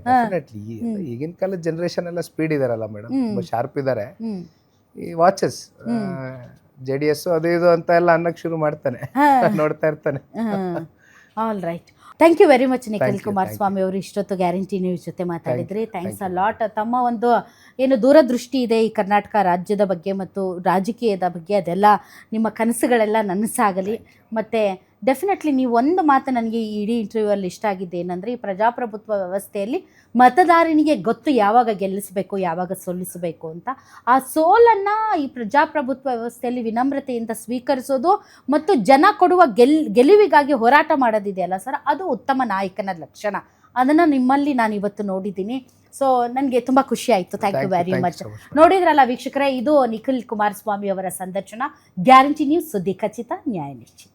S2: ಡೆಫಿನೆಟ್ಲಿ ಈಗಿನ ಕಾಲದ ಜನರೇಷನ್ ಎಲ್ಲ ಸ್ಪೀಡ್ ಇದಾರಲ್ಲ ಮೇಡಮ್, ತುಂಬಾ ಶಾರ್ಪ್ ಇದ್ದಾರೆ. ಈ ವಾಚಸ್ JDS ಅದು ಇದು ಅಂತ ಎಲ್ಲ ಅನ್ನಕ್ಕೆ ಶುರು ಮಾಡ್ತಾನೆ, ನೋಡ್ತಾ ಇರ್ತಾನೆ.
S1: All right, thank you very much Nikhil Kumaraswamy ಅವರು. ಇಷ್ಟೊತ್ತು ಗ್ಯಾರಂಟಿ ನ್ಯೂಸ್ ಜೊತೆ ಮಾತಾಡಿದ್ರಿ. Thanks a lot. ತಮ್ಮ ಒಂದು ಏನು ದೂರದೃಷ್ಟಿ ಇದೆ ಈ ಕರ್ನಾಟಕ ರಾಜ್ಯದ ಬಗ್ಗೆ ಮತ್ತು ರಾಜಕೀಯದ ಬಗ್ಗೆ, ಅದೆಲ್ಲ ನಿಮ್ಮ ಕನಸುಗಳೆಲ್ಲ ನನಸಾಗಲಿ. ಮತ್ತು ಡೆಫಿನೆಟ್ಲಿ ನೀವು ಒಂದು ಮಾತು ನನಗೆ ಈ ಇಡೀ ಇಂಟರ್ವ್ಯೂವಲ್ಲಿ ಇಷ್ಟ ಆಗಿದ್ದು ಏನಂದರೆ, ಈ ಪ್ರಜಾಪ್ರಭುತ್ವ ವ್ಯವಸ್ಥೆಯಲ್ಲಿ ಮತದಾರನಿಗೆ ಗೊತ್ತು ಯಾವಾಗ ಗೆಲ್ಲಿಸಬೇಕು ಯಾವಾಗ ಸೋಲಿಸಬೇಕು ಅಂತ. ಆ ಸೋಲನ್ನು ಈ ಪ್ರಜಾಪ್ರಭುತ್ವ ವ್ಯವಸ್ಥೆಯಲ್ಲಿ ವಿನಮ್ರತೆಯಿಂದ ಸ್ವೀಕರಿಸೋದು ಮತ್ತು ಜನ ಕೊಡುವ ಗೆಲುವಿಗಾಗಿ ಹೋರಾಟ ಮಾಡೋದಿದೆಯಲ್ಲ ಸರ್, ಅದು ಉತ್ತಮ ನಾಯಕನ ಲಕ್ಷಣ. ಅದನ್ನು ನಿಮ್ಮಲ್ಲಿ ನಾನು ಇವತ್ತು ನೋಡಿದ್ದೀನಿ. ಸೊ ನನಗೆ ತುಂಬ ಖುಷಿ ಆಯಿತು. Thank you very much. ನೋಡಿದ್ರಲ್ಲ ವೀಕ್ಷಕರೇ, ಇದು ನಿಖಿಲ್ ಕುಮಾರಸ್ವಾಮಿ ಅವರ ಸಂದರ್ಶನ. ಗ್ಯಾರಂಟಿ ನ್ಯೂಸ್, ಸುದ್ದಿ ಖಚಿತ, ನ್ಯಾಯ ನಿಶ್ಚಿತ.